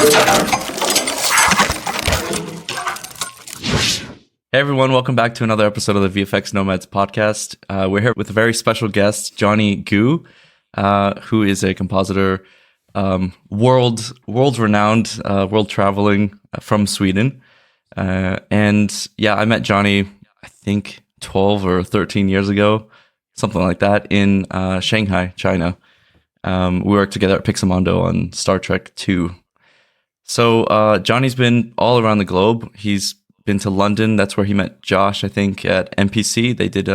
Hey everyone, welcome back to another episode of the VFX Nomads podcast. We're here with a very special guest, Jonny Gu, who is a compositor, world-renowned, world-traveling from Sweden. And yeah, I met Jonny, I think 12 or 13 years ago, something like that, in Shanghai, China. We worked together at Pixamondo on Star Trek 2. So Jonny's been all around the globe. He's been to London. That's where he met Josh, I think, at MPC. They did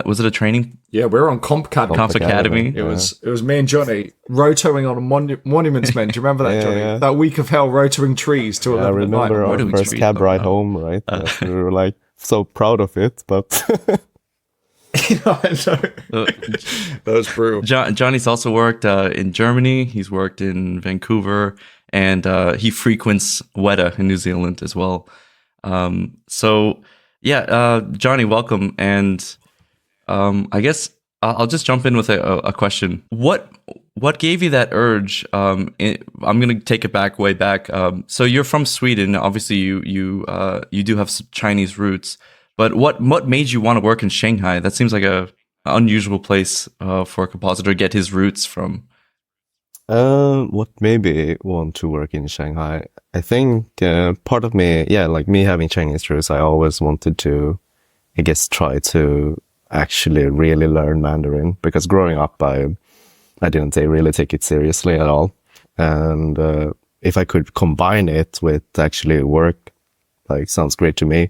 was it a training? Yeah, we were on Comp Academy. It was me and Jonny rotoing on a Monuments Men. Do you remember that, Jonny? Yeah. That week of hell, rotoing trees to 11 I remember our first cab ride home, right? We were like so proud of it, but... I know. That was brutal. Jonny's also worked in Germany. He's worked in Vancouver, and he frequents Weta in New Zealand as well. So yeah, Jonny, welcome. And I guess I'll just jump in with a question. What gave you that urge? I'm going to take it way back. So you're from Sweden. Obviously, you do have some Chinese roots. But what made you want to work in Shanghai? That seems like a unusual place for a compositor to get his roots from. What made me want to work in Shanghai? I think part of me, like me having Chinese roots, I always wanted to, I guess, try to actually really learn Mandarin, because growing up, I didn't really take it seriously at all. And if I could combine it with actually work, like, sounds great to me.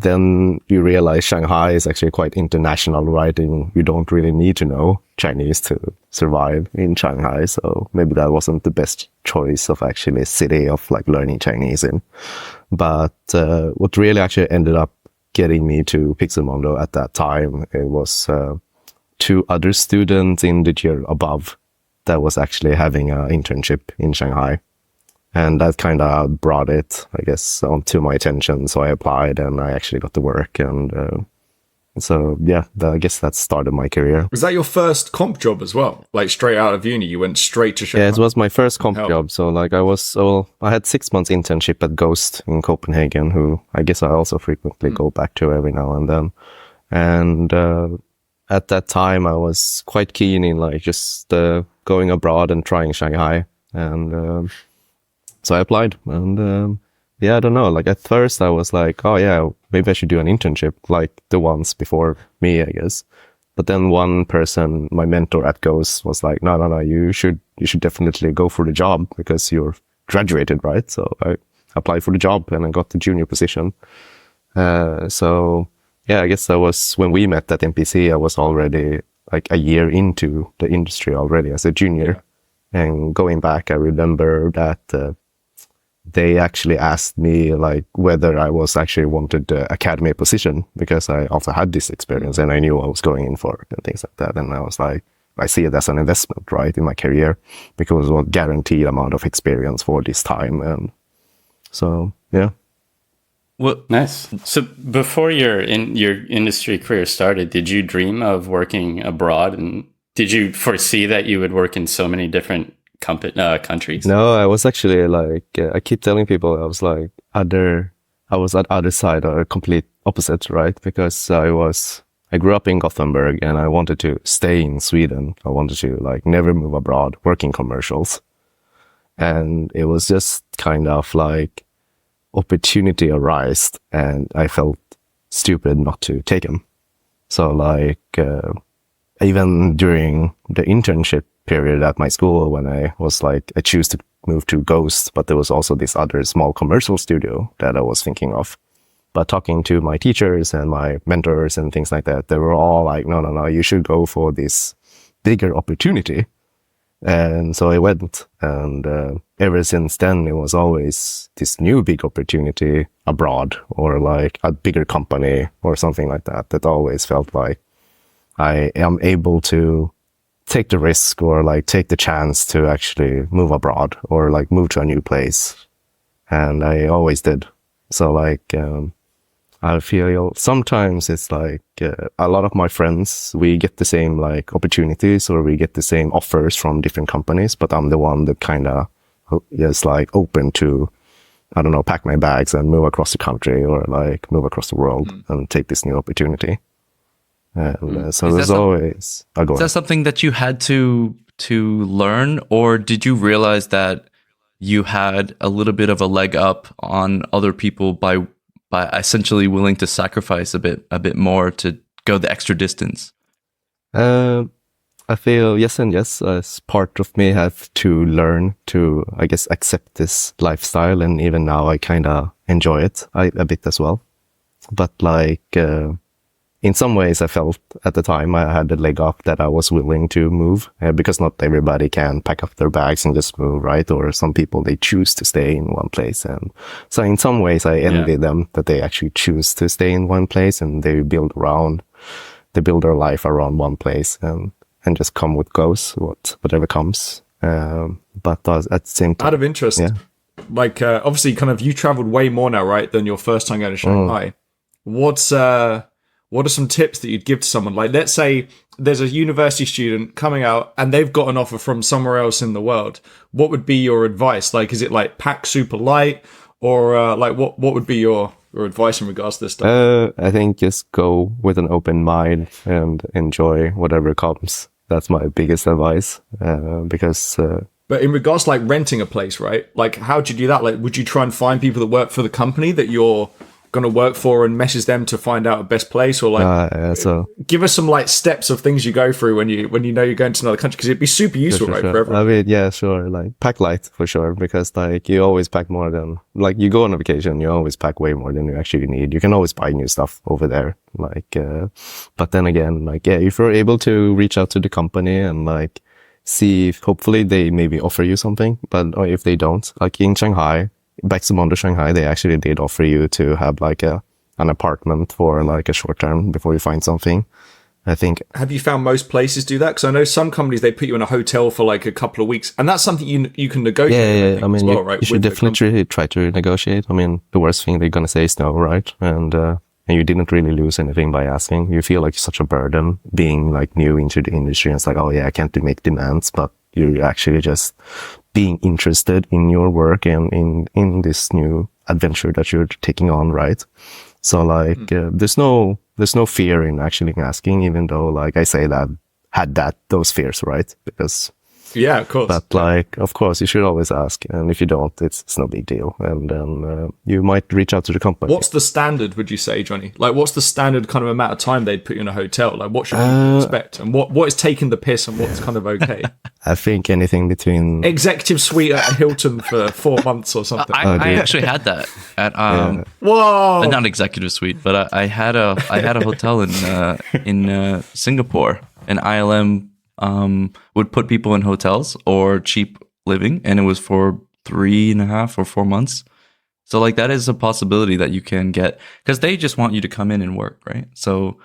Then you realize Shanghai is actually quite international, right? And you don't really need to know Chinese to survive in Shanghai. So maybe that wasn't the best choice of actually a city of like learning Chinese in. But what really actually ended up getting me to Pixamondo at that time, it was 2 other students in the year above that was actually having an internship in Shanghai. And that kind of brought it, I guess, to my attention. So I applied and I actually got to work. And so, yeah, I guess that started my career. Was that your first comp job as well? Like straight out of uni, you went straight to Shanghai? Yeah, it was my first comp job. So like I had 6 months internship at Ghost in Copenhagen, who I guess I also frequently go back to every now and then. And at that time, I was quite keen in like just going abroad and trying Shanghai. And so I applied, and yeah, I don't know, like at first I was like, oh yeah, maybe I should do an internship like the ones before me, I guess. But then one person, my mentor at Ghost, was like, no, you should definitely go for the job because you're graduated, right? So I applied for the job and I got the junior position. So yeah, I guess that was when we met at MPC, I was already like a year into the industry already as a junior. Yeah. And going back, I remember that they actually asked me like whether I was actually wanted the academy position, because I also had this experience and I knew what I was going in for and things like that. And I was like, I see it as an investment, right, in my career, because it was a guaranteed amount of experience for this time. And so, yeah. Well, nice. So before your industry career started, did you dream of working abroad, and did you foresee that you would work in so many different countries? No, I was actually like, I keep telling people I was like I was at other side, or complete opposite, right? Because I grew up in Gothenburg and I wanted to stay in Sweden. I wanted to like never move abroad, work in commercials. And it was just kind of like opportunity arose and I felt stupid not to take them. So like, even during the internship period at my school, when I was like, I choose to move to Ghost, but there was also this other small commercial studio that I was thinking of. But talking to my teachers and my mentors and things like that, they were all like, no, you should go for this bigger opportunity. And so I went, and ever since then, it was always this new big opportunity abroad, or like a bigger company or something like that, that always felt like I am able to take the risk or like take the chance to actually move abroad or like move to a new place. And I always did. So like, I feel sometimes it's like a lot of my friends, we get the same like opportunities or we get the same offers from different companies, but I'm the one that kind of just like open to, I don't know, pack my bags and move across the country or like move across the world and take this new opportunity. And so there's always a goal. Is that something that you had to learn, or did you realize that you had a little bit of a leg up on other people by essentially willing to sacrifice a bit more to go the extra distance? I feel yes and yes. As part of me have to learn to, I guess, accept this lifestyle, and even now I kind of enjoy it a bit as well. But like in some ways, I felt at the time I had a leg up that I was willing to move because not everybody can pack up their bags and just move, right? Or some people, they choose to stay in one place, and so in some ways I envy them that they actually choose to stay in one place and they build their life around one place and just come what goes, whatever comes. But at the same time, out of interest, like obviously, kind of you traveled way more now, right, than your first time going to Shanghai. What are some tips that you'd give to someone? Like, let's say there's a university student coming out and they've got an offer from somewhere else in the world. What would be your advice? Like, is it like pack super light, or like what would be your advice in regards to this stuff? I think just go with an open mind and enjoy whatever comes. That's my biggest advice, because... But in regards to like renting a place, right? Like, how do you do that? Like, would you try and find people that work for the company that you're going to work for and message them to find out a best place? Or like, give us some like steps of things you go through when you know you're going to another country, because it'd be super useful, sure. for everyone. I mean, yeah, sure. Like, pack light for sure, because like you always pack more than, like, you go on a vacation, you always pack way more than you actually need. You can always buy new stuff over there. Like, but then again, like, if you're able to reach out to the company and like see if hopefully they maybe offer you something, or if they don't, like in Shanghai, back to Shanghai, they actually did offer you to have like an apartment for like a short term before you find something. I think. Have you found most places do that? Because I know some companies, they put you in a hotel for like a couple of weeks, and that's something you can negotiate. Yeah. I mean, you should definitely try to negotiate. I mean, the worst thing they're gonna say is no, right? And you didn't really lose anything by asking. You feel like such a burden being like new into the industry, and it's like, oh yeah, I can't make demands, but you're actually just being interested in your work and in this new adventure that you're taking on, right? So like, there's no fear in actually asking, even though like I say that had those fears, right? Because yeah, of course. But like, of course, you should always ask, and if you don't, it's no big deal, and then you might reach out to the company. What's the standard, would you say, Jonny? Like, what's the standard kind of amount of time they'd put you in a hotel? Like, what should you expect, and what is taking the piss, and what's kind of okay? I think anything between executive suite at Hilton for 4 months or something. I actually had that at whoa, not executive suite, but I had a hotel in Singapore, and ILM would put people in hotels or cheap living, and it was for 3.5 or 4 months. So like that is a possibility that you can get, because they just want you to come in and work, right? So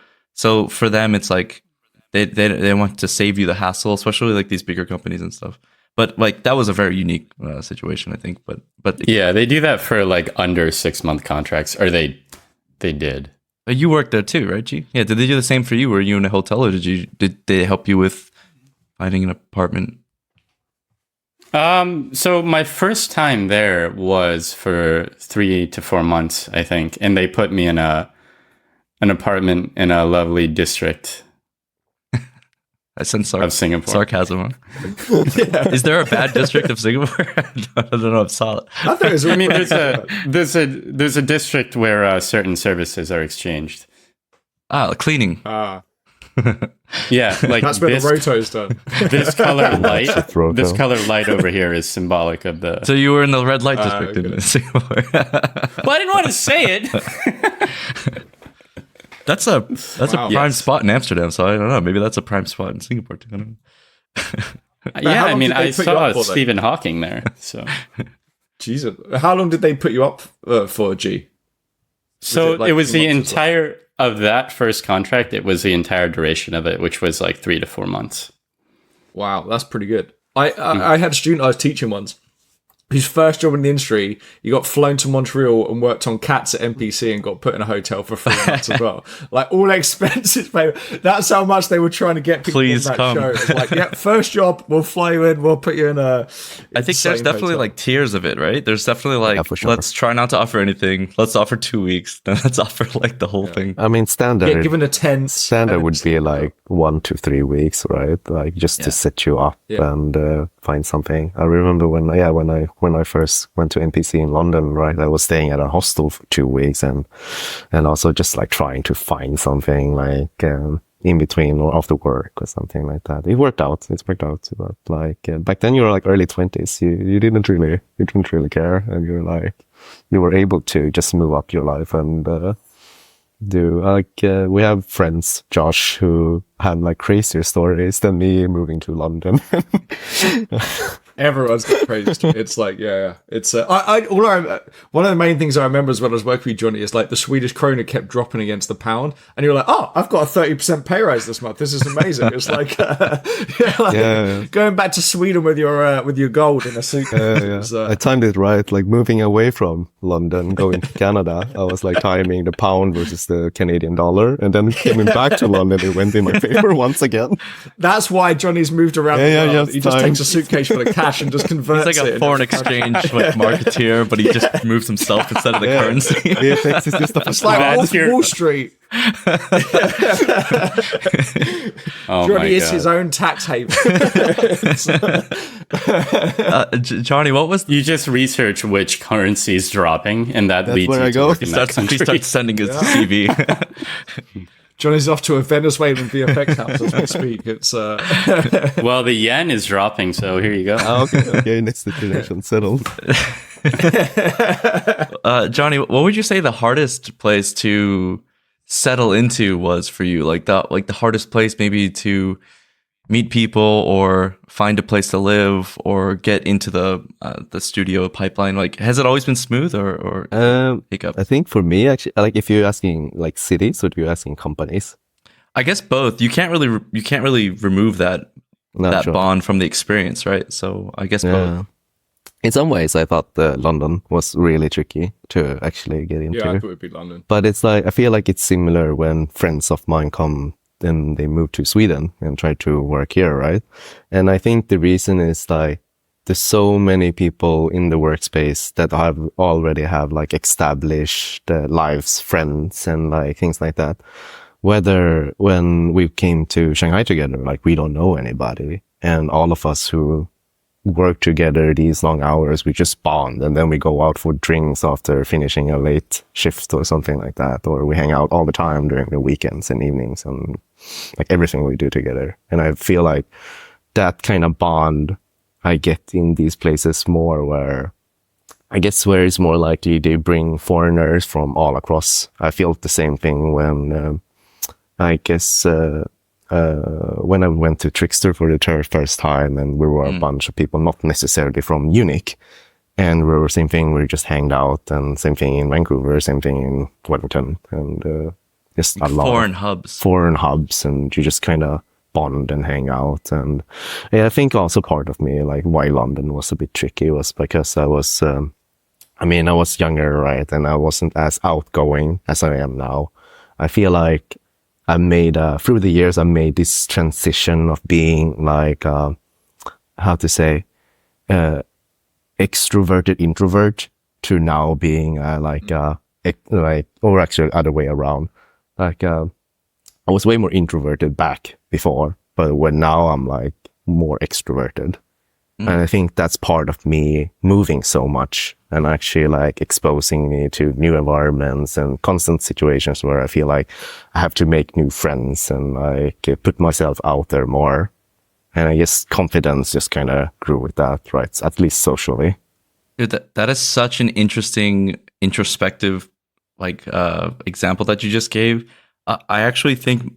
for them, it's like they want to save you the hassle, especially like these bigger companies and stuff. But like that was a very unique situation, I think. But yeah, they do that for like under 6-month contracts, or they did. You worked there too, right, G? Yeah. Did they do the same for you? Were you in a hotel, or did they help you with finding an apartment? So my first time there was for 3 to 4 months, I think, and they put me in an apartment in a lovely district. I sense of Singapore. Sarcasm. Huh? Yeah. Is there a bad district of Singapore? I don't know. I'm solid. I mean, there's a district where certain services are exchanged. Cleaning. Yeah, like that's where the roto's done. This color light over here is symbolic of the. So you were in the red light district in Singapore. Well, I didn't want to say it. That's a prime spot in Amsterdam, so I don't know. Maybe that's a prime spot in Singapore too. Yeah, I mean, I saw Stephen Hawking there. So, Jesus, how long did they put you up for, G? So it was the entire of that first contract. It was the entire duration of it, which was like 3 to 4 months. Wow, that's pretty good. I had a student I was teaching once whose first job in the industry, you got flown to Montreal and worked on Cats at NPC and got put in a hotel for 3 months as well. Like, all expenses paid. That's how much they were trying to get people Please on that come. show. It was like, yeah, first job, we'll fly you in, we'll put you in a. I think there's definitely hotel. like tiers of it, right? There's definitely like, for sure. let's try not to offer anything. Let's offer 2 weeks. Then let's offer like the whole thing. I mean, standard. Yeah, given a tent. Standard would be like 1 to 3 weeks, right? Like just to set you up and find something. I remember when I first went to NPC in London, right? I was staying at a hostel for 2 weeks and also just like trying to find something like in between or after work or something like that. It worked out. But like back then you were like early 20s. You didn't really care, and you were able to just move up your life and do we have friends, Josh, who had like crazier stories than me moving to London. Everyone's got crazy stories. It's like, it's one of the main things I remember as well as working with Jonny is like the Swedish krona kept dropping against the pound, and you're like, oh, I've got a 30% pay rise this month. This is amazing. It's like, going back to Sweden with your gold in a suitcase. I timed it right, like moving away from London, going to Canada. I was like timing the pound versus the Canadian dollar, and then coming back to London, it went in my favor once again. That's why Johnny's moved around the world. He just takes a suitcase full of cash and just converts it. He's like a foreign exchange like marketeer, but he just moves himself instead of the currency. VFX is just it's like Wall Street. Johnny is his own tax haven. Jonny, what was you just research which currency is dropping, and that leads where you I to go. work in that he country. starts sending his CV. Johnny's off to a Venezuelan VFX house as we speak. It's Well, the yen is dropping, so here you go. Okay, next destination settled. Jonny, what would you say the hardest place to settle into was for you? Like the hardest place maybe to meet people or find a place to live or get into the studio pipeline? Like, has it always been smooth or hiccup? I think for me, actually, like if you're asking like cities or if you're asking companies, I guess both. You can't really remove that bond from the experience, right? So I guess both. In some ways, I thought London was really tricky to actually get into. Yeah, I thought it would be London. But it's like I feel like it's similar when friends of mine come. Then they move to Sweden and try to work here, right? And I think the reason is like there's so many people in the workspace that already have like established lives, friends, and like things like that. Whether when we came to Shanghai together, like we don't know anybody, and all of us who work together these long hours, we just bond, and then we go out for drinks after finishing a late shift or something like that, or we hang out all the time during the weekends and evenings and like everything we do together. And I feel like that kind of bond I get in these places more, where I guess where it's more likely they bring foreigners from all across. I feel the same thing when I guess when I went to Trickster for the first time, and we were a bunch of people, not necessarily from Munich, and we were same thing, we just hanged out, and same thing in Vancouver, same thing in Wellington, and just a lot of foreign hubs, and you just kind of bond and hang out. And I think also part of me, like why London was a bit tricky, was because I was younger, right, and I wasn't as outgoing as I am now. I feel like I made, through the years, I made this transition of being like, extroverted introvert to now being, or actually other way around. Like, I was way more introverted back before, but when now I'm like more extroverted. And I think that's part of me moving so much and actually like exposing me to new environments and constant situations where I feel like I have to make new friends and like put myself out there more. And I guess confidence just kind of grew with that, right? At least socially. Dude, that is such an interesting introspective like example that you just gave. I actually think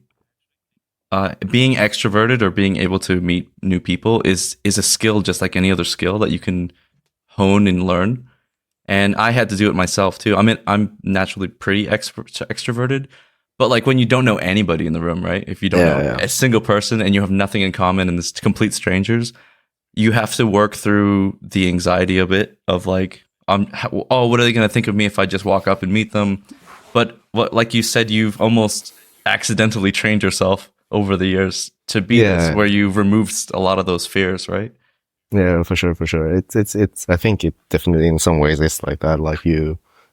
being extroverted or being able to meet new people is a skill just like any other skill that you can hone and learn. And I had to do it myself too. I mean, I'm naturally pretty extroverted, but like when you don't know anybody in the room, right? If you don't know a single person and you have nothing in common and it's complete strangers, you have to work through the anxiety a bit of like, what are they going to think of me if I just walk up and meet them? But like you said, you've almost accidentally trained yourself over the years to be this, where you've removed a lot of those fears, right? Yeah, for sure. It's. I think it definitely, in some ways, is like that. Like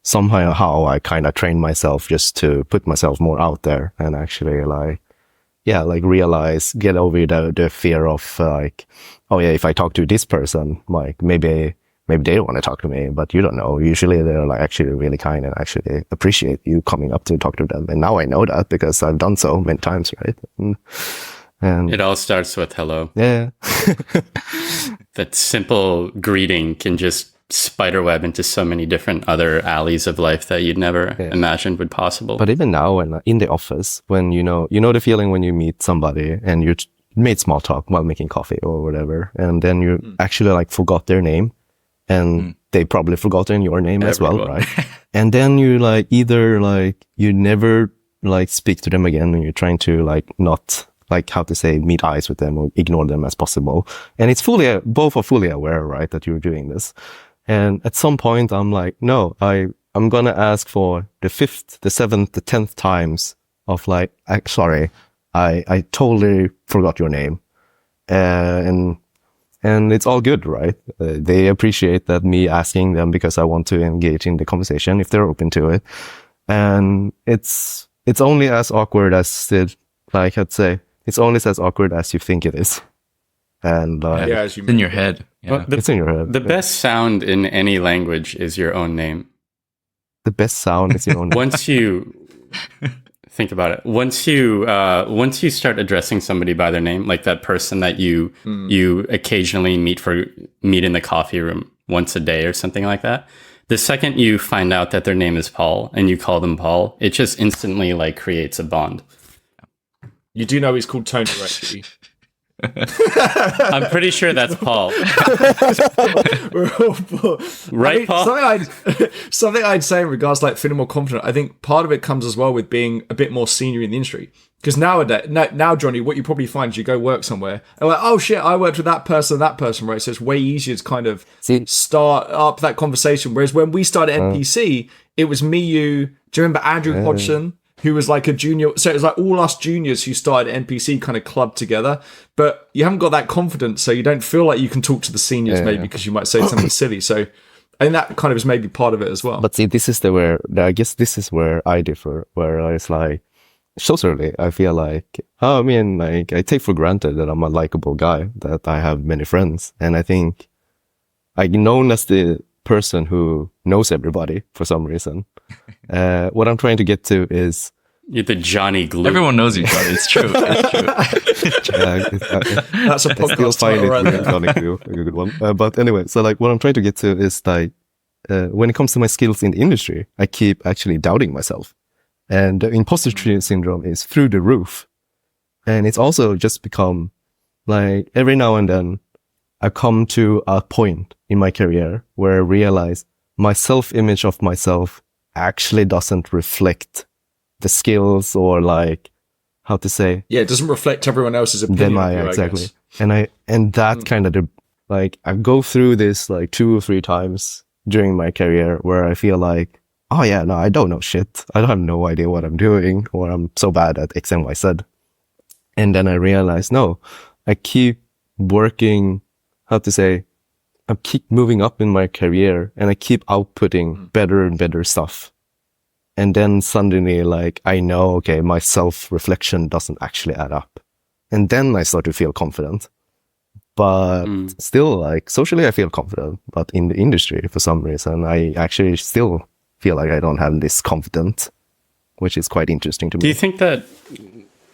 somehow I kind of trained myself just to put myself more out there and actually like realize, get over the fear of like, oh yeah, if I talk to this person, like maybe they want to talk to me, but you don't know. Usually they're like actually really kind and actually appreciate you coming up to talk to them. And now I know that because I've done so many times, right? And it all starts with hello. Yeah. That simple greeting can just spiderweb into so many different other alleys of life that you'd never imagined would possible. But even now, when in the office, when you know the feeling when you meet somebody and you made small talk while making coffee or whatever, and then you actually like forgot their name, and they probably forgotten your name as well, right? And then you like either like you never like speak to them again, and you're trying to like not like how to say meet eyes with them or ignore them as possible, and it's both are fully aware, right, that you're doing this. And at some point, I'm like, no, I'm gonna ask for the 5th, the 7th, the 10th times of like, sorry, I totally forgot your name, and it's all good, right? They appreciate that me asking them because I want to engage in the conversation if they're open to it, and it's only as awkward as it's only as awkward as you think it is. And it's in your head. Yeah. It's in your head. The best sound in any language is your own name. The best sound is your own name. Once you think about it, once you start addressing somebody by their name, like that person that you occasionally meet in the coffee room once a day or something like that, the second you find out that their name is Paul and you call them Paul, it just instantly like creates a bond. You do know he's called Tony, right? I'm pretty sure that's Paul. Right, Paul? Something I'd say in regards to like feeling more confident, I think part of it comes as well with being a bit more senior in the industry. Because now, Jonny, what you probably find is you go work somewhere and like, oh shit, I worked with that person, right? So it's way easier to kind of start up that conversation. Whereas when we started NPC, it was me, you. Do you remember Andrew Hodgson? Who was like a junior, so it was like all us juniors who started NPC kind of clubbed together, but you haven't got that confidence, so you don't feel like you can talk to the seniors because you might say something silly. So I think that kind of is maybe part of it as well. But see, this is I guess this is where I differ, where it's like, socially, I feel like, I take for granted that I'm a likable guy, that I have many friends, and I think I'm known as the person who knows everybody for some reason. What I'm trying to get to is you're the Jonny glue. Everyone knows you, Jonny. It's true. That's a podcast title right there. Jonny glue, a good one. But anyway, so like what I'm trying to get to is like when it comes to my skills in the industry, I keep actually doubting myself, and the imposter syndrome is through the roof, and it's also just become like every now and then I come to a point in my career where I realize my self-image of myself actually doesn't reflect the skills or like how to say. Yeah, it doesn't reflect everyone else's opinion. Exactly. And that kind of like I go through this like 2 or 3 times during my career where I feel like, oh yeah, no, I don't know shit. I have no idea what I'm doing, or I'm so bad at X and Y Z. And then I realize, no, I keep working, how to say, I keep moving up in my career and I keep outputting better and better stuff. And then suddenly, like, I know, okay, my self-reflection doesn't actually add up. And then I start to feel confident. But still, like, socially I feel confident. But in the industry, for some reason, I actually still feel like I don't have this confidence, which is quite interesting to me. Do you think that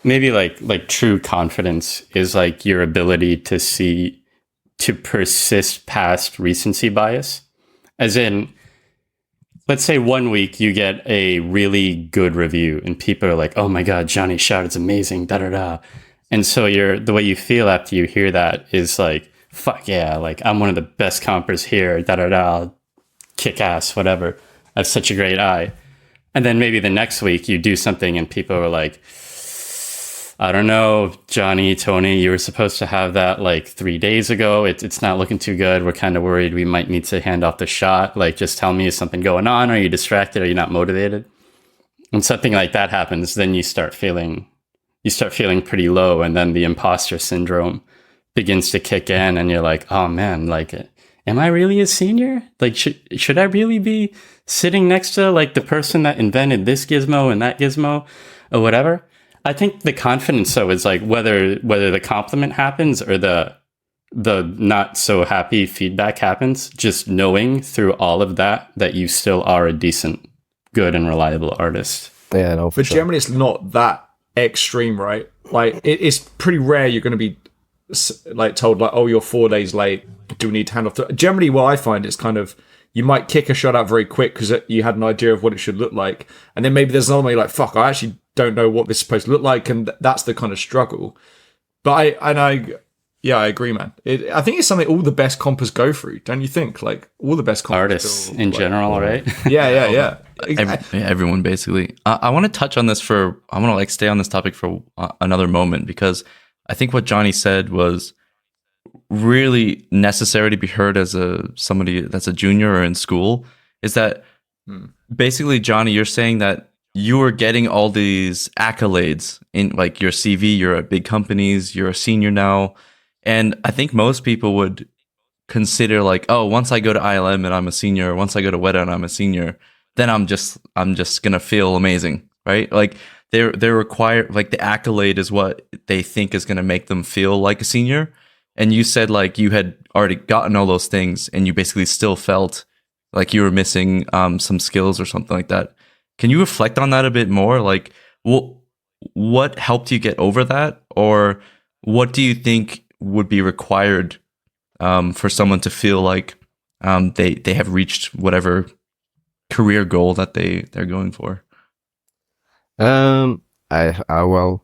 maybe like true confidence is like your ability to persist past recency bias? As in, let's say 1 week you get a really good review and people are like, oh my God, Jonny Shout, it's amazing, da-da-da. And so the way you feel after you hear that is like, fuck yeah, like I'm one of the best compers here, da-da-da, kick ass, whatever. I have such a great eye. And then maybe the next week you do something and people are like, I don't know, Johnny, Tony, you were supposed to have that like 3 days ago. It's not looking too good. We're kind of worried we might need to hand off the shot. Like, just tell me, is something going on? Are you distracted? Are you not motivated? When something like that happens, then you start feeling pretty low, and then the imposter syndrome begins to kick in, and you're like, oh man, like, am I really a senior? Like, should I really be sitting next to like the person that invented this gizmo and that gizmo or whatever? I think the confidence though is like whether the compliment happens or the not so happy feedback happens, just knowing through all of that you still are a decent, good and reliable artist. Yeah, no, but sure. generally it's not that extreme, right? Like it's pretty rare you're going to be like told like, oh, you're 4 days late, do we need to hand off generally what I find is kind of, you might kick a shot out very quick because you had an idea of what it should look like, and then maybe there's another way like, fuck, I actually don't know what this is supposed to look like, and that's the kind of struggle. But I agree, man. I think it's something all the best compers go through, don't you think? Like all the best compers artists in general, right? Yeah. Everyone basically. I want to touch on this I want to like stay on this topic for another moment, because I think what Johnny said was really necessary to be heard as somebody that's a junior or in school. Is that basically, Johnny, you're saying that you are getting all these accolades in like your CV, you're at big companies, you're a senior now. And I think most people would consider like, oh, once I go to ILM and I'm a senior, once I go to WETA and I'm a senior, then I'm just gonna feel amazing, right? Like they're required, like the accolade is what they think is gonna make them feel like a senior. And you said like you had already gotten all those things and you basically still felt like you were missing some skills or something like that. Can you reflect on that a bit more? Like, what helped you get over that? Or what do you think would be required for someone to feel like they have reached whatever career goal that they're going for? Well,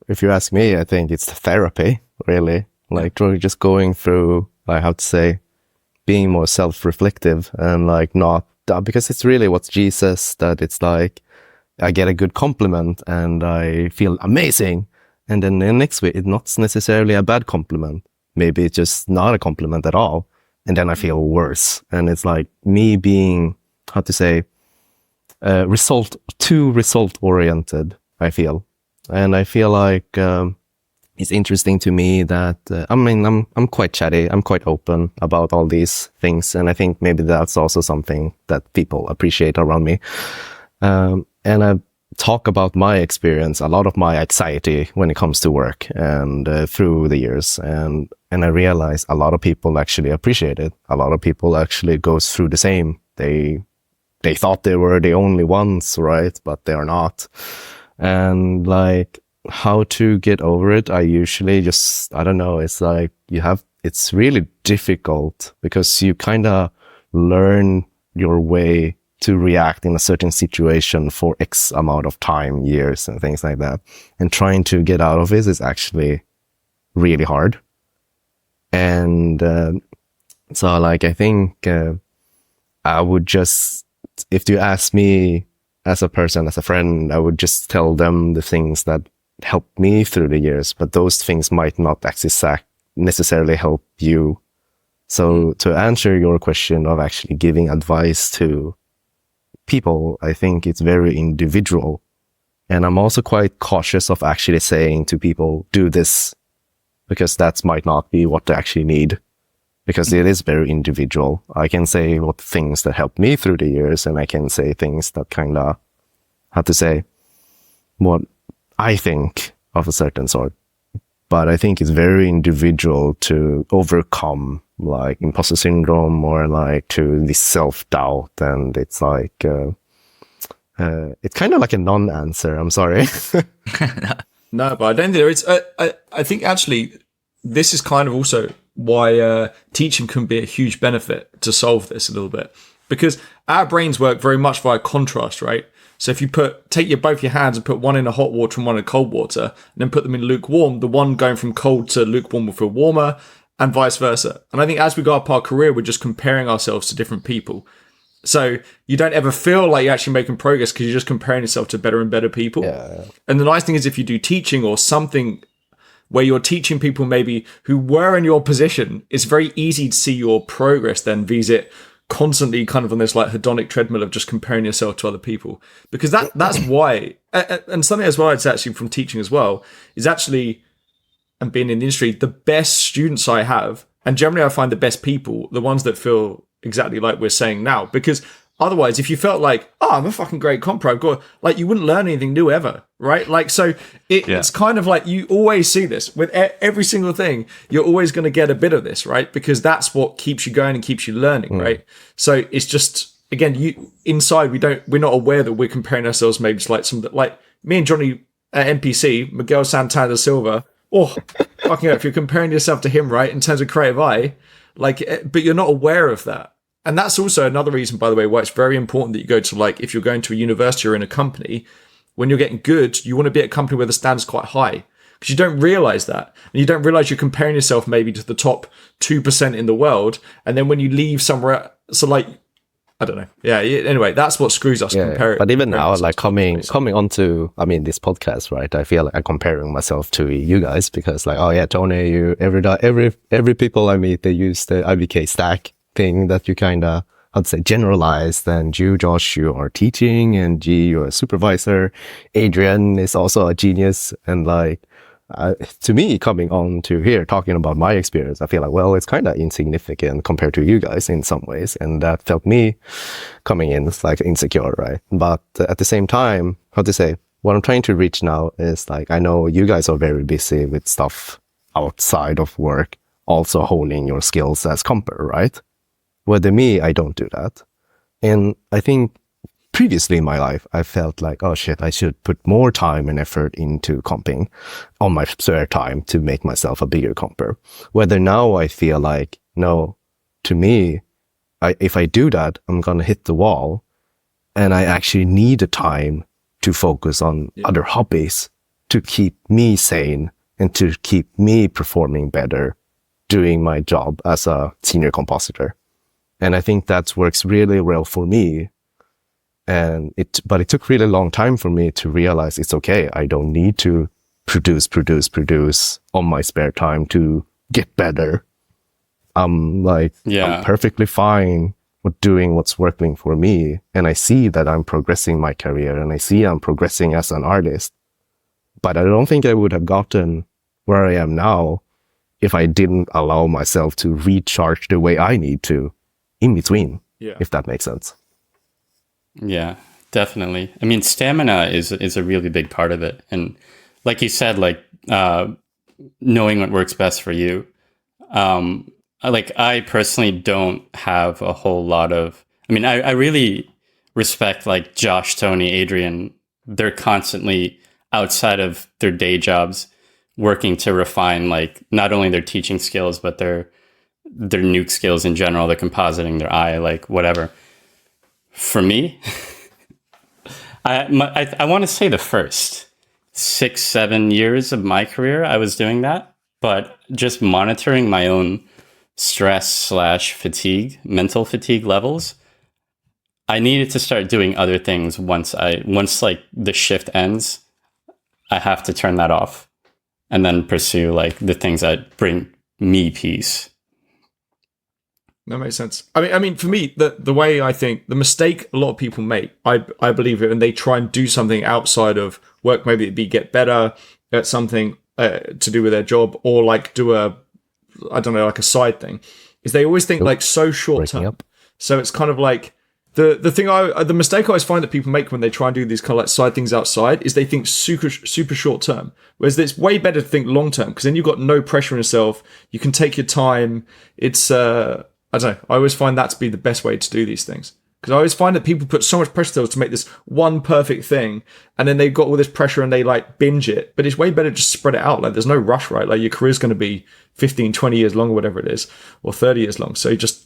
if you ask me, I think it's therapy, really. Like just going through, like, how to say, being more self-reflective and like not, because it's really what Jesus, that it's like, I get a good compliment and I feel amazing. And then the next week, it's not necessarily a bad compliment. Maybe it's just not a compliment at all. And then I feel worse. And it's like me being, how to say, result oriented, I feel. And I feel like, it's interesting to me that, I'm quite chatty. I'm quite open about all these things. And I think maybe that's also something that people appreciate around me. And I talk about my experience, a lot of my anxiety when it comes to work and through the years. And I realize a lot of people actually appreciate it. A lot of people actually goes through the same. They thought they were the only ones, right? But they are not. And like, how to get over it, I usually just, I don't know, it's like it's really difficult because you kind of learn your way to react in a certain situation for X amount of time, years and things like that. And trying to get out of it is actually really hard. And so like, I think I would just, if you ask me as a person, as a friend, I would just tell them the things that helped me through the years, but those things might not necessarily help you. So to answer your question of actually giving advice to people, I think it's very individual. And I'm also quite cautious of actually saying to people, do this, because that might not be what they actually need, because it is very individual. I can say what things that helped me through the years, and I can say things that kind of, how to say, what I think of a certain sort. But I think it's very individual to overcome like imposter syndrome or like to this self-doubt. And it's like, it's kind of like a non-answer. I'm sorry. No, but I don't think there is. I think actually this is kind of also why teaching can be a huge benefit to solve this a little bit, because our brains work very much via contrast, right? So if you take both your hands and put one in a hot water and one in cold water, and then put them in lukewarm, the one going from cold to lukewarm will feel warmer, and vice versa. And I think as we go up our career, we're just comparing ourselves to different people. So you don't ever feel like you're actually making progress because you're just comparing yourself to better and better people. Yeah. And the nice thing is if you do teaching or something where you're teaching people maybe who were in your position, it's very easy to see your progress then visit constantly kind of on this like hedonic treadmill of just comparing yourself to other people. Because that's why, and something as well I'd say actually from teaching as well, is actually, and being in the industry, the best students I have, and generally I find the best people, the ones that feel exactly like we're saying now. Because otherwise, if you felt like, oh, I'm a fucking great comp pro, I've got, like, you wouldn't learn anything new ever, right? Like, so it's kind of like you always see this with every single thing. You're always going to get a bit of this, right? Because that's what keeps you going and keeps you learning, right? So it's just, again, inside we're not aware that we're comparing ourselves maybe to like some, like me and Jonny at NPC, Miguel Santana da Silva. Oh, fucking hell, if you're comparing yourself to him, right, in terms of creative eye, like, but you're not aware of that. And that's also another reason, by the way, why it's very important that you go to, like, if you're going to a university or in a company, when you're getting good, you want to be at a company where the standard's quite high. Because you don't realize that. And you don't realize you're comparing yourself maybe to the top 2% in the world. And then when you leave somewhere, so like, I don't know. Yeah. Anyway, that's what screws us. But even now, like coming onto, I mean, this podcast, right? I feel like I'm comparing myself to you guys because, like, oh yeah, Tony, you every people I meet, they use the IBK stack thing that you kind of, I'd say, generalized. And you, Josh, you are teaching, and G, you're a supervisor. Adrian is also a genius, and like. To me, coming on to here, talking about my experience, I feel like, well, it's kind of insignificant compared to you guys in some ways. And that felt me coming in like insecure, right? But at the same time, how to say, what I'm trying to reach now is like, I know you guys are very busy with stuff outside of work, also honing your skills as comper, right? Whether me, I don't do that. And I think previously in my life, I felt like, oh shit, I should put more time and effort into comping on my spare time to make myself a bigger comper. Whether now I feel like, no, to me, if I do that, I'm going to hit the wall, and I actually need the time to focus on other hobbies to keep me sane and to keep me performing better doing my job as a senior compositor. And I think that works really well for me. But it took really long time for me to realize it's okay. I don't need to produce on my spare time to get better. I'm perfectly fine with doing what's working for me. And I see that I'm progressing my career, and I see I'm progressing as an artist. But I don't think I would have gotten where I am now if I didn't allow myself to recharge the way I need to in between, if that makes sense. Yeah, definitely. I mean, stamina is a really big part of it. And like you said, like knowing what works best for you. I personally don't have a whole lot of, I mean, I really respect like Josh, Tony, Adrian. They're constantly outside of their day jobs working to refine like not only their teaching skills, but their nuke skills in general, their compositing, their eye, like whatever. For me, I want to say the first 6-7 years of my career, I was doing that, but just monitoring my own stress / fatigue, mental fatigue levels, I needed to start doing other things once like the shift ends. I have to turn that off and then pursue like the things that bring me peace. That makes sense. I mean, for me, the way I think, the mistake a lot of people make, I believe it, and they try and do something outside of work, maybe it'd be get better at something to do with their job, or like do like a side thing, is they always think like so short term. So it's kind of like the mistake I always find that people make when they try and do these kind of like side things outside is they think super short term, whereas it's way better to think long term, because then you've got no pressure on yourself. You can take your time. It's I don't know. I always find that to be the best way to do these things, because I always find that people put so much pressure to make this one perfect thing, and then they've got all this pressure and they like binge it. But it's way better to just spread it out. Like there's no rush, right? Like your career's going to be 15, 20 years long or whatever it is, or 30 years long. So it's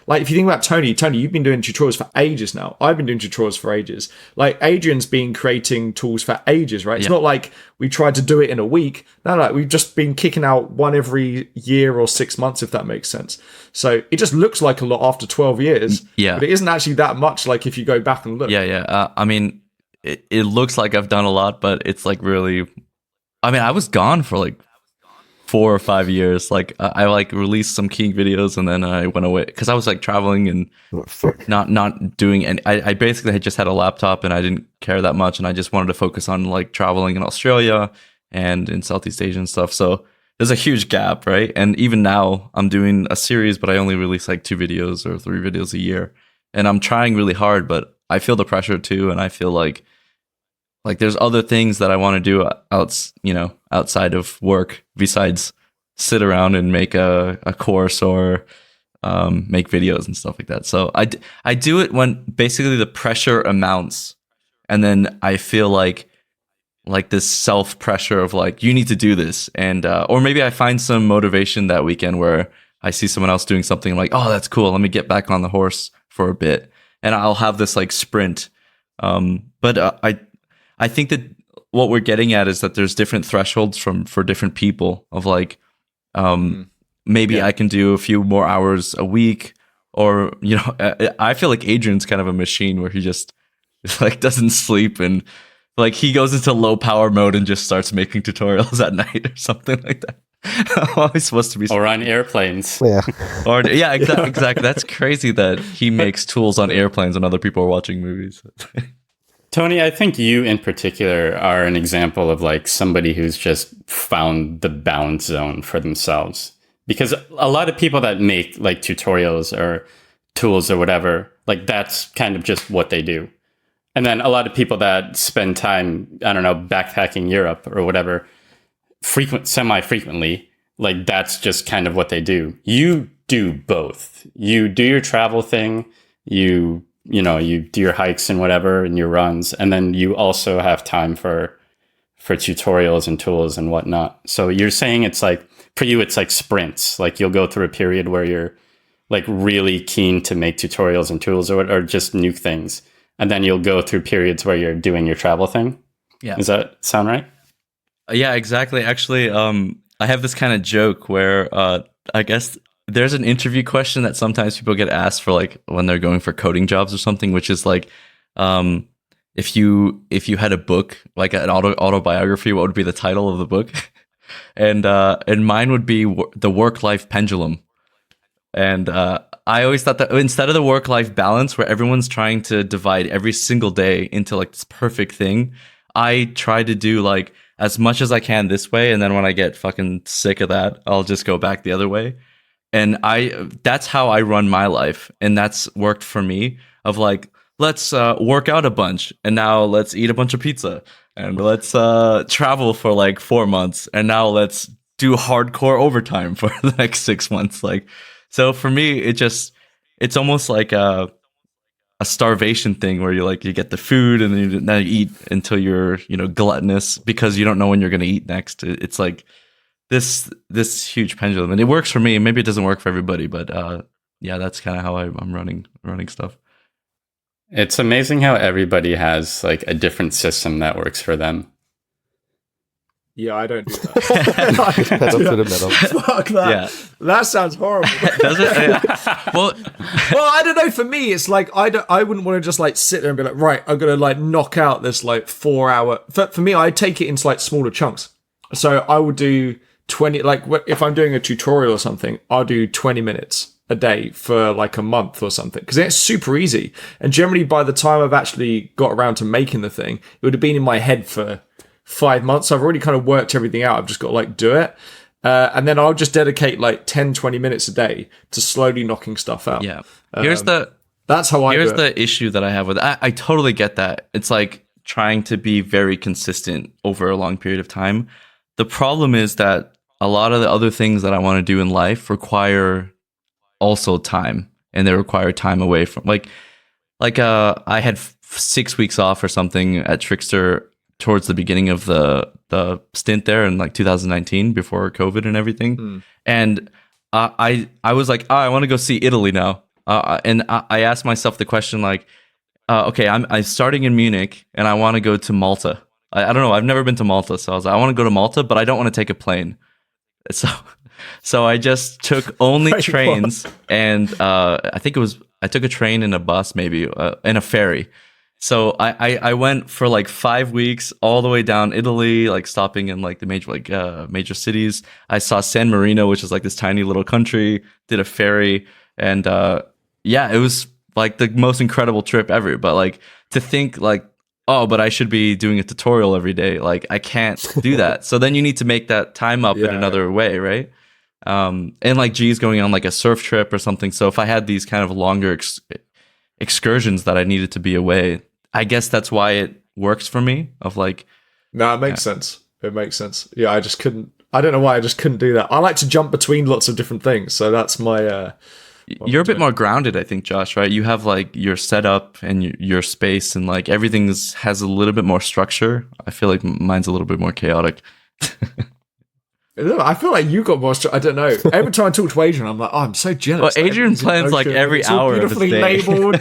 like if you think about Tony, you've been doing tutorials for ages now. I've been doing tutorials for ages. Like Adrian's been creating tools for ages, right? It's not like we tried to do it in a week. No, we've just been kicking out one every year or 6 months, if that makes sense. So it just looks like a lot after 12 years. But it isn't actually that much, like if you go back and look. I mean, it looks like I've done a lot, but it's like really I mean, I was gone for like 4 or 5 years. Like I like released some keying videos and then I went away because I was like traveling and not doing any. I basically had just had a laptop and I didn't care that much, and I just wanted to focus on like traveling in Australia and in Southeast Asia and stuff. So there's a huge gap, right? And even now I'm doing a series, but I only release like 2 videos or 3 videos a year, and I'm trying really hard, but I feel the pressure too, and I feel like there's other things that I want to do outside of work besides sit around and make a course or make videos and stuff like that. So I do it when basically the pressure amounts, and then I feel like this self pressure of like, you need to do this, and or maybe I find some motivation that weekend where I see someone else doing something like, oh, that's cool, let me get back on the horse for a bit, and I'll have this like sprint. But I think that what we're getting at is that there's different thresholds for different people of like, maybe I can do a few more hours a week, or, I feel like Adrian's kind of a machine where he just like doesn't sleep, and like he goes into low power mode and just starts making tutorials at night or something like that. Always supposed to be, or on airplanes. Yeah. Or yeah, exactly. That's crazy that he makes tools on airplanes and other people are watching movies. Tony, I think you in particular are an example of like somebody who's just found the balance zone for themselves. Because a lot of people that make like tutorials or tools or whatever, like that's kind of just what they do. And then a lot of people that spend time, I don't know, backpacking Europe or whatever, semi-frequently, like that's just kind of what they do. You do both. You do your travel thing, you do your hikes and whatever and your runs, and then you also have time for tutorials and tools and whatnot. So you're saying it's like, for you, it's like sprints. Like you'll go through a period where you're like really keen to make tutorials and tools or just nuke things. And then you'll go through periods where you're doing your travel thing. Yeah. Does that sound right? Yeah, exactly. Actually, I have this kind of joke where I guess there's an interview question that sometimes people get asked for, like when they're going for coding jobs or something, which is like, if you had a book, like an autobiography, what would be the title of the book? And mine would be The Work-Life Pendulum. And I always thought that instead of the work-life balance where everyone's trying to divide every single day into like this perfect thing, I try to do like as much as I can this way, and then when I get fucking sick of that, I'll just go back the other way. And that's how I run my life, and that's worked for me. Of like, let's work out a bunch, and now let's eat a bunch of pizza, and let's travel for like 4 months, and now let's do hardcore overtime for the next 6 months. Like, so for me, it's almost like a starvation thing where you get the food and then you eat until you're gluttonous because you don't know when you're going to eat next. It's like this huge pendulum, and it works for me. Maybe it doesn't work for everybody, but yeah, that's kind of how I'm running stuff. It's amazing how everybody has like a different system that works for them. Yeah, I don't do that. Pedal to the metal. Fuck that. Yeah. That sounds horrible. Does it? Yeah. Well, I don't know. For me, it's like I wouldn't want to just like sit there and be like, right, I'm gonna like knock out this like 4 hour. For me, I take it into like smaller chunks. So I would do 20. Like if I'm doing a tutorial or something, I'll do 20 minutes a day for like a month or something, because it's super easy. And generally, by the time I've actually got around to making the thing, it would have been in my head for 5 months. So I've already kind of worked everything out. I've just got to like do it. And then I'll just dedicate like 10-20 minutes a day to slowly knocking stuff out. Yeah. That's how I do it. Here's the issue that I have with it. I totally get that. It's like trying to be very consistent over a long period of time. The problem is that a lot of the other things that I want to do in life require also time, and they require time away from like I had 6 weeks off or something at Trickster towards the beginning of the stint there in like 2019 before COVID and everything. And I was like, I want to go see Italy now. And I asked myself the question like, okay, I'm starting in Munich and I want to go to Malta. I don't know. I've never been to Malta. So I was like, I want to go to Malta, but I don't want to take a plane. So I just took only trains, and I think I took a train and a bus, maybe, and a ferry. So I went for like 5 weeks all the way down Italy, like stopping in like the major cities. I saw San Marino, which is like this tiny little country, did a ferry, and yeah, it was like the most incredible trip ever. But like to think like, oh, but I should be doing a tutorial every day. Like I can't do that. So then you need to make that time up in another way, right? And like G's going on like a surf trip or something. So if I had these kind of longer excursions that I needed to be away, I guess that's why it works for me. Of like, no, it makes sense. It makes sense. Yeah, I just couldn't. I don't know why I just couldn't do that. I like to jump between lots of different things, so that's my. You're a bit more grounded, I think, Josh. Right? You have like your setup and your space, and like everything has a little bit more structure. I feel like mine's a little bit more chaotic. I feel like you got more. I don't know. Every time I talk to Adrian, I'm like, oh, I'm so jealous. Well, Adrian plans like every hour of his day. Labeled.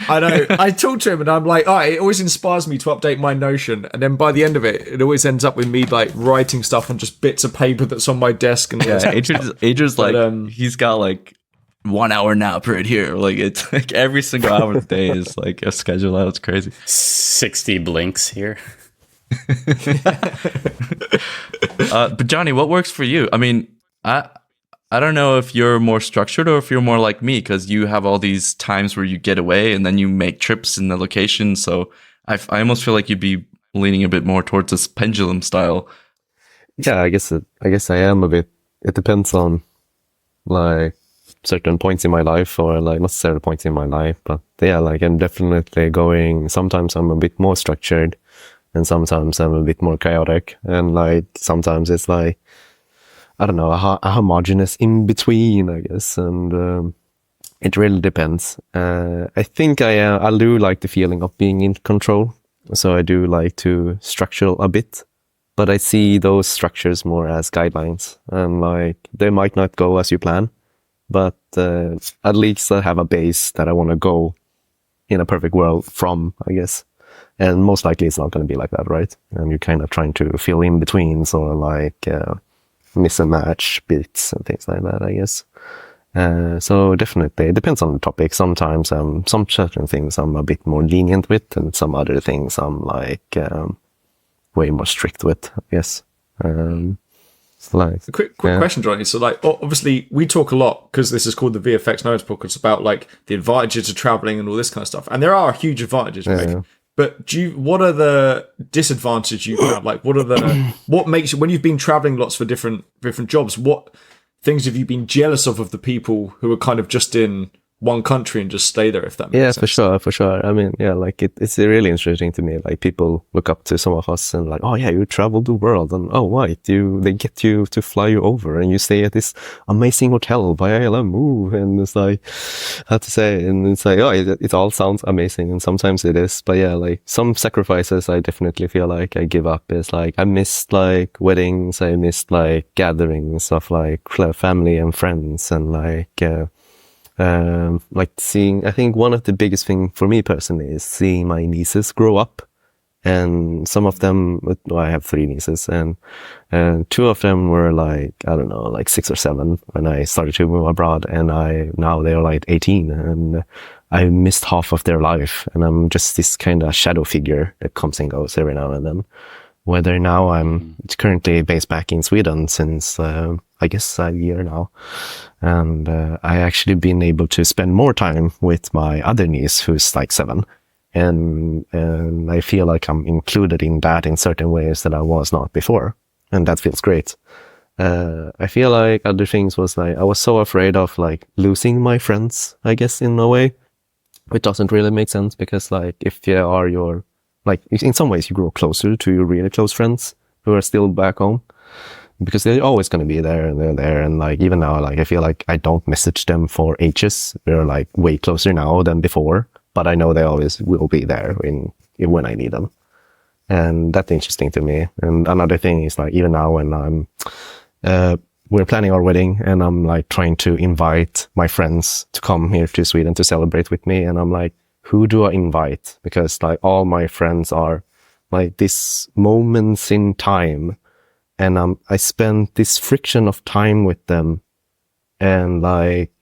I know. I talk to him and I'm like, oh, it always inspires me to update my Notion. And then by the end of it, it always ends up with me like writing stuff on just bits of paper that's on my desk. And Adrian's like, he's got like 1 hour nap right here. Like it's like every single hour of the day is like a schedule out. It's crazy. 60 blinks here. But Jonny, what works for you? I mean, I don't know if you're more structured or if you're more like me, because you have all these times where you get away and then you make trips in the location. So I almost feel like you'd be leaning a bit more towards this pendulum style. Yeah, I guess I am a bit. It depends on like certain points in my life, or like not certain points in my life, but yeah, like I'm definitely going. Sometimes I'm a bit more structured, and sometimes I'm a bit more chaotic, and like sometimes it's like, I don't know, a homogeneous in between, I guess, and it really depends. I think I do like the feeling of being in control, so I do like to structure a bit, but I see those structures more as guidelines, and like they might not go as you plan, but at least I have a base that I want to go in a perfect world from, I guess. And most likely it's not going to be like that, right? And you're kind of trying to fill in betweens or like miss and match bits and things like that, I guess. So definitely, it depends on the topic. Sometimes some certain things I'm a bit more lenient with, and some other things I'm like way more strict with, I guess. Like a quick question, Jonny. So like obviously we talk a lot, because this is called the VFX Notes podcast, about like the advantages of traveling and all this kind of stuff, and there are huge advantages, right? Yeah. But what are the disadvantages you have? Like, what makes you, when you've been traveling lots for different jobs, what things have you been jealous of the people who are kind of just in one country and just stay there, if that makes sense? For sure. I mean, yeah, like it's really interesting to me. Like people look up to some of us and like, oh yeah, you traveled the world, and oh right, they get you to fly you over, and you stay at this amazing hotel by ILM, and it's like, how to say, and it's like, oh, it all sounds amazing, and sometimes it is, but yeah, like some sacrifices I definitely feel like I give up is like I missed like weddings, I missed like gatherings of like family and friends, and like seeing, I think one of the biggest thing for me personally is seeing my nieces grow up, and some of them, I have 3 nieces, and 2 of them were like, I don't know, like 6 or 7 when I started to move abroad, and now they're like 18, and I missed half of their life, and I'm just this kind of shadow figure that comes and goes every now and then. Whether now I'm currently based back in Sweden since I guess a year now, and I actually been able to spend more time with my other niece who's like 7, and I feel like I'm included in that in certain ways that I was not before, and that feels great. I feel like other things was like I was so afraid of like losing my friends, I guess, in a way, which doesn't really make sense, because like if you are your, like in some ways you grow closer to your really close friends who are still back home, because they're always going to be there, and they're there. And like even now, like I feel like I don't message them for ages. We're like way closer now than before, but I know they always will be there when I need them. And that's interesting to me. And another thing is like even now when I'm we're planning our wedding, and I'm like trying to invite my friends to come here to Sweden to celebrate with me, and I'm like, who do I invite? Because like all my friends are like these moments in time, and I spent this friction of time with them, and like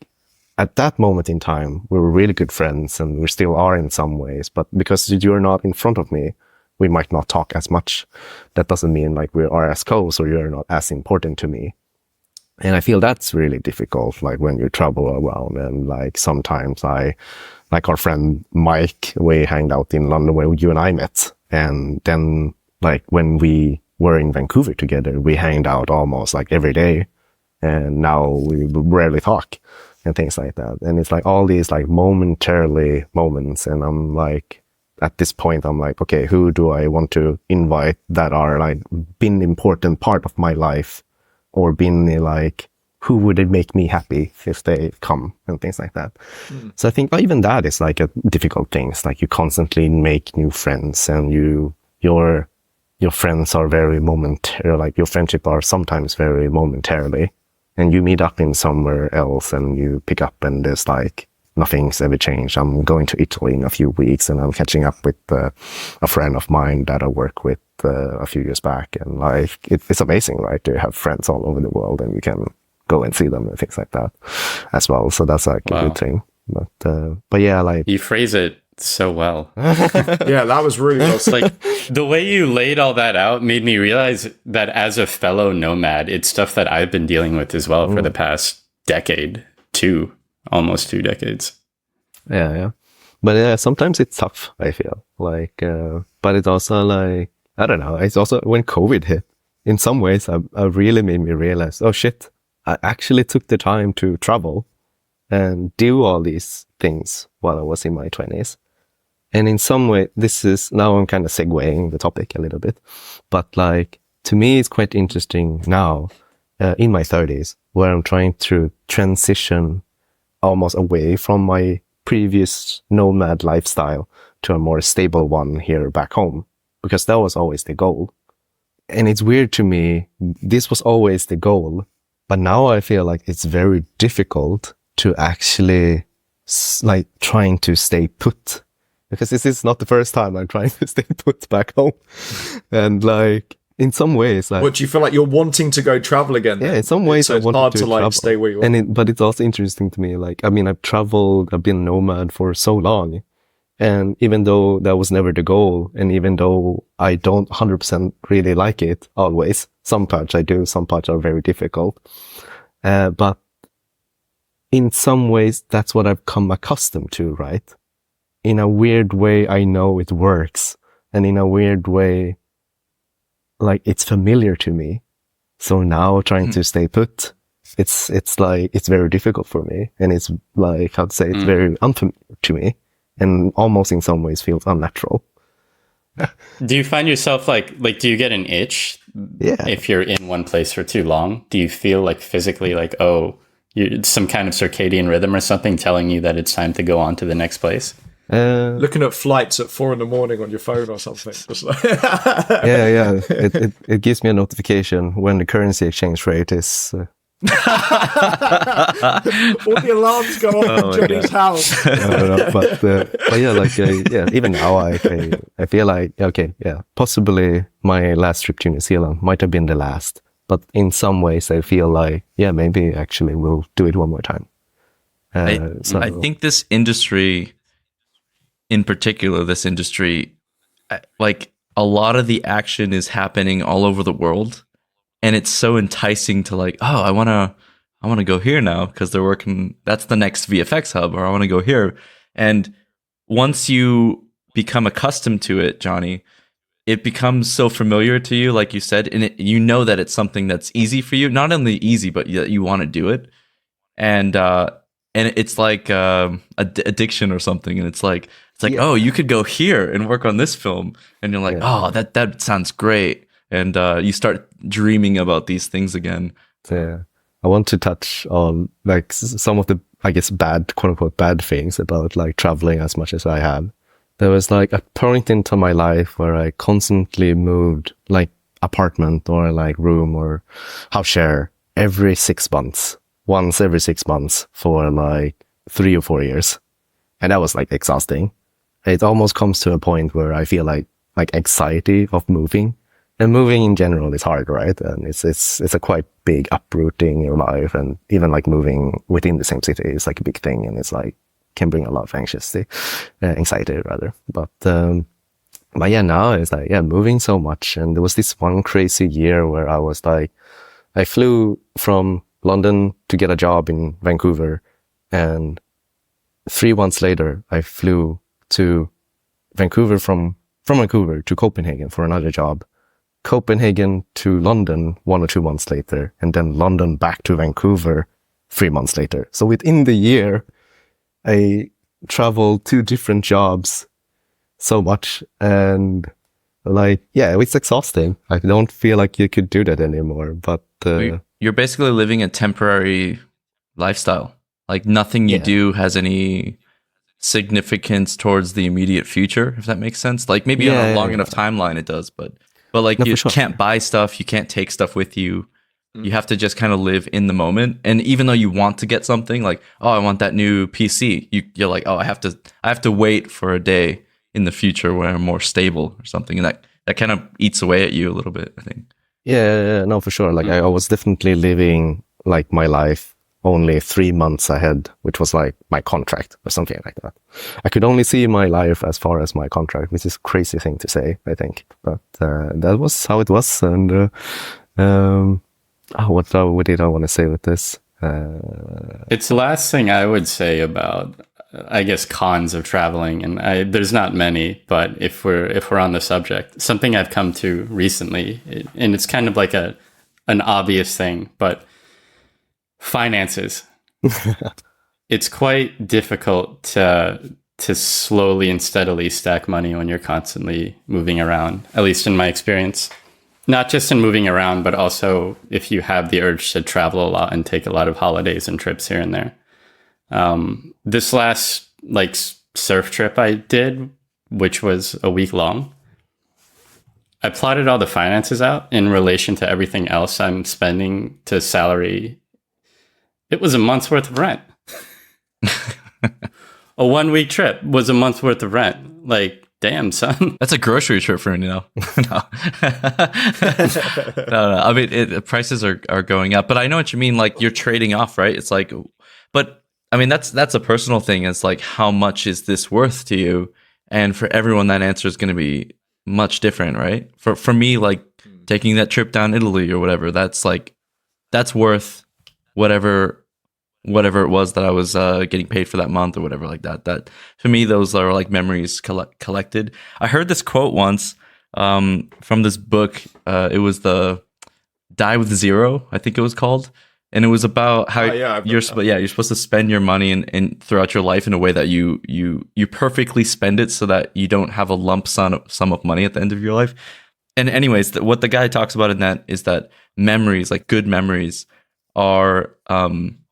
at that moment in time, we were really good friends, and we still are in some ways. But because you're not in front of me, we might not talk as much. That doesn't mean like we are as close or you're not as important to me. And I feel that's really difficult, like when you travel around, and like sometimes like our friend Mike, we hanged out in London where you and I met. And then like when we were in Vancouver together, we hanged out almost like every day. And now we rarely talk and things like that. And it's like all these like momentarily moments. And I'm like, at this point, I'm like, okay, who do I want to invite that are like been important part of my life, or been like, who would it make me happy if they come, and things like that. So I think even that is like a difficult thing. It's like you constantly make new friends, and your friends are very momentary, like your friendship are sometimes very momentarily, and you meet up in somewhere else and you pick up and there's like, nothing's ever changed. I'm going to Italy in a few weeks and I'm catching up with a friend of mine that I work with a few years back. And like, it's amazing, right? To have friends all over the world and you can go and see them and things like that as well. So that's like a good thing. But yeah, like, you phrase it so well. Yeah, that was really well. It's like the way you laid all that out made me realize that as a fellow nomad, it's stuff that I've been dealing with as well for the past decade, almost 2 decades. Yeah. But yeah, sometimes it's tough, I feel like, but it's also like, I don't know. It's also when COVID hit, in some ways, I really made me realize, oh shit, I actually took the time to travel and do all these things while I was in my 20s. And in some way, now I'm kind of segueing the topic a little bit, but like, to me, it's quite interesting now, in my 30s, where I'm trying to transition almost away from my previous nomad lifestyle to a more stable one here back home, because that was always the goal. And it's weird to me, this was always the goal, but now I feel like it's very difficult to actually like trying to stay put, because this is not the first time I'm trying to stay put back home. And like, in some ways, like, what, do you feel like you're wanting to go travel again? Yeah, in some ways, so it's hard to like stay where you are. But it's also interesting to me. Like, I mean, I've been nomad for so long, and even though that was never the goal, and even though I don't 100% really like it always, some parts I do, some parts are very difficult. But in some ways, that's what I've come accustomed to, right? In a weird way, I know it works, and in a weird way, like, it's familiar to me. So now trying to stay put, it's like, it's very difficult for me. And it's like, I'd say it's very unfamiliar to me, and almost in some ways feels unnatural. Do you find yourself like, do you get an itch? Yeah. If you're in one place for too long, do you feel like physically like, oh, some kind of circadian rhythm or something telling you that it's time to go on to the next place? Looking at flights at 4 a.m. on your phone or something. Yeah. It gives me a notification when the currency exchange rate is. All the alarms go off in Jonny's house. No, but yeah, like even now I feel like okay, yeah, possibly my last trip to New Zealand might have been the last, but in some ways I feel like maybe actually we'll do it one more time. I think this industry. In particular, this industry, like a lot of the action is happening all over the world, and it's so enticing to like, oh, I want to go here now because they're working. That's the next VFX hub, or I want to go here. And once you become accustomed to it, Jonny, it becomes so familiar to you, like you said, and you know that it's something that's easy for you. Not only easy, but that you want to do it, and it's like addiction or something, and it's like. It's like, oh, you could go here and work on this film. And you're like, oh, that sounds great. And you start dreaming about these things again. Yeah. I want to touch on like some of the, I guess, bad, quote unquote, bad things about like traveling as much as I have. There was like a point into my life where I constantly moved like apartment or like room or house share every 6 months, once every 6 months for like 3 or 4 years. And that was like exhausting. It almost comes to a point where I feel like anxiety of moving And moving in general is hard, right? And it's a quite big uprooting your life, and even like moving within the same city is like a big thing, and it's like can bring a lot of anxiety rather. But yeah, now it's like moving so much, and there was this one crazy year where I was like, I flew from London to get a job in Vancouver, and 3 months later I flew to Vancouver from Vancouver to Copenhagen for another job. Copenhagen to London 1 or 2 months later, and then London back to Vancouver 3 months later. So within the year, I traveled 2 different jobs so much, and like, it's exhausting. I don't feel like you could do that anymore, but you're basically living a temporary lifestyle. Like nothing you do has any significance towards the immediate future, if that makes sense. Like maybe on a long enough timeline it does, but like you can't buy stuff, you can't take stuff with you. You have to just kind of live in the moment. And even though you want to get something like, oh, I want that new PC, you're like, oh, I have to wait for a day in the future where I'm more stable or something. And that kind of eats away at you a little bit, I think. Yeah, no, for sure. Like I was definitely living like my life only 3 months ahead, which was like my contract or something like that. I could only see my life as far as my contract, which is a crazy thing to say, I think. But that was how it was. And what did I want to say with this? It's the last thing I would say about, I guess, cons of traveling. And there's not many, but if we're on the subject, something I've come to recently, and it's kind of like an obvious thing, but finances. It's quite difficult to slowly and steadily stack money when you're constantly moving around, at least in my experience. Not just in moving around, but also if you have the urge to travel a lot and take a lot of holidays and trips here and there. This last like surf trip I did, which was a week long, I plotted all the finances out in relation to everything else I'm spending to salary. It was a month's worth of rent. A 1 week trip was a month's worth of rent. Like, damn, son. That's a grocery trip for me now. No. No. I mean, prices are going up, but I know what you mean. Like you're trading off, right? It's like, but I mean, that's a personal thing. It's like, how much is this worth to you? And for everyone, that answer is going to be much different, right? For me, like taking that trip down Italy or whatever, that's worth whatever it was that I was getting paid for that month or whatever like that. That for me, those are like memories collected. I heard this quote once from this book. It was the Die with Zero, I think it was called, and it was about how you're supposed to spend your money and throughout your life in a way that you perfectly spend it so that you don't have a lump sum of money at the end of your life. And anyways, what the guy talks about in that is that memories, like good memories, are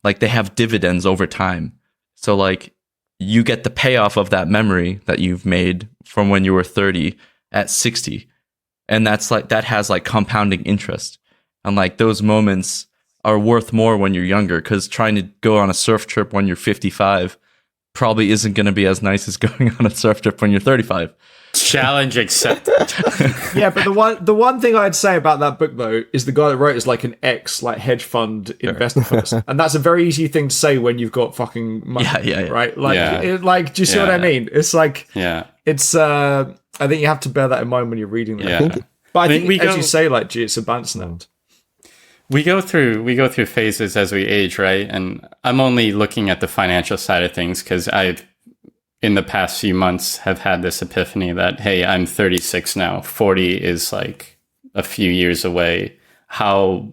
like they have dividends over time. So like you get the payoff of that memory that you've made from when you were 30 at 60. And that's like, that has like compounding interest. And like those moments are worth more when you're younger, because trying to go on a surf trip when you're 55 probably isn't going to be as nice as going on a surf trip when you're 35. Challenge accepted. Yeah, but the one thing I'd say about that book though is the guy that wrote it is like an hedge fund investor person, and that's a very easy thing to say when you've got fucking money, right? Like, do you see what I mean? It's like, it's. I think you have to bear that in mind when you're reading that. Yeah. But I think, as you say, like, it's a balancing act. We go through phases as we age, right? And I'm only looking at the financial side of things because I've, in the past few months, have had this epiphany that, hey, I'm 36 now. 40 is like a few years away. How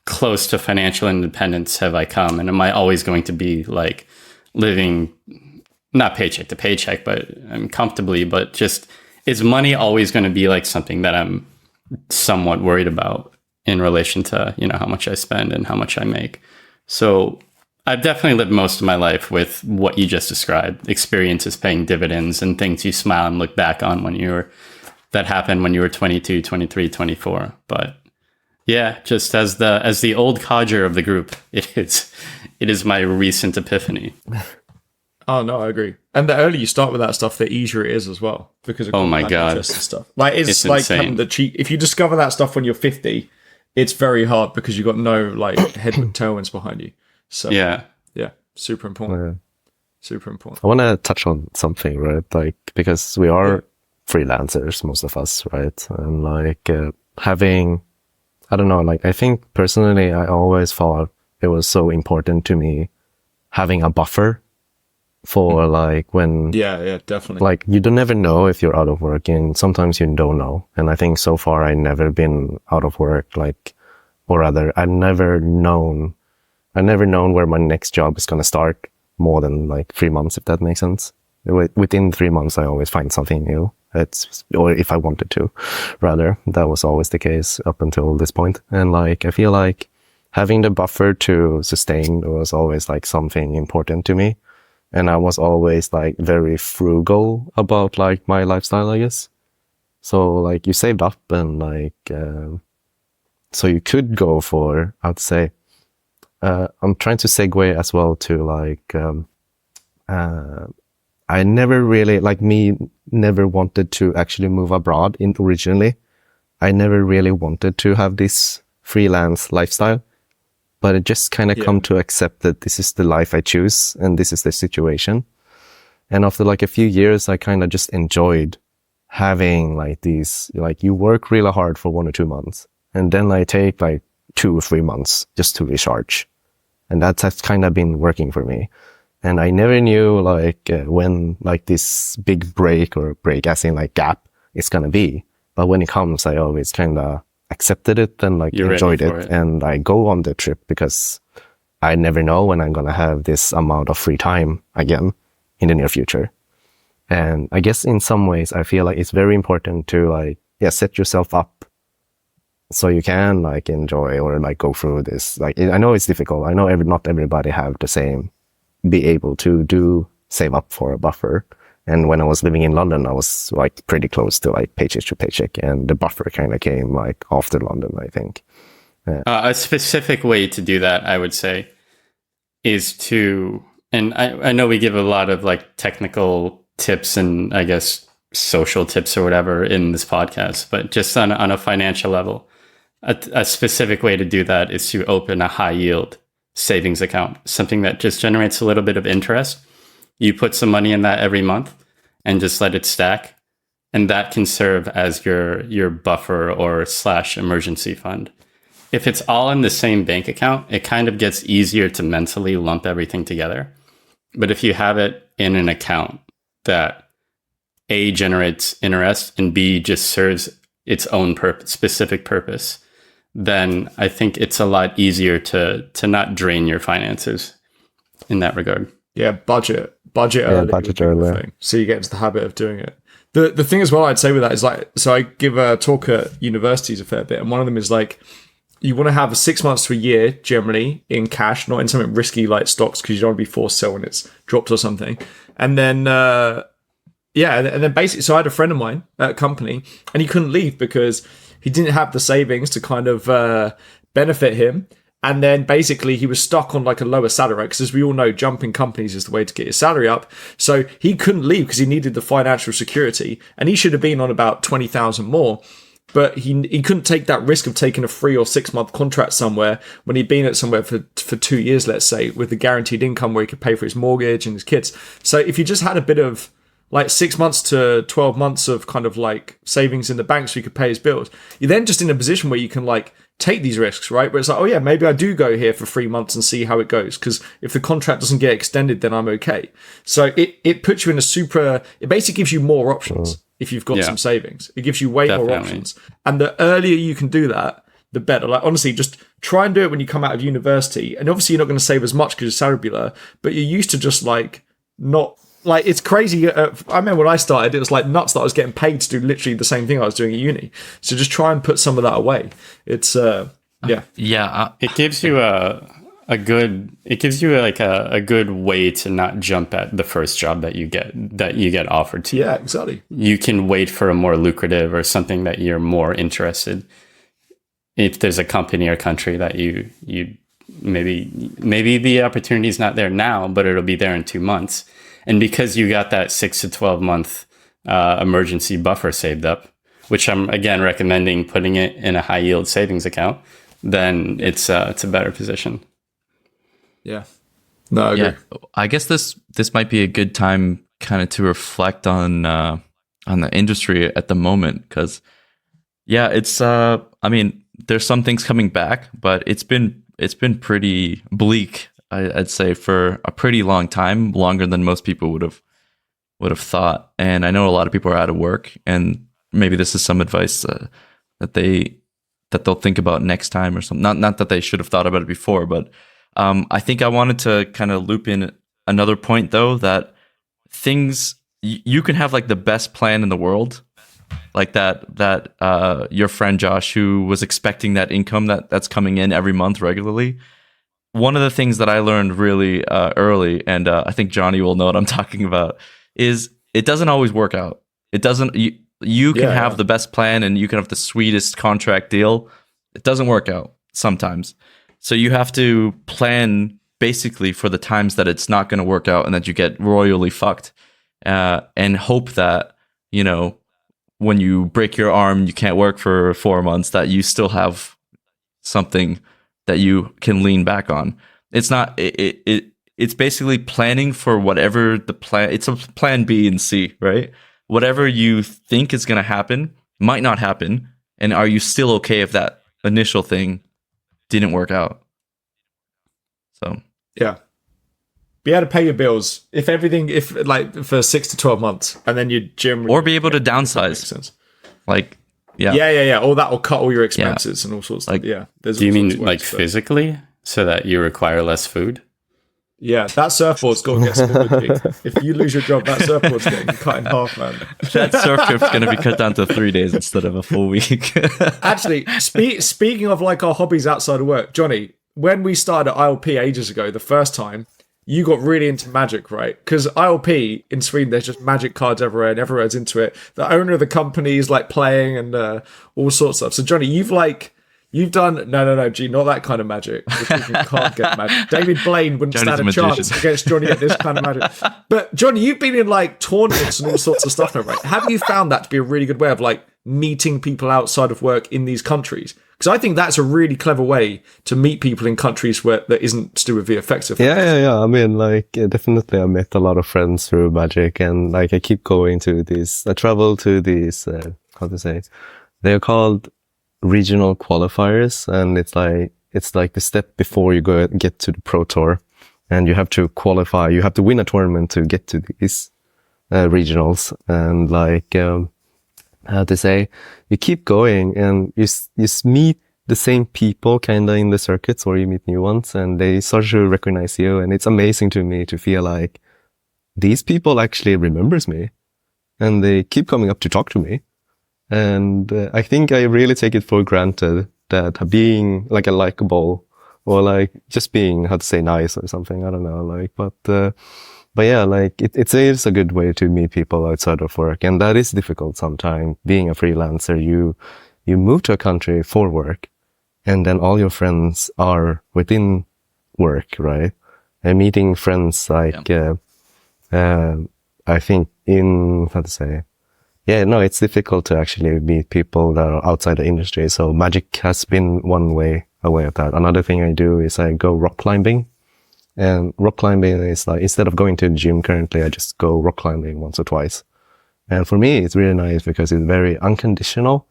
close to financial independence have I come? And am I always going to be like living, not paycheck to paycheck, but comfortably, but just, is money always going to be like something that I'm somewhat worried about in relation to, you know, how much I spend and how much I make? So I've definitely lived most of my life with what you just described, experiences paying dividends and things you smile and look back on that happened when you were 22, 23, 24. But yeah, just as the old codger of the group, it is my recent epiphany. Oh no, I agree. And the earlier you start with that stuff, the easier it is as well, because of Oh my God. interest and stuff. Like it's like insane. having the cheap. If you discover that stuff when you're 50, it's very hard because you've got no like headwind tailwinds behind you. So Yeah. super important. Yeah. Super important. I want to touch on something, right? Like, because we are freelancers, most of us, right? And like having, I don't know, like I think personally, I always thought it was so important to me having a buffer for like when, Yeah, definitely. like you don't never know if you're out of work, and sometimes you don't know. And I think so far I never been out of work, like, or rather, I've never known where my next job is going to start more than like 3 months, if that makes sense. Within 3 months, I always find something new. Or if I wanted to, rather, that was always the case up until this point. And like, I feel like having the buffer to sustain was always like something important to me. And I was always like very frugal about like my lifestyle, I guess. So like you saved up and like, so you could go for, I'd say, I'm trying to segue as well to like, I never really, like never wanted to actually move abroad originally. I never really wanted to have this freelance lifestyle, but it just kind of come to accept that this is the life I choose and this is the situation. And after like a few years, I kind of just enjoyed having like these, like you work really hard for 1 or 2 months and then I take like 2 or 3 months just to recharge. And that's kind of been working for me. And I never knew like when like this big break as in like gap is going to be. But when it comes, I always kind of accepted it and like enjoyed it. And I go on the trip because I never know when I'm going to have this amount of free time again in the near future. And I guess in some ways, I feel like it's very important to like, set yourself up so you can like enjoy or like go through this. Like, I know it's difficult. I know not everybody have the same, be able to save up for a buffer. And when I was living in London, I was like pretty close to like paycheck to paycheck, and the buffer kind of came like after London, I think. A specific way to do that, I would say, is to, and I know we give a lot of like technical tips and I guess social tips or whatever in this podcast, but just on a financial level, a specific way to do that is to open a high yield savings account, something that just generates a little bit of interest. You put some money in that every month and just let it stack. And that can serve as your buffer or / emergency fund. If it's all in the same bank account, it kind of gets easier to mentally lump everything together. But if you have it in an account that A, generates interest, and B, just serves its own specific purpose, then I think it's a lot easier to not drain your finances in that regard. Yeah, budget early. Budget early. So you get into the habit of doing it. The thing as well I'd say with that is like, so I give a talk at universities a fair bit, and one of them is like, you want to have 6 months to a year generally in cash, not in something risky like stocks, because you don't want to be forced to sell when it's dropped or something. And then and then basically, so I had a friend of mine at a company, and he couldn't leave because he didn't have the savings to kind of benefit him. And then basically he was stuck on like a lower salary, because as we all know, jumping companies is the way to get your salary up. So he couldn't leave because he needed the financial security, and he should have been on about 20,000 more. But he couldn't take that risk of taking a 3 or 6 month contract somewhere when he'd been at somewhere for 2 years, let's say, with the guaranteed income where he could pay for his mortgage and his kids. So if you just had a bit of like 6 months to 12 months of kind of like savings in the bank so you could pay his bills, you're then just in a position where you can like take these risks, right? Where it's like, oh yeah, maybe I do go here for 3 months and see how it goes, because if the contract doesn't get extended, then I'm okay. So it puts you in it basically gives you more options. If you've got some savings, it gives you way more options. And the earlier you can do that, the better. Like, honestly, just try and do it when you come out of university. And obviously you're not going to save as much because your salary will be lower, but you're used to just like not, like, it's crazy. I remember when I started, it was like nuts that I was getting paid to do literally the same thing I was doing at uni. So just try and put some of that away. It's, it gives you a good way to not jump at the first job that you get offered to you. Yeah, exactly. You can wait for a more lucrative or something that you're more interested. If there's a company or country that you maybe the opportunity is not there now, but it'll be there in 2 months, And because you got that 6 to 12 month emergency buffer saved up, which I'm again recommending putting it in a high yield savings account, then it's a better position. Yeah. No, I agree. Yeah, I guess this might be a good time kind of to reflect on the industry at the moment, because it's I mean, there's some things coming back, but it's been pretty bleak, I'd say, for a pretty long time, longer than most people would have thought. And I know a lot of people are out of work, and maybe this is some advice that they'll think about next time or something. Not that they should have thought about it before, but I think I wanted to kind of loop in another point, though, that things, you can have like the best plan in the world, like that your friend Josh, who was expecting that income that's coming in every month regularly. One of the things that I learned really early, and I think Jonny will know what I'm talking about, is it doesn't always work out. It doesn't. You can have the best plan and you can have the sweetest contract deal. It doesn't work out sometimes. So you have to plan basically for the times that it's not going to work out and that you get royally fucked, and hope that, you know, when you break your arm, you can't work for 4 months, that you still have something that you can lean back on. It's not, it's basically planning for whatever the plan, it's a plan B and C, right? Whatever you think is going to happen might not happen. And are you still okay if that initial thing didn't work out? So, yeah. Be able to pay your bills if like for 6 to 12 months, and then you gym, or be able to downsize. Sense. Like, or that will cut all your expenses and all sorts of like, there's do you mean ways, like physically, so that you require less food? Yeah, that surfboard's got to get smaller. If you lose your job, that surfboard's getting cut in half, man. That surf trip's going to be cut down to 3 days instead of a full week. Actually, speaking of like our hobbies outside of work, Jonny, when we started at ILP ages ago, the first time, you got really into magic, right? Because ILP in Sweden, there's just magic cards everywhere and everyone's into it. The owner of the company is like playing and all sorts of stuff. So Jonny, you've done no, G, not that kind of magic. You can't get magic. David Blaine wouldn't Johnny's stand a chance against Jonny at this kind of magic. But Jonny, you've been in like tournaments and all sorts of stuff now, right? Have you found that to be a really good way of like meeting people outside of work in these countries? Because I think that's a really clever way to meet people in countries where that isn't to do with VFX. Yeah. I mean, like, definitely I met a lot of friends through magic, and like I keep going to these. I travel to these. How to say? They're called regional qualifiers, and it's like the step before you get to the pro tour, and you have to qualify. You have to win a tournament to get to these regionals, and like. How to say, you keep going and you meet the same people kind of in the circuits, or you meet new ones, and they start to recognize you. And it's amazing to me to feel like these people actually remembers me, and they keep coming up to talk to me. And I think I really take it for granted that being like a likable, or like just being, how to say, nice or something. I don't know, like, but yeah, like it is a good way to meet people outside of work. And that is difficult sometimes. Being a freelancer, you move to a country for work, and then all your friends are within work, right? And meeting friends like, I think how to say, it's difficult to actually meet people that are outside the industry. So magic has been one way, a way of that. Another thing I do is I go rock climbing. And rock climbing is like, instead of going to the gym currently, I just go rock climbing once or twice. And for me, it's really nice because it's very unconditional.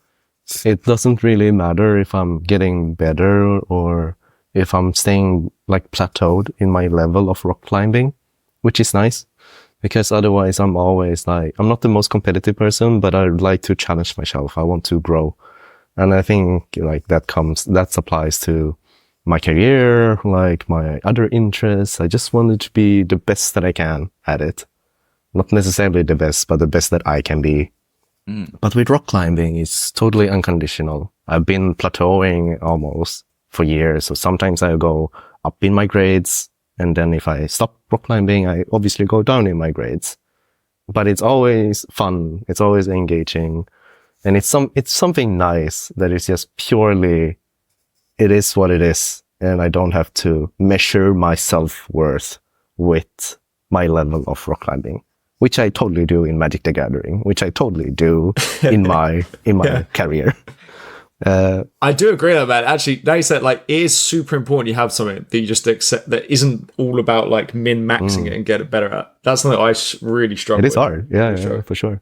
It doesn't really matter if I'm getting better or if I'm staying like plateaued in my level of rock climbing, which is nice because otherwise I'm always like, I'm not the most competitive person, but I like to challenge myself. I want to grow. And I think like that applies to my career, like my other interests. I just wanted to be the best that I can at it. Not necessarily the best, but the best that I can be. But with rock climbing, it's totally unconditional. I've been plateauing almost for years. So sometimes I go up in my grades, and then if I stop rock climbing, I obviously go down in my grades. But it's always fun. It's always engaging. And it's something nice that is just purely, it is what it is, and I don't have to measure my self-worth with my level of rock climbing, which I totally do in Magic the Gathering, which I totally do in my career. I do agree with that, man. Actually, now you said, like, it is super important you have something that you just accept that isn't all about like min-maxing it and get it better at. That's something I really struggle with. It is hard, for sure.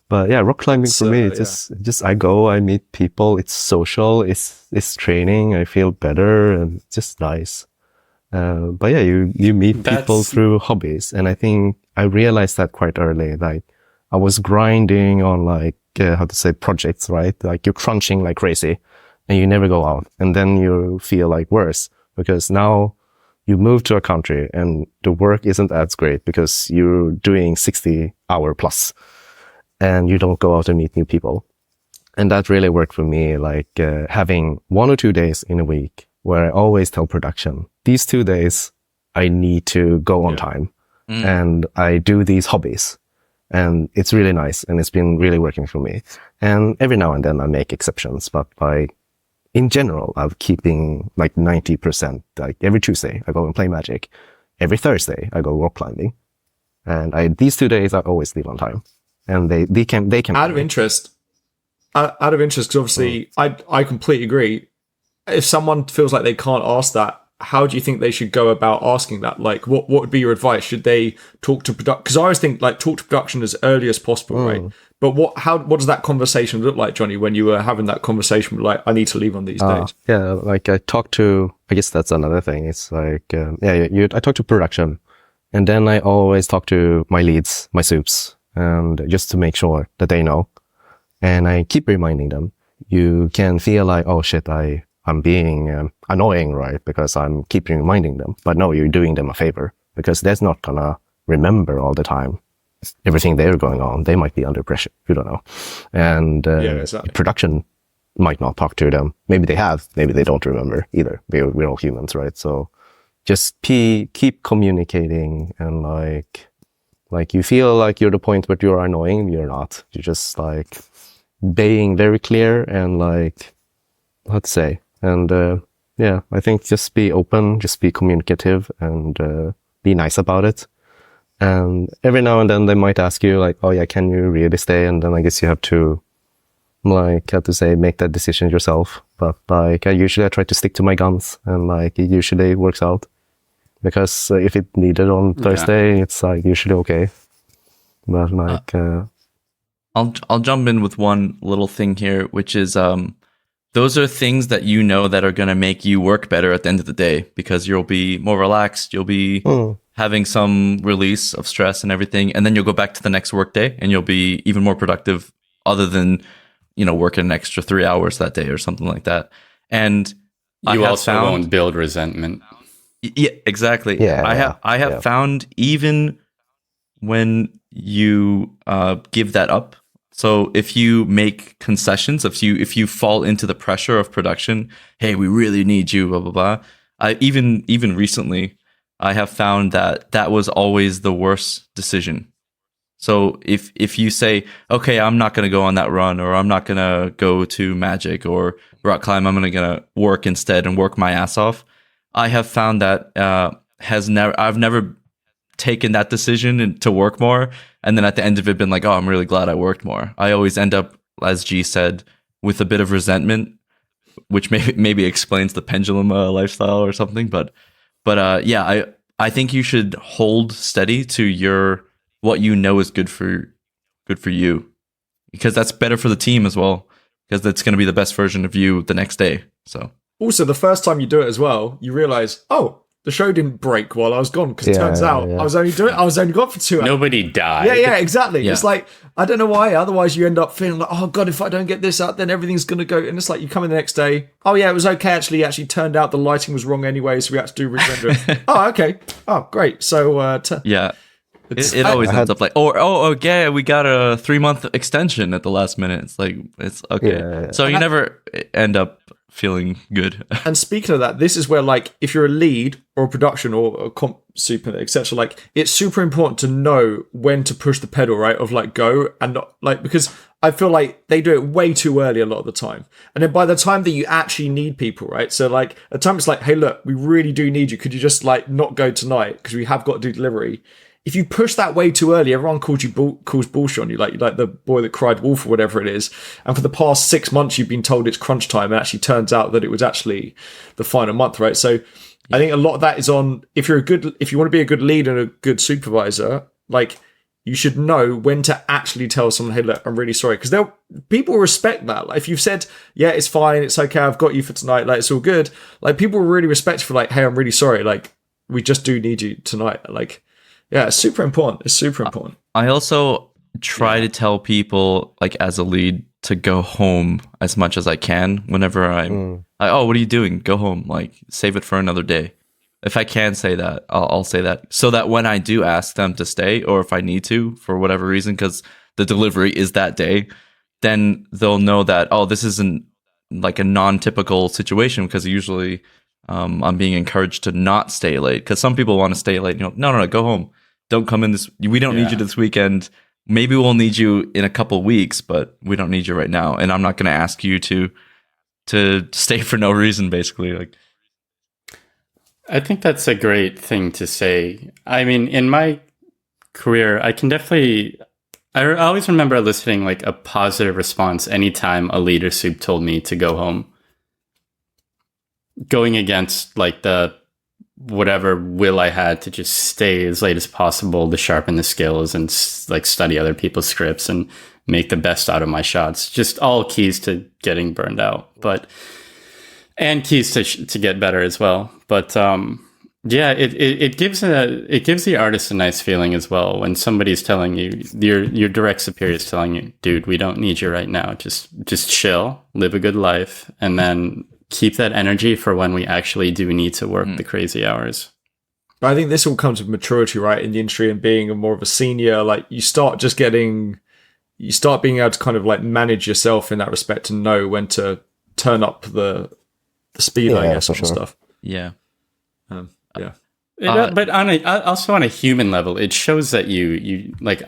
But yeah, rock climbing for me, it's just I go, I meet people, it's social, it's training, I feel better, and it's just nice. But yeah, you meet people through hobbies, and I think I realized that quite early. Like, I was grinding on like projects, right? Like, you're crunching like crazy, and you never go out, and then you feel like worse because now you move to a country and the work isn't as great because you're doing 60-hour plus, and you don't go out and meet new people. And that really worked for me, like having 1 or 2 days in a week where I always tell production, these 2 days I need to go on time, and I do these hobbies. And it's really nice, and it's been really working for me. And every now and then I make exceptions, but like in general, I'm keeping like 90%. Like every Tuesday I go and play Magic. Every Thursday I go rock climbing, and these 2 days I always leave on time. And they can out of interest, because obviously I completely agree. If someone feels like they can't ask that, how do you think they should go about asking that? Like, what would be your advice? Should they talk to production? Because I always think like talk to production as early as possible, right? But what does that conversation look like, Jonny, when you were having that conversation? Like, I need to leave on these days. Yeah, like I talk to. I guess that's another thing. It's like I talk to production, and then I always talk to my leads, my soups, and just to make sure that they know. And I keep reminding them. You can feel like, oh shit, I'm being annoying, right? Because I'm keeping reminding them. But no, you're doing them a favor, because they're not gonna remember all the time everything they're going on. They might be under pressure. You don't know. And exactly. Production might not talk to them. Maybe they have. Maybe they don't remember either. We're all humans, right? So just keep communicating, and like you feel like you're the point, but you're annoying. You're not. You're just like being very clear and like, how to say. And I think just be open, just be communicative, and be nice about it. And every now and then they might ask you like, oh yeah, can you really stay? And then I guess you have to make that decision yourself. But like I usually try to stick to my guns, and like it usually works out, because if it needed on Thursday, it's like usually okay. But like I'll jump in with one little thing here, which is those are things that you know that are going to make you work better at the end of the day, because you'll be more relaxed, you'll be having some release of stress and everything, and then you'll go back to the next work day and you'll be even more productive, other than, working an extra 3 hours that day or something like that. And you also won't build resentment. Yeah, exactly. Yeah, I have found, even when you give that up, so if you make concessions, if you fall into the pressure of production, hey, we really need you, blah blah blah. Even recently, I have found that was always the worst decision. So if you say, okay, I'm not going to go on that run, or I'm not going to go to Magic or rock climb, I'm going to work instead and work my ass off, I have found that I've never taken that decision to work more, and then at the end of it been like, oh, I'm really glad I worked more. I always end up, as G said, with a bit of resentment, which maybe explains the pendulum lifestyle or something. But I think you should hold steady to what you know is good for you, because that's better for the team as well, because that's going to be the best version of you the next day. So also, the first time you do it as well, you realize, oh, the show didn't break while I was gone, because it turns out I was only gone for 2 hours. Nobody died. Yeah, exactly. Yeah. It's like, I don't know why. Otherwise, you end up feeling like, oh god, if I don't get this out, then everything's gonna go. And it's like, you come in the next day. Oh yeah, it was okay. Actually, turned out the lighting was wrong anyway, so we had to do re-rendering. Oh, okay. Oh, great. So it always ends up like, yeah, we got a 3-month extension at the last minute. It's like, it's okay. Yeah. So you never end up feeling good. And speaking of that, this is where, like, if you're a lead or a production or a comp super, etc., like, it's super important to know when to push the pedal, right? Of like go, and not like, because I feel like they do it way too early a lot of the time. And then by the time that you actually need people, right? So like at times it's like, hey, look, we really do need you. Could you just like not go tonight because we have got to do delivery? if you push that way too early, everyone calls bullshit on you, like the boy that cried wolf or whatever it is. And for the past 6 months, you've been told it's crunch time, and actually turns out that it was actually the final month, right? So I think a lot of that is on, if you want to be a good leader and a good supervisor, like, you should know when to actually tell someone, hey, look, I'm really sorry. Because people respect that. Like, if you've said, yeah, it's fine, it's okay, I've got you for tonight, like, it's all good. Like, people really respect you for, like, hey, I'm really sorry. Like, we just do need you tonight. Like, yeah, it's super important. It's super important. I also try to tell people, like, as a lead, to go home as much as I can whenever I'm like, oh, what are you doing? Go home. Like, save it for another day. If I can say that, I'll say that, so that when I do ask them to stay, or if I need to for whatever reason, because the delivery is that day, then they'll know that, oh, this isn't like a non-typical situation, because usually I'm being encouraged to not stay late, because some people want to stay late. No, go home. Don't come in this. We don't need you this weekend. Maybe we'll need you in a couple weeks, but we don't need you right now. And I'm not going to ask you to stay for no reason, basically. Like, I think that's a great thing to say. I mean, in my career, I always remember eliciting like a positive response anytime a leader soup told me to go home. Going against like the whatever will I had to just stay as late as possible to sharpen the skills and like study other people's scripts and make the best out of my shots. Just all keys to getting burned out, and keys to get better as well. But yeah, it gives the artist a nice feeling as well when somebody's telling you, your direct superior is telling you, dude, we don't need you right now. Just chill, live a good life, and then keep that energy for when we actually do need to work the crazy hours. But I think this all comes with maturity, right, in the industry, and being more of a senior. Like, you start being able to kind of like manage yourself in that respect and know when to turn up the speed, I guess, and stuff. Yeah. But also on a human level, it shows that you like,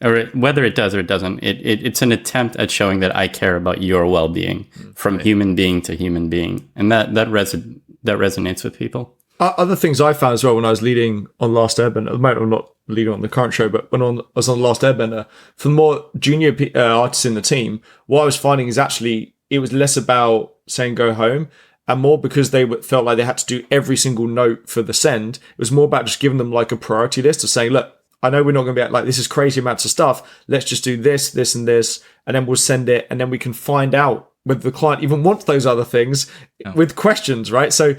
or whether it does or it doesn't, it's an attempt at showing that I care about your well-being from human being to human being, and that resonates with people. Other things I found as well when I was leading on Last Airbender, at the moment I'm not leading on the current show, but when I was on Last Airbender, for the more junior artists in the team, what I was finding is actually it was less about saying go home, and more because they felt like they had to do every single note for the send. It was more about just giving them like a priority list of saying, look, I know we're not going to be like, this is crazy amounts of stuff. Let's just do this, this, and this, and then we'll send it, and then we can find out whether the client even wants those other things with questions, right? So,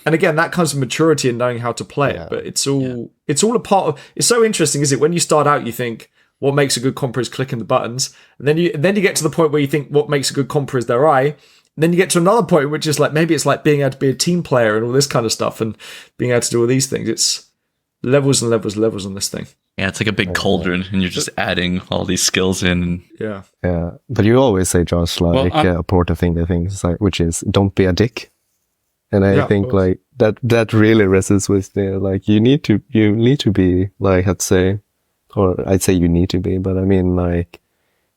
and again, that comes from maturity and knowing how to play it. But it's all a part of. It's so interesting, is it? When you start out, you think what makes a good comper is clicking the buttons, and then you get to the point where you think what makes a good comper is their eye. And then you get to another point, which is like maybe it's like being able to be a team player and all this kind of stuff, and being able to do all these things. It's levels and levels and levels on this thing. Yeah, it's like a big cauldron, and you're just adding all these skills in. Yeah. But you always say, Josh, like a important thing, I think, is like, which is don't be a dick. And I think like that really resonates with me. Like, you need to be like, I'd say you need to be, but I mean, like,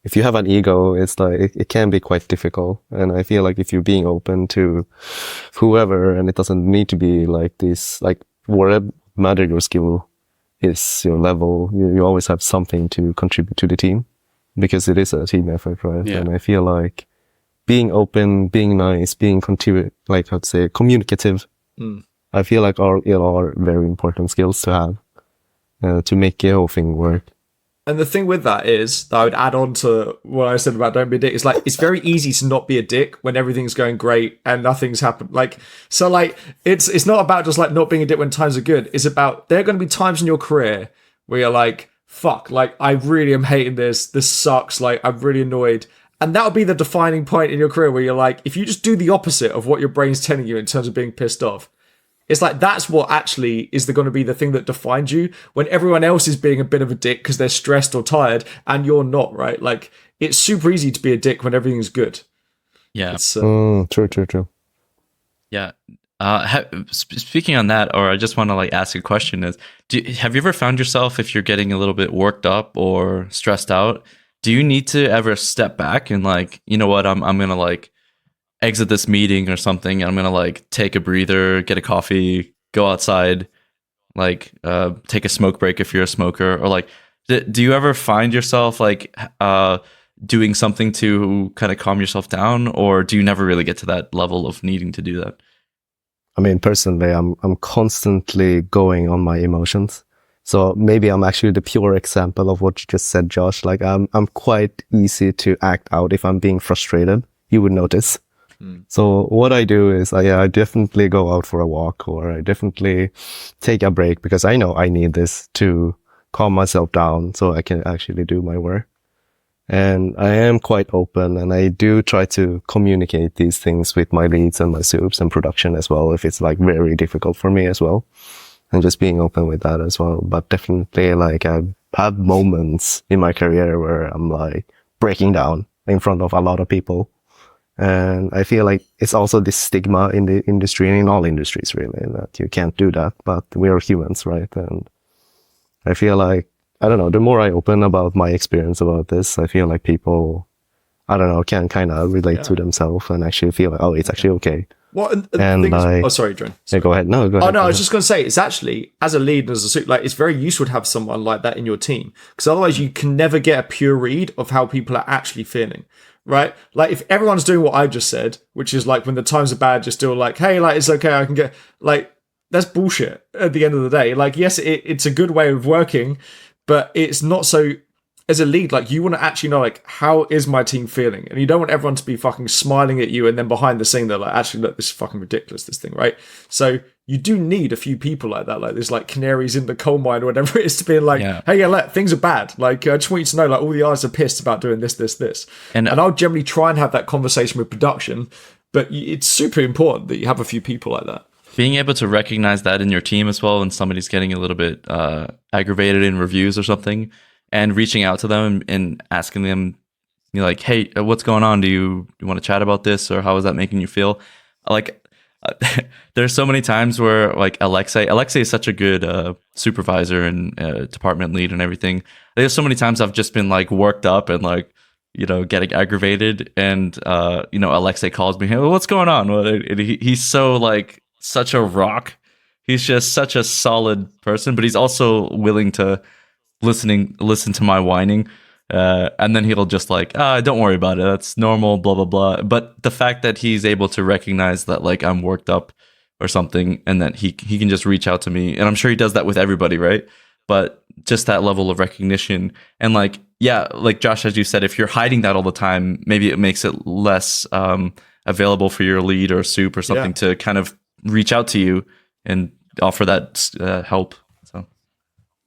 if you have an ego, it's like, it can be quite difficult. And I feel like if you're being open to whoever, and it doesn't need to be like this, like, whatever matter your skill is, your level, you always have something to contribute to the team, because it is a team effort, right? Yeah. And I feel like being open, being nice, being like, I'd say communicative, I feel like are very important skills to have to make the whole thing work. And the thing with that is, that I would add on to what I said about don't be a dick, is like, it's very easy to not be a dick when everything's going great and nothing's happened. Like, so like, it's not about just like not being a dick when times are good. It's about, there are going to be times in your career where you're like, fuck, like, I really am hating this. This sucks. Like, I'm really annoyed. And that'll be the defining point in your career where you're like, if you just do the opposite of what your brain's telling you in terms of being pissed off, it's like, that's what actually is going to be the thing that defines you when everyone else is being a bit of a dick because they're stressed or tired and you're not, right? Like, it's super easy to be a dick when everything's good. Yeah. True. Yeah. Speaking on that, or I just want to like ask a question is, have you ever found yourself, if you're getting a little bit worked up or stressed out, do you need to ever step back and like, you know what, I'm going to like exit this meeting or something, and I'm going to like take a breather, get a coffee, go outside, like take a smoke break if you're a smoker, or like do you ever find yourself like doing something to kind of calm yourself down, or do you never really get to that level of needing to do that? I mean, personally, I'm constantly going on my emotions. So maybe I'm actually the pure example of what you just said, Josh. Like I'm quite easy to act out if I'm being frustrated. You would notice. So what I do is I definitely go out for a walk, or I definitely take a break, because I know I need this to calm myself down so I can actually do my work. And I am quite open, and I do try to communicate these things with my leads and my soups and production as well, if it's like very difficult for me as well. And just being open with that as well. But definitely, like, I've had moments in my career where I'm like breaking down in front of a lot of people. And I feel like it's also this stigma in the industry and in all industries, really, that you can't do that. But we are humans, right? And I feel like, I don't know, the more I open about my experience about this, I feel like people, I don't know, can kind of relate to themselves and actually feel like, oh, it's actually okay. Well, and sorry, John. Yeah, go ahead. No, go ahead. Oh, no, I was just going to say, it's actually, as a lead and as a suit, like, it's very useful to have someone like that in your team, because otherwise you can never get a pure read of how people are actually feeling, right? Like, if everyone's doing what I just said, which is like, when the times are bad, you're still like, hey, like, it's okay, I can get, like, that's bullshit at the end of the day. Like, yes, it's a good way of working, but it's not so. As a lead, like, you want to actually know, like, how is my team feeling? And you don't want everyone to be fucking smiling at you, and then behind the scene they're like, actually, look, this is fucking ridiculous, this thing, right? So you do need a few people like that, like there's like canaries in the coal mine or whatever it is, to be like, hey, yeah, look, things are bad. Like, I just want you to know, like, all the eyes are pissed about doing this. And I'll generally try and have that conversation with production, but it's super important that you have a few people like that. Being able to recognize that in your team as well, when somebody's getting a little bit aggravated in reviews or something, and reaching out to them and asking them, you know, like, hey, what's going on? Do you want to chat about this, or how is that making you feel? Like, there's so many times where, like, Alexei is such a good supervisor and department lead and everything. There's so many times I've just been like worked up and like, you know, getting aggravated, and you know, Alexei calls me, hey, what's going on? He's so like such a rock. He's just such a solid person, but he's also willing to listen to my whining, and then he'll just like, don't worry about it, that's normal, blah blah blah. But the fact that he's able to recognize that, like, I'm worked up or something, and that he can just reach out to me, and I'm sure he does that with everybody, right? But just that level of recognition, and like, yeah, like Josh, as you said, if you're hiding that all the time, maybe it makes it less available for your lead or soup or something to kind of reach out to you and offer that help.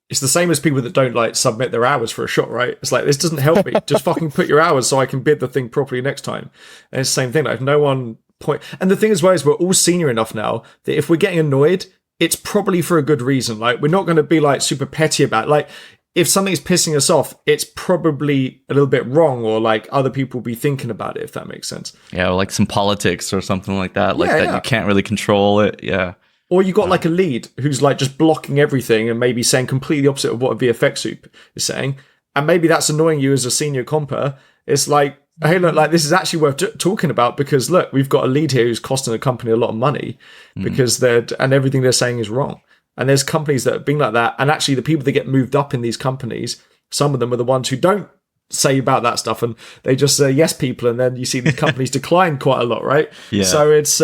It's the same as people that don't like submit their hours for a shot, right? It's like, this doesn't help me. Just fucking put your hours so I can bid the thing properly next time. And it's the same thing. Like, no one point. And the thing as well is, we're all senior enough now that if we're getting annoyed, it's probably for a good reason. Like, we're not going to be like super petty about it. Like, if something's pissing us off, it's probably a little bit wrong, or like other people will be thinking about it, if that makes sense. Yeah, or like some politics or something like that. Like that you can't really control it. Yeah. Or you got like a lead who's like just blocking everything and maybe saying completely the opposite of what a VFX soup is saying. And maybe that's annoying you as a senior comper. It's like, hey, look, like, this is actually worth talking about, because look, we've got a lead here who's costing the company a lot of money because and everything they're saying is wrong. And there's companies that have been like that. And actually the people that get moved up in these companies, some of them are the ones who don't say about that stuff, and they just say yes people. And then you see these companies decline quite a lot, right? Yeah. So it's,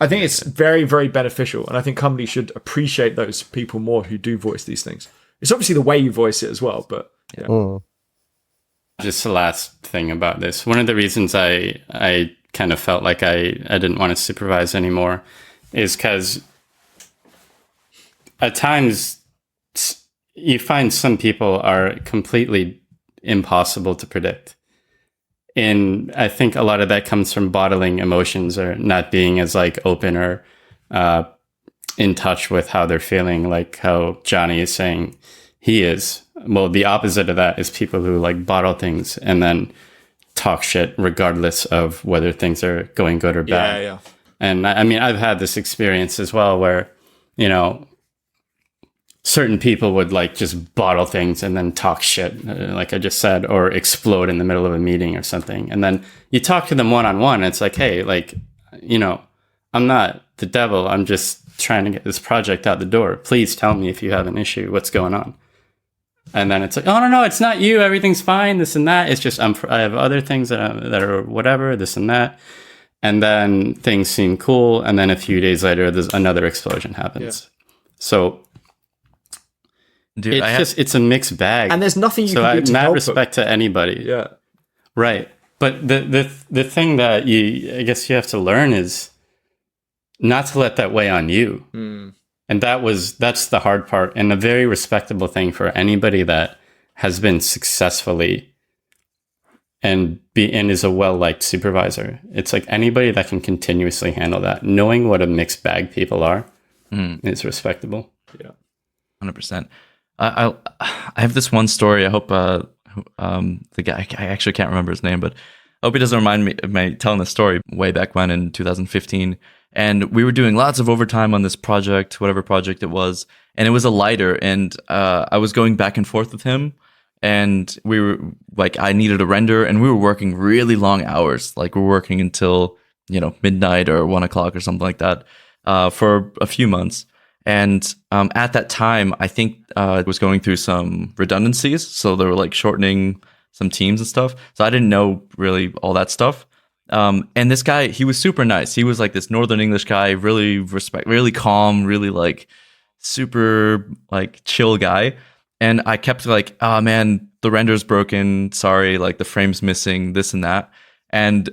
I think it's very, very beneficial, and I think companies should appreciate those people more who do voice these things. It's obviously the way you voice it as well, but yeah. Just the last thing about this. One of the reasons I kind of felt like I didn't want to supervise anymore is because at times you find some people are completely impossible to predict. And I think a lot of that comes from bottling emotions, or not being as like open or in touch with how they're feeling, like how Jonny is saying he is. Well, the opposite of that is people who like bottle things and then talk shit regardless of whether things are going good or bad. Yeah. And I mean, I've had this experience as well where, you know, certain people would like just bottle things and then talk shit, like I just said, or explode in the middle of a meeting or something. And then you talk to them one-on-one, and it's like, hey, like, you know, I'm not the devil. I'm just trying to get this project out the door. Please tell me if you have an issue. What's going on? And then it's like, oh, no, it's not you. Everything's fine. This and that. It's just I have other things that are whatever, this and that. And then things seem cool. And then a few days later, there's another explosion happens. Yeah. So dude, it's a mixed bag. And there's nothing you can do to not help respect them. To anybody. Yeah. Right. But the thing that I guess you have to learn is not to let that weigh on you. And that's the hard part, and a very respectable thing for anybody that has been successfully and is a well-liked supervisor. It's like anybody that can continuously handle that, knowing what a mixed bag people are, is respectable. Yeah, 100%. I have this one story. I hope the guy, I actually can't remember his name, but I hope he doesn't remind me of me telling the story way back when in 2015. And we were doing lots of overtime on this project, whatever project it was. And it was a lighter. And I was going back and forth with him. And we were like, I needed a render. And we were working really long hours. Like we're working until, midnight or 1 o'clock or something like that for a few months. And at that time, I think it was going through some redundancies. So they were like shortening some teams and stuff. So I didn't know really all that stuff. And this guy, he was super nice. He was like this Northern English guy, really really calm, really like super like chill guy. And I kept like, oh man, the render's broken. Sorry, like the frame's missing, this and that. And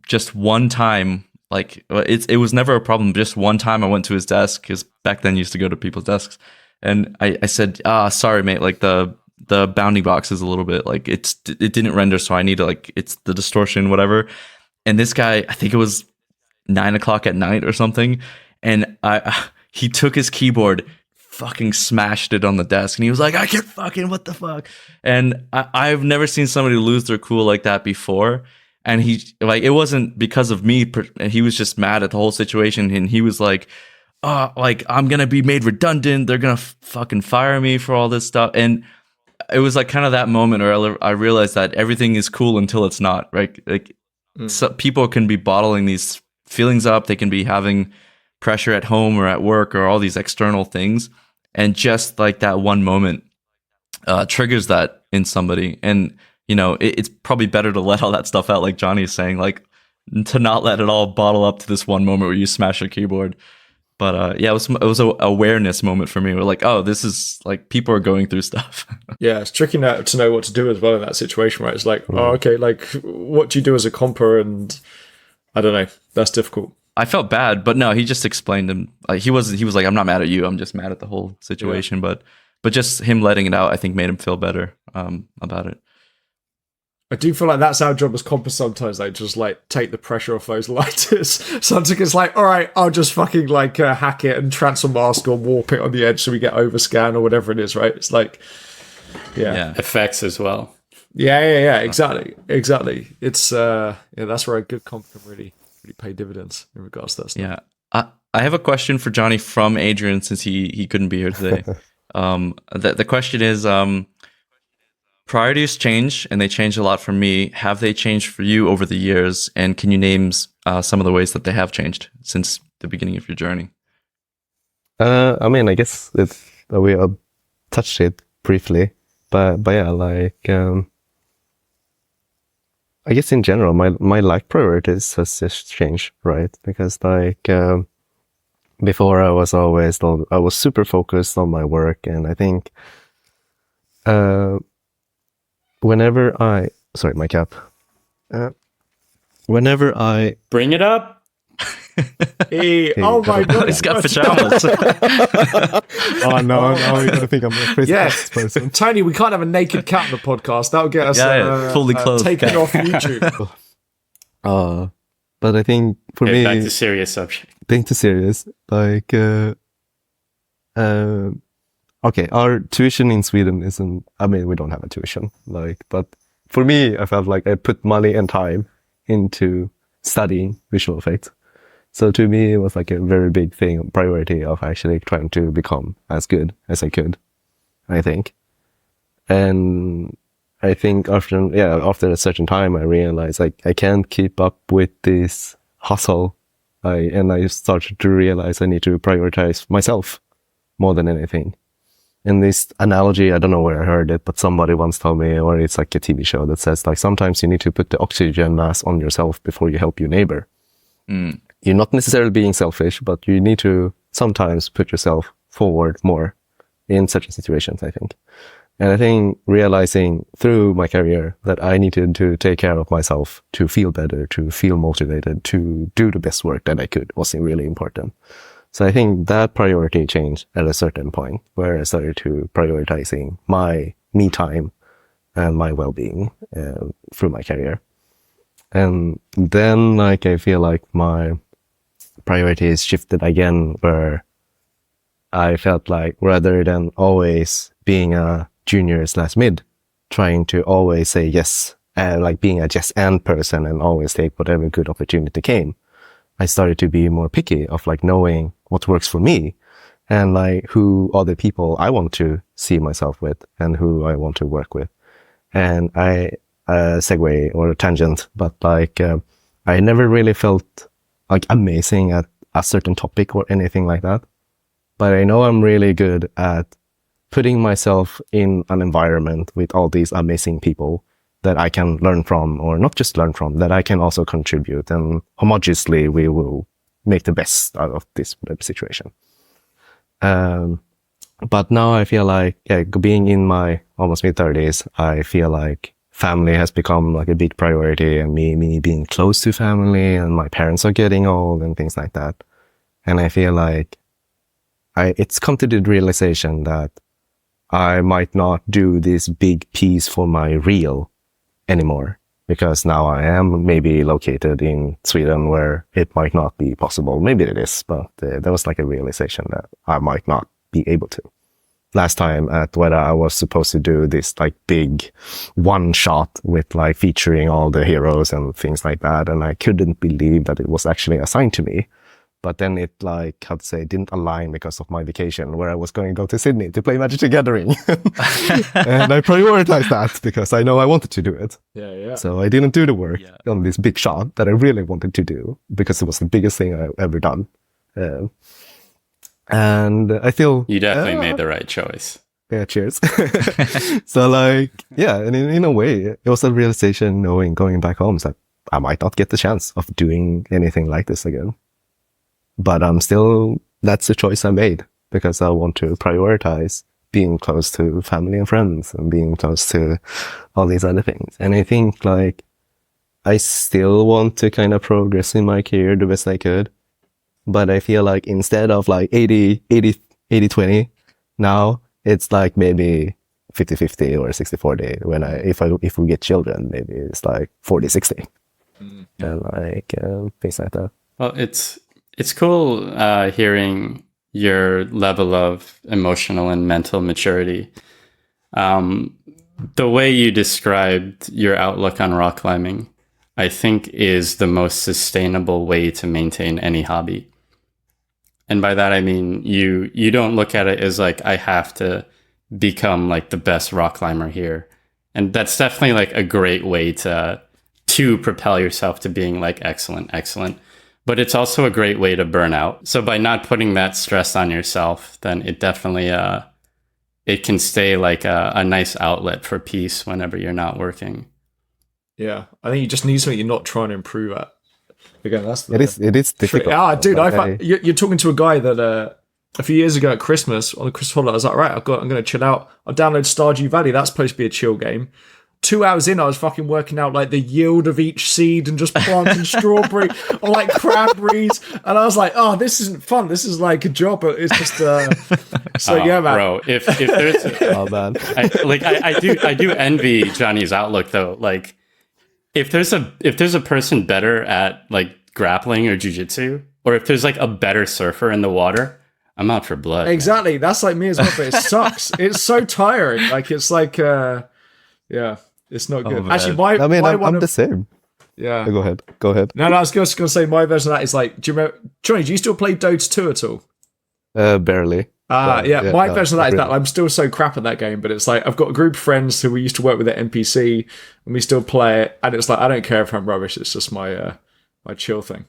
just one time, like it was never a problem. Just one time I went to his desk, because back then I used to go to people's desks. And I said, sorry, mate, like the bounding box is a little bit like it didn't render. So I need to like, it's the distortion, whatever. And this guy, I think it was 9 o'clock at night or something. And he took his keyboard, fucking smashed it on the desk. And he was like, I can't fucking, what the fuck? And I've never seen somebody lose their cool like that before. And he, like, it wasn't because of me. He was just mad at the whole situation. And he was like, oh, like, I'm going to be made redundant. They're going to fucking fire me for all this stuff. And it was like kind of that moment where I realized that everything is cool until it's not, right? Like, so people can be bottling these feelings up. They can be having pressure at home or at work or all these external things. And just like that one moment triggers that in somebody. And, it's probably better to let all that stuff out, like Jonny is saying, like to not let it all bottle up to this one moment where you smash your keyboard. But yeah, it was an awareness moment for me. We're like, oh, this is like people are going through stuff. Yeah, it's tricky now to know what to do as well in that situation, right? It's like, oh, okay, like what do you do as a comper? And I don't know, that's difficult. I felt bad, but no, he just explained him. Like he was like, I'm not mad at you. I'm just mad at the whole situation. Yeah. But just him letting it out, I think made him feel better about it. I do feel like that's our job as compers sometimes, like just like take the pressure off those lighters. Sometimes it's like, all right, I'll just fucking like hack it and transfer mask or warp it on the edge so we get overscan or whatever it is, right? It's like, yeah. Effects as well. Yeah, exactly. It's that's where a good comp can really pay dividends in regards to that stuff. Yeah. I have a question for Jonny from Adrian, since he couldn't be here today. The question is, priorities change, and they change a lot for me. Have they changed for you over the years? And can you name some of the ways that they have changed since the beginning of your journey? I mean, I guess we touched it briefly, but yeah, like I guess in general, my life priorities has just changed, right? Because like before, I was super focused on my work, and I think sorry, my cap. Whenever I bring it up. Hey, oh my god, he's got pajamas. Oh no, you're gonna think I'm a crazy person. Tony, we can't have a naked cat on the podcast. That'll get us fully clothed taken off YouTube. But I think for me, back to serious subject. Back to serious, like okay, our tuition in Sweden isn't, I mean, we don't have a tuition, like, but for me, I felt like I put money and time into studying visual effects. So to me, it was like a very big priority of actually trying to become as good as I could, I think. And I think after a certain time, I realized like I can't keep up with this hustle I started to realize I need to prioritize myself more than anything. In this analogy, I don't know where I heard it, but somebody once told me, or it's like a TV show that says like sometimes you need to put the oxygen mask on yourself before you help your neighbor. You're not necessarily being selfish, but you need to sometimes put yourself forward more in such situations, I think. And I think realizing through my career that I needed to take care of myself to feel better, to feel motivated, to do the best work that I could was really important. So I think that priority changed at a certain point where I started to prioritizing my me time and my well-being through my career. And then like I feel like my priorities shifted again, where I felt like rather than always being a junior/mid, trying to always say yes, and like being a yes and person and always take whatever good opportunity came, I started to be more picky of like knowing what works for me and like who are the people I want to see myself with and who I want to work with. And I segue or a tangent, but like I never really felt like amazing at a certain topic or anything like that. But I know I'm really good at putting myself in an environment with all these amazing people that I can learn from, or not just learn from, that I can also contribute, and homogeneously we will make the best out of this situation. But now I feel like being in my almost mid-30s, I feel like family has become like a big priority, and me being close to family, and my parents are getting old and things like that. And I feel like it's come to the realization that I might not do this big piece for my reel anymore, because now I am maybe located in Sweden where it might not be possible. Maybe it is, but there was like a realization that I might not be able to. Last time at Weta, I was supposed to do this like big one shot with like featuring all the heroes and things like that. And I couldn't believe that it was actually assigned to me. But then it like, how to say, didn't align because of my vacation where I was going to go to Sydney to play Magic the Gathering. And I prioritized that because I know I wanted to do it. Yeah. So I didn't do the work on this big shot that I really wanted to do because it was the biggest thing I've ever done. And I feel... You definitely made the right choice. Yeah, cheers. So like, yeah, and in a way, it was a realization knowing going back home that I might not get the chance of doing anything like this again. But I'm still, that's the choice I made because I want to prioritize being close to family and friends and being close to all these other things. And I think like, I still want to kind of progress in my career the best I could. But I feel like instead of like 80-20, now it's like maybe 50-50 or 60-40 when if we get children, maybe it's like 40-60. And like things like that. Well, it's cool hearing your level of emotional and mental maturity. The way you described your outlook on rock climbing, I think is the most sustainable way to maintain any hobby. And by that, I mean, you don't look at it as like, I have to become like the best rock climber here. And that's definitely like a great way to propel yourself to being like excellent. But it's also a great way to burn out. So by not putting that stress on yourself, then it definitely, it can stay like a nice outlet for peace whenever you're not working. Yeah. I think you just need something you're not trying to improve at. Again, it is difficult. Dude, you're talking to a guy that a few years ago at Christmas, on the Christmas holiday, I was like, right, I'm going to chill out. I downloaded Stardew Valley. That's supposed to be a chill game. 2 hours in, I was fucking working out like the yield of each seed and just planting strawberry or like cranberries. And I was like, oh, this isn't fun. This is like a job. But it's just yeah, man. Bro, if there's oh man, I do envy Johnny's outlook though. Like if there's a person better at like grappling or jiu-jitsu, or if there's like a better surfer in the water, I'm out for blood. Exactly. Man. That's like me as well, but it sucks. It's so tiring. Like it's like yeah. It's not good. Actually, I'm the same. Yeah. Go ahead. No, I was just going to say my version of that is like, do you remember, Jonny, do you still play Dota 2 at all? Barely. Yeah, my version of that is that I'm still so crap at that game, but it's like, I've got a group of friends who we used to work with at NPC, and we still play it, and it's like, I don't care if I'm rubbish, it's just my chill thing.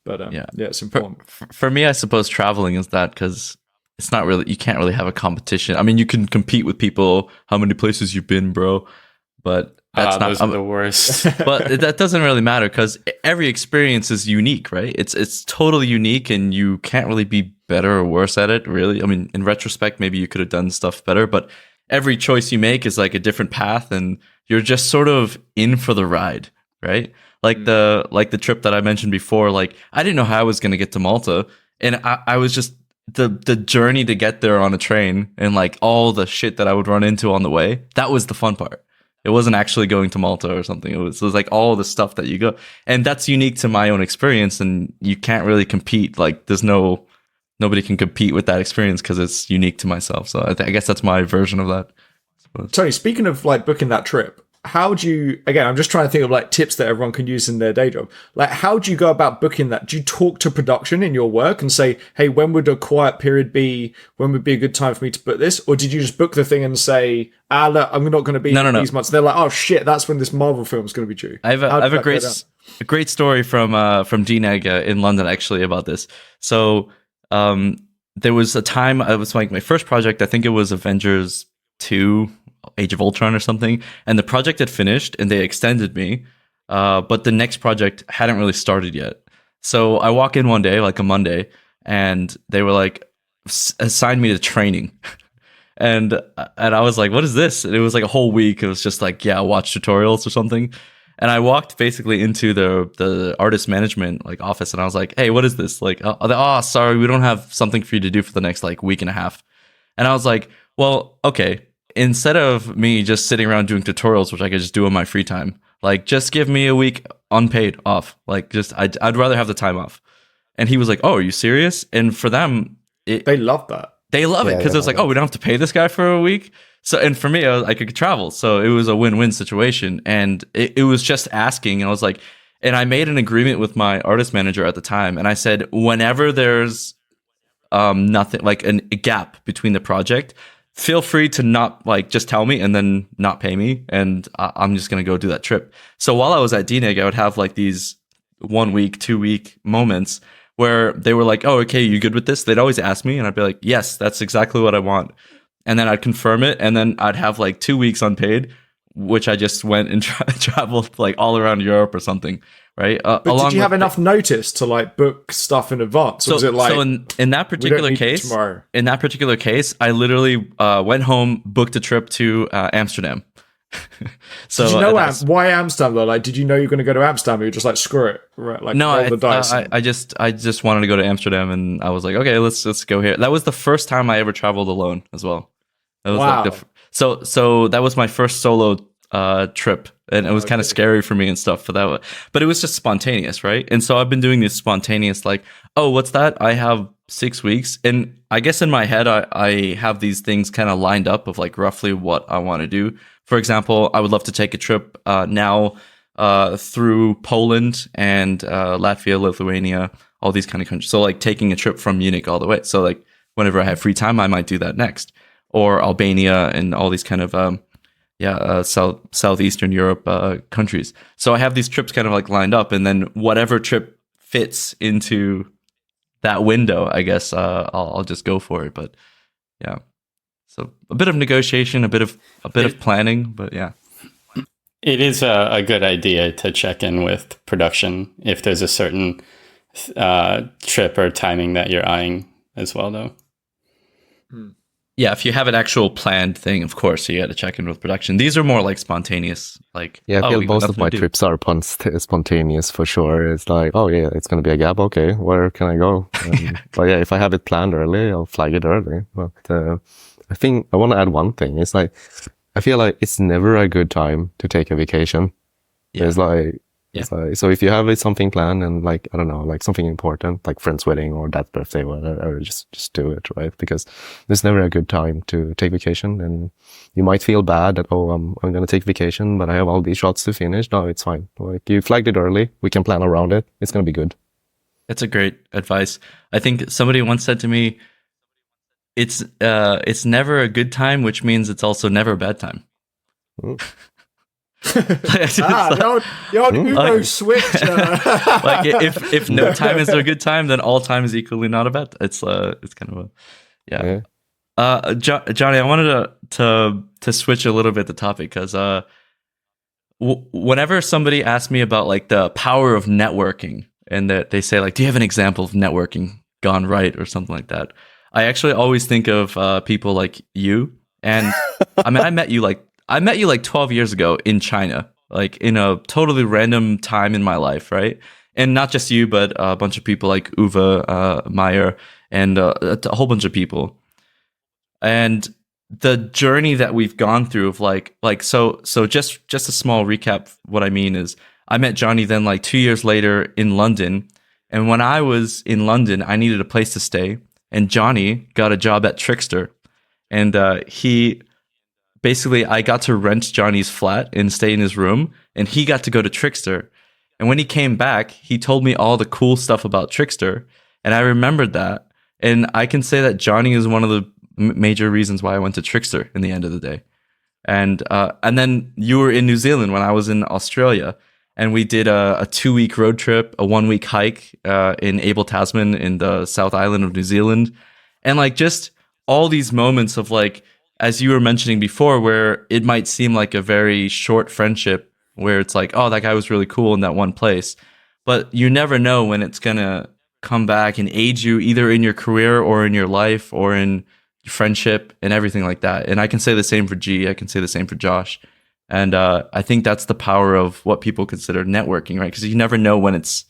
But Yeah. it's important. For me, I suppose traveling is that, because it's not really, you can't really have a competition. I mean, you can compete with people, how many places you've been, bro, but that's not those are the worst. but that doesn't really matter, because every experience is unique, right? It's totally unique, and you can't really be better or worse at it, really. I mean, in retrospect, maybe you could have done stuff better, but every choice you make is like a different path, and you're just sort of in for the ride, right? Like the trip that I mentioned before, like I didn't know how I was going to get to Malta, and I was just the journey to get there on a train, and like all the shit that I would run into on the way. That was the fun part. It wasn't actually going to Malta or something. It was like all the stuff that you go, and that's unique to my own experience, and you can't really compete. Like nobody can compete with that experience because it's unique to myself. So I guess that's my version of that. Tony, speaking of like booking that trip, how do you, again, I'm just trying to think of like tips that everyone can use in their day job. Like, how do you go about booking that? Do you talk to production in your work and say, hey, when would a quiet period be? When would be a good time for me to book this? Or did you just book the thing and say, look, I'm not going to be these months? They're like, oh shit, that's when this Marvel film is going to be due. I have a great story from DNEG in London, actually, about this. So there was a time, it was like my first project, I think it was Avengers 2, Age of Ultron or something, and the project had finished and they extended me, but the next project hadn't really started yet. So I walk in one day, like a Monday, and they were like, assign me to training. and I was like, what is this? And it was like a whole week. It was just like, watch tutorials or something. And I walked basically into the artist management like office, and I was like, hey, what is this? Like, sorry, we don't have something for you to do for the next like week and a half. And I was like, well, okay. Instead of me just sitting around doing tutorials, which I could just do in my free time, like just give me a week unpaid off. Like just, I'd rather have the time off. And he was like, oh, are you serious? And for them, they love that. They love it because it's like, oh, we don't have to pay this guy for a week. So, and for me, I could travel. So it was a win-win situation. And it was just asking. And I was like, and I made an agreement with my artist manager at the time. And I said, whenever there's nothing, like a gap between the project, feel free to not like just tell me and then not pay me, and I'm just gonna go do that trip. So while I was at DNEG, I would have like these 1 week, 2 week moments where they were like, "Oh, okay, you good with this?" They'd always ask me, and I'd be like, "Yes, that's exactly what I want." And then I'd confirm it, and then I'd have like 2 weeks unpaid, which I just went and traveled like all around Europe or something, right? But did you have enough notice to like book stuff in advance? Or was it like, so in that particular case, I literally went home, booked a trip to Amsterdam. So did you know why Amsterdam though? Like, did you know you were going to go to Amsterdam? Or you were just like, screw it, right? Like, no, roll the dice. I just wanted to go to Amsterdam, and I was like, okay, let's go here. That was the first time I ever traveled alone as well. That was like so that was my first solo trip, and it was kind of scary for me and stuff for that. But it was just spontaneous, right? And so I've been doing this spontaneous, like, oh, what's that? I have 6 weeks, and I guess in my head I have these things kind of lined up of like roughly what I want to do. For example, I would love to take a trip now through Poland and Latvia, Lithuania, all these kind of countries. So like taking a trip from Munich all the way. So like whenever I have free time, I might do that next. Or Albania and all these kind of Southeastern Europe countries. So I have these trips kind of like lined up, and then whatever trip fits into that window, I guess I'll just go for it. But yeah, so a bit of negotiation, a bit of planning, but yeah. It is a good idea to check in with production if there's a certain trip or timing that you're eyeing as well, though. Yeah, if you have an actual planned thing, of course, you got to check in with production. These are more like spontaneous. Like, I feel most of my trips are spontaneous for sure. It's like, oh yeah, it's going to be a gap. Okay, where can I go? But yeah, if I have it planned early, I'll flag it early. But I think I want to add one thing. It's like, I feel like it's never a good time to take a vacation. Yeah. It's like, so if you have something planned and like, I don't know, like something important, like friend's wedding or dad's birthday, whatever, just do it, right? Because there's never a good time to take vacation, and you might feel bad that, oh, I'm going to take vacation, but I have all these shots to finish. No, it's fine. Like, you flagged it early. We can plan around it. It's going to be good. That's a great advice. I think somebody once said to me, it's never a good time, which means it's also never a bad time. The old Uno switch. Like if no time is a good time, then all time is equally not a bad. It's kind of a Jonny, I wanted to switch a little bit the topic because whenever somebody asks me about like the power of networking and that they say like, do you have an example of networking gone right or something like that, I actually always think of people like you. And I mean, I met you like 12 years ago in China, like in a totally random time in my life, right? And not just you, but a bunch of people like Uwe Meyer and a whole bunch of people. And the journey that we've gone through of so just a small recap. What I mean is I met Jonny then like 2 years later in London. And when I was in London, I needed a place to stay. And Jonny got a job at Trickster. And he basically, I got to rent Jonny's flat and stay in his room. And he got to go to Trickster. And when he came back, he told me all the cool stuff about Trickster. And I remembered that. And I can say that Jonny is one of the major reasons why I went to Trickster in the end of the day. And then you were in New Zealand when I was in Australia. And we did a 2-week road trip, a 1-week hike in Abel Tasman in the South Island of New Zealand. And like just all these moments of like, as you were mentioning before, where it might seem like a very short friendship where it's like, oh, that guy was really cool in that one place. But you never know when it's going to come back and aid you either in your career or in your life or in friendship and everything like that. And I can say the same for G. I can say the same for Josh. And I think that's the power of what people consider networking, right? Because you never know when it's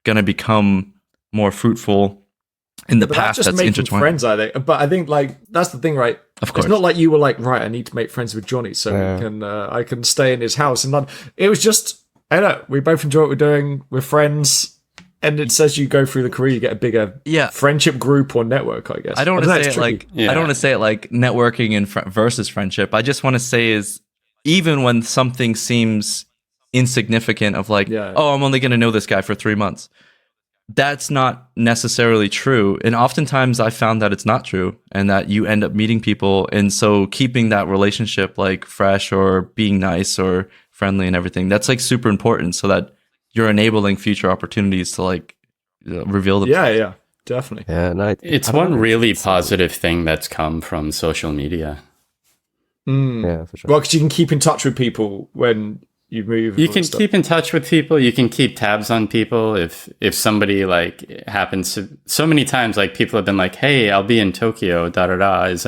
going to become more fruitful in the past. That's just making friends, I think. But I think like that's the thing, right? Of course. It's not like you were like, right, I need to make friends with Jonny so I can stay in his house. And it was just, I don't know, we both enjoy what we're doing. We're friends. And it says you go through the career, you get a bigger friendship group or network, I guess. I don't want to say it like I don't want to say it like networking and versus friendship. I just want to say is even when something seems insignificant of like, oh, I'm only going to know this guy for 3 months. That's not necessarily true. And oftentimes I found that it's not true and that you end up meeting people. And so keeping that relationship like fresh or being nice or friendly and everything, that's like super important so that you're enabling future opportunities to like reveal themselves. Yeah, definitely. Yeah, and it's one really positive thing that's come from social media. Yeah, for sure. Well, because you can keep in touch with people when you move. You can keep in touch with people. You can keep tabs on people. If somebody like happens to, so many times like people have been like, hey, I'll be in Tokyo, does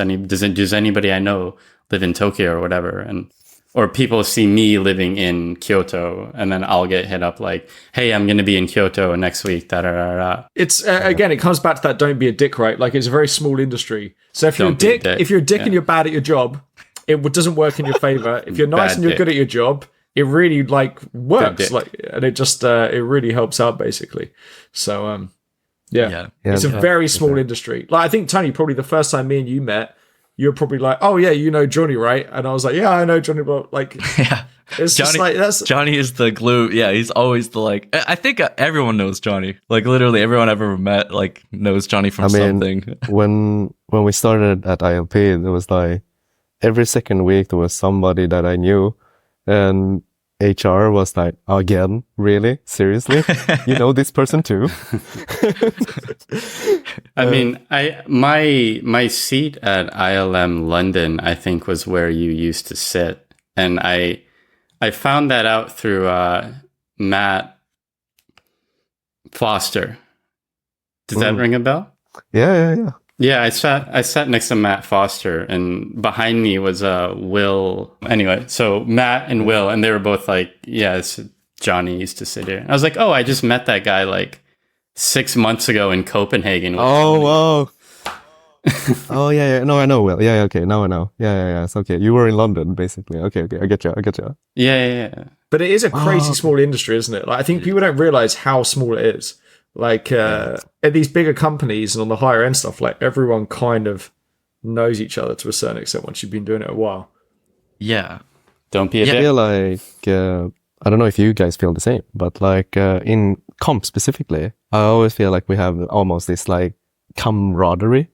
anybody I know live in Tokyo or whatever? Or people see me living in Kyoto, and then I'll get hit up like, hey, I'm going to be in Kyoto next week, It's, again, it comes back to that don't be a dick, right? Like, it's a very small industry. So if you're a dick and you're bad at your job, it doesn't work in your favor. If you're nice and you're good at your job, it really, like, works. Like, and it just, it really helps out, basically. So, it's a very small industry. Like, I think, Tony, probably the first time me and you met, you're probably like, oh yeah, you know Jonny, right? And I was like, yeah, I know Jonny, but like, it's Jonny, just like that's Jonny is the glue. Yeah, he's always the like. I think everyone knows Jonny. Like literally everyone I've ever met like knows Jonny from something. when we started at ILP, there was like every second week there was somebody that I knew, and HR was like, again, really? Seriously? You know this person too? I mean, my seat at ILM London, I think, was where you used to sit. And I found that out through Matt Foster. Does that ring a bell? Yeah. Yeah, I sat next to Matt Foster, and behind me was Will. Anyway, so Matt and Will, and they were both like, yeah, Jonny used to sit here. I was like, oh, I just met that guy like 6 months ago in Copenhagen. Oh, wow. Oh, yeah. No, I know Will. Yeah, okay. Now I know. Yeah. It's okay. You were in London, basically. Okay. I get you. Yeah. But it is a crazy small industry, isn't it? Like, I think people don't realize how small it is. Like, at these bigger companies and on the higher end stuff, like, everyone kind of knows each other to a certain extent once you've been doing it a while. Yeah. Don't be a dick. I feel like, I don't know if you guys feel the same, but like, in comp specifically, I always feel like we have almost this like camaraderie,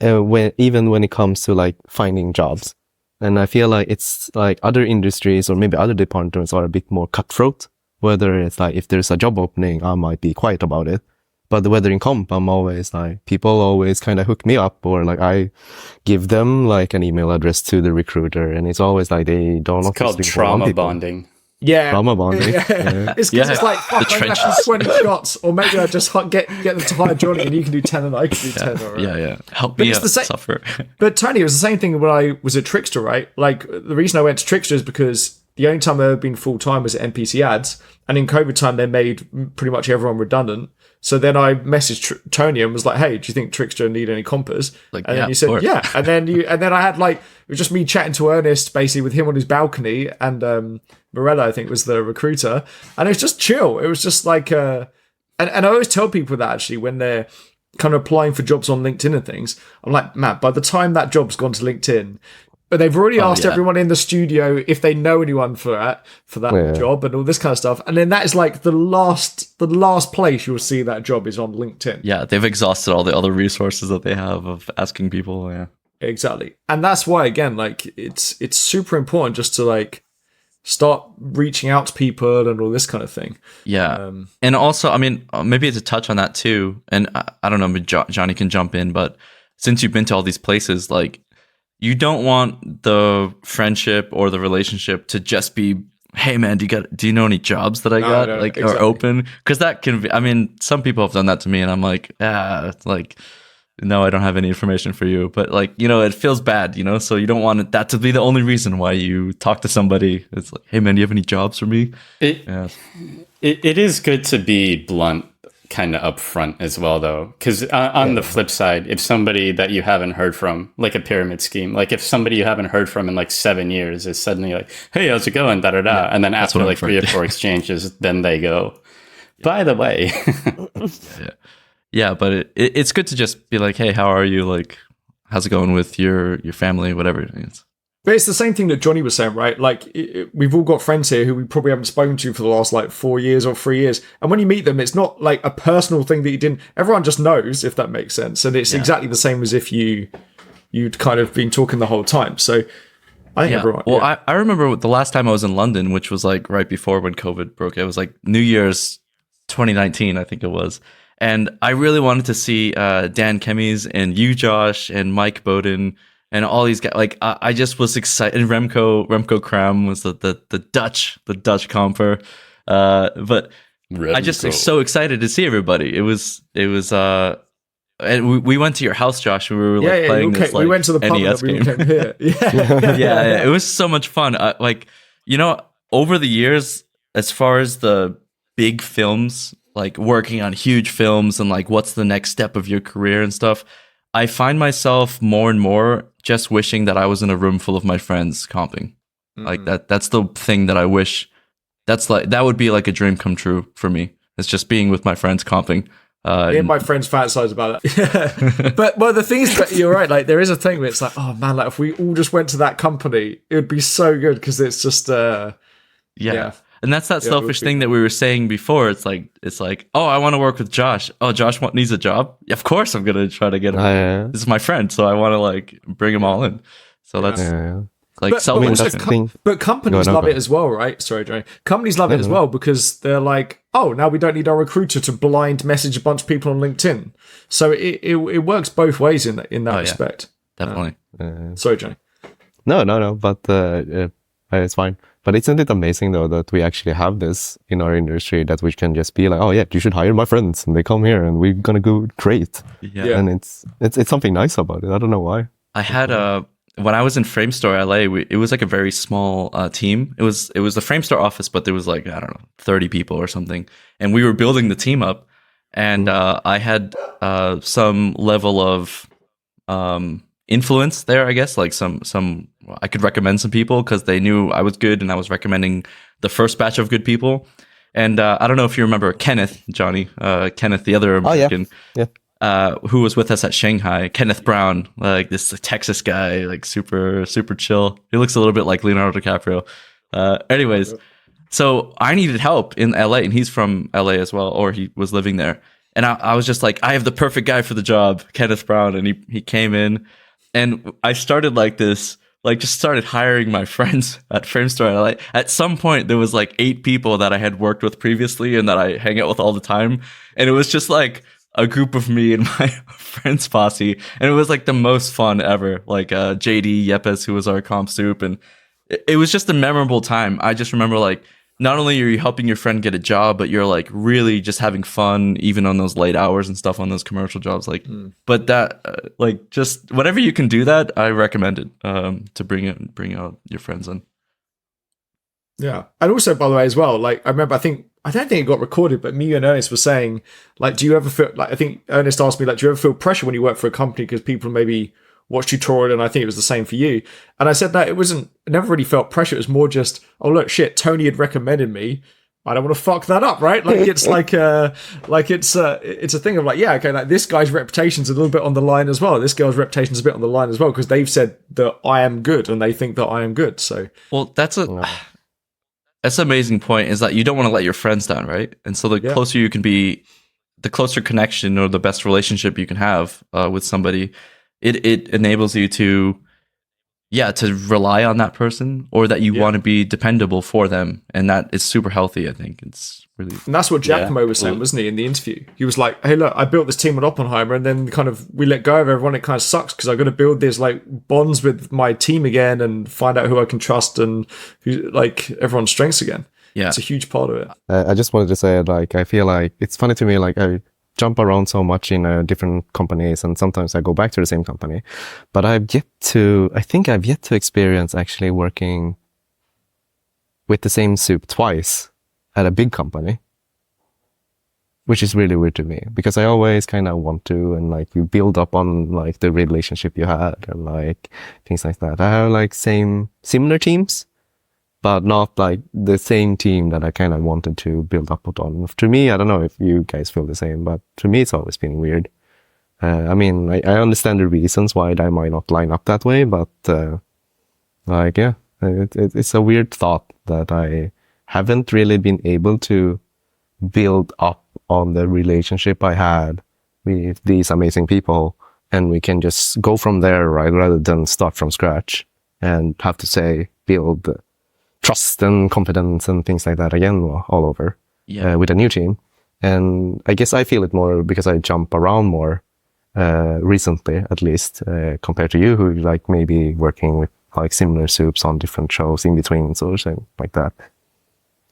even when it comes to like finding jobs. And I feel like it's like other industries or maybe other departments are a bit more cutthroat. Whether it's like if there's a job opening, I might be quiet about it. But whether in comp, I'm always like, people always kind of hook me up, or like I give them like an email address to the recruiter, and it's always like they don't. It's called trauma bonding. Yeah, trauma bonding. Yeah. It's because it's like, fuck, I can have 20 shots, or maybe I just get them to hire Jonny, and you can do 10 and I can do 10. Or, Help me suffer. But Tony, it was the same thing when I was at Trickster, right? Like, the reason I went to Trickster is because the only time I've ever been full-time was at NPC Ads, and in COVID time, they made pretty much everyone redundant. So then I messaged Tony and was like, "Hey, do you think Trickster need any compers?" Like, and then you said, "Yeah." And then I had like, it was just me chatting to Ernest basically with him on his balcony, and Morella, I think, was the recruiter, and it was just chill. It was just like, and I always tell people that actually when they're kind of applying for jobs on LinkedIn and things, I'm like, Matt, by the time that job's gone to LinkedIn, but they've already asked everyone in the studio if they know anyone for that job and all this kind of stuff. And then that is like the last place you'll see that job is on LinkedIn. Yeah, they've exhausted all the other resources that they have of asking people. Yeah, exactly. And that's why, again, like it's super important just to like start reaching out to people and all this kind of thing. Yeah. And also, I mean, maybe to touch on that too, and I don't know, maybe Jonny can jump in, but since you've been to all these places, like, you don't want the friendship or the relationship to just be, "Hey man, do you know any jobs that I got exactly. Are open?" Because that can be, I mean, some people have done that to me, and I'm like, like, no, I don't have any information for you. But like, it feels bad, so you don't want that to be the only reason why you talk to somebody. It's like, "Hey man, do you have any jobs for me?" It is good to be blunt kind of upfront as well, though, because on the flip side, if somebody that you haven't heard from, like a pyramid scheme, like if somebody you haven't heard from in like 7 years is suddenly like, "Hey, how's it going?" And then after like 3 or 4 exchanges, then they go, "By the way." Yeah, but it's good to just be like, "Hey, how are you? Like, how's it going with your family, whatever it is." But it's the same thing that Jonny was saying, right? Like, we've all got friends here who we probably haven't spoken to for the last, like, 4 years or 3 years. And when you meet them, it's not, like, a personal thing that you didn't... Everyone just knows, if that makes sense. And it's exactly the same as if you'd kind of been talking the whole time. So I think everyone... Well, I remember the last time I was in London, which was, like, right before when COVID broke. It was, like, New Year's 2019, I think it was. And I really wanted to see Dan Kemies and you, Josh, and Mike Bowden... And all these guys, like, I just was excited. And Remco Kram was the Dutch comper. But Remco. I just was so excited to see everybody. It was, and we went to your house, Josh, and we were like playing this, like, we went to the pub NES game. Came here. Yeah, it was so much fun. Like, over the years, as far as the big films, like working on huge films and like what's the next step of your career and stuff, I find myself more and more just wishing that I was in a room full of my friends comping. Like that's the thing that I wish. That would be like a dream come true for me. It's just being with my friends comping. Me and my friends fantasize about it. But the thing is that you're right. Like, there is a thing where it's like, oh man, like if we all just went to that company, it would be so good because it's just yeah. And that's that selfish thing that we were saying before. It's like, oh, I want to work with Josh. Oh, Josh needs a job. Of course, I'm gonna try to get him. This is my friend, so I want to like bring him all in. So that's like selfish. But companies love it as well, right? Sorry, Johnny. Companies love it as well because they're like, oh, now we don't need our recruiter to blind message a bunch of people on LinkedIn. So it works both ways in that respect. Definitely. Sorry, Johnny. No. But it's fine. But isn't it amazing, though, that we actually have this in our industry, that we can just be like, oh, yeah, you should hire my friends, and they come here, and we're going to go great. Yeah. And it's something nice about it. I don't know why. I had when I was in Framestore LA, it was like a very small team. It was the Framestore office, but there was like, I don't know, 30 people or something. And we were building the team up, and I had some level of influence there, I guess, like some I could recommend some people because they knew I was good and I was recommending the first batch of good people. And I don't know if you remember Kenneth, Jonny, Kenneth, the other American, who was with us at Shanghai, Kenneth Brown, like this Texas guy, like super, super chill. He looks a little bit like Leonardo DiCaprio. Anyways, so I needed help in LA, and he's from LA as well, or he was living there. And I was just like, I have the perfect guy for the job, Kenneth Brown. And he came in. And I started like this like just started hiring my friends at Framestore. And like at some point there was like 8 people that I had worked with previously and that I hang out with all the time. And it was just like a group of me and my friends posse. And it was like the most fun ever. Like JD Yepes, who was our comp soup, and it was just a memorable time. I just remember like not only are you helping your friend get a job, but you're like really just having fun, even on those late hours and stuff on those commercial jobs. Like, but that like just whatever you can do that, I recommend it to bring out your friends in. Yeah, and also by the way as well, like I remember, I don't think it got recorded, but me and Ernest were saying, like, do you ever feel like, I think Ernest asked me, like, do you ever feel pressure when you work for a company because people maybe watch tutorial, and I think it was the same for you. And I said that I never really felt pressure. It was more just, oh look, shit, Tony had recommended me. I don't want to fuck that up, right? Like it's like it's a thing of like, yeah, okay, like this guy's reputation's a little bit on the line as well. This girl's reputation's a bit on the line as well because they've said that I am good and they think that I am good. So well, that's an amazing point. Is that you don't want to let your friends down, right? And so the closer you can be, the closer connection or the best relationship you can have with somebody. It enables you to rely on that person, or that you want to be dependable for them, and that is super healthy. I think it's really, and that's what Giacomo was saying, wasn't he, in the interview? He was like, "Hey, look, I built this team at Oppenheimer, and then kind of we let go of everyone. It kind of sucks because I got to build these like bonds with my team again, and find out who I can trust and who like everyone's strengths again. Yeah, it's a huge part of it." I just wanted to say, like, I feel like it's funny to me, like I jump around so much in different companies, and sometimes I go back to the same company, but I've yet to experience actually working with the same soup twice at a big company, which is really weird to me because I always kind of want to, and like you build up on like the relationship you had and like things like that. I have like similar teams, but not like the same team that I kind of wanted to build up on. To me, I don't know if you guys feel the same, but to me, it's always been weird. I mean, I understand the reasons why they might not line up that way, but like, yeah, it's a weird thought that I haven't really been able to build up on the relationship I had with these amazing people, and we can just go from there, right? Rather than start from scratch and have to say, build trust and confidence and things like that again all over with a new team. And I guess I feel it more because I jump around more recently, at least compared to you, who like maybe working with like similar soups on different shows in between, so something like that.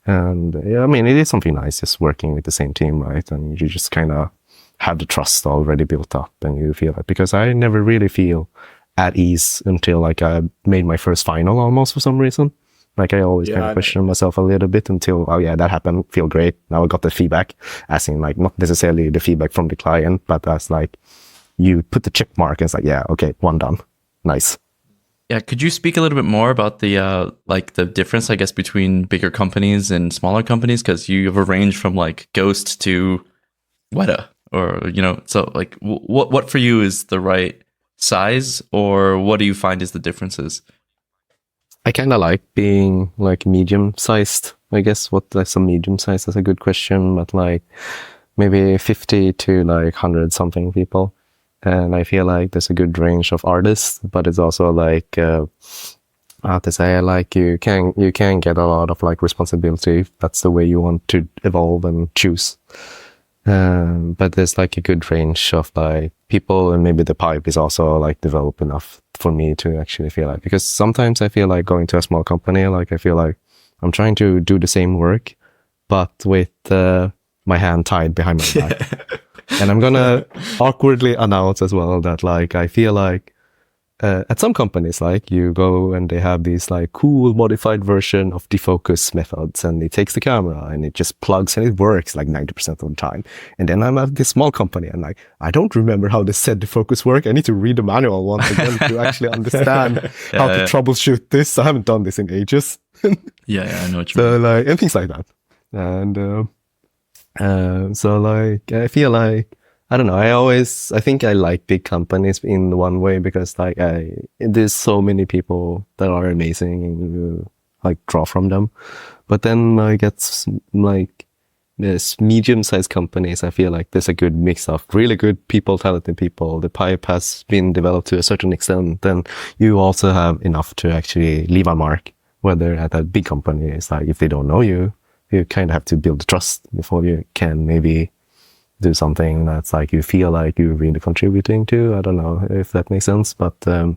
And yeah, I mean, it is something nice just working with the same team, right? And you just kind of have the trust already built up, and you feel it, because I never really feel at ease until like I made my first final almost for some reason. Like I always kind of question myself a little bit until, oh yeah, that happened, feel great. Now I got the feedback, as in like not necessarily the feedback from the client, but as like you put the check mark and it's like, yeah, okay, one done. Nice. Yeah, could you speak a little bit more about the like the difference, I guess, between bigger companies and smaller companies? Because you have a range from like Ghost to Weta, or so like what for you is the right size, or what do you find is the differences? I kind of like being like medium-sized. I guess what's a medium-sized is a good question, but like maybe 50 to like 100 something people. And I feel like there's a good range of artists, but it's also like, how to say, like you can get a lot of like responsibility if that's the way you want to evolve and choose. But there's like a good range of like people, and maybe the pipe is also like developed enough for me to actually feel like, because sometimes I feel like going to a small company, like I feel like I'm trying to do the same work, but with my hand tied behind my back. And I'm gonna awkwardly announce as well that like I feel like at some companies, like you go and they have these like cool modified version of defocus methods, and it takes the camera and it just plugs and it works like 90% of the time. And then I'm at this small company and like, I don't remember how this said defocus work. I need to read the manual once again to actually understand how to troubleshoot this. I haven't done this in ages. yeah, I know what you mean. So like, and things like that. And so like, I feel like, I don't know, I think I like big companies in one way because like there's so many people that are amazing and you like draw from them. But then I get like there's medium-sized companies, I feel like there's a good mix of really good people, talented people. The pipe has been developed to a certain extent, then you also have enough to actually leave a mark. Whether at a big company, it's like if they don't know you, you kind of have to build trust before you can maybe do something that's like you feel like you're really contributing to. I don't know if that makes sense, but and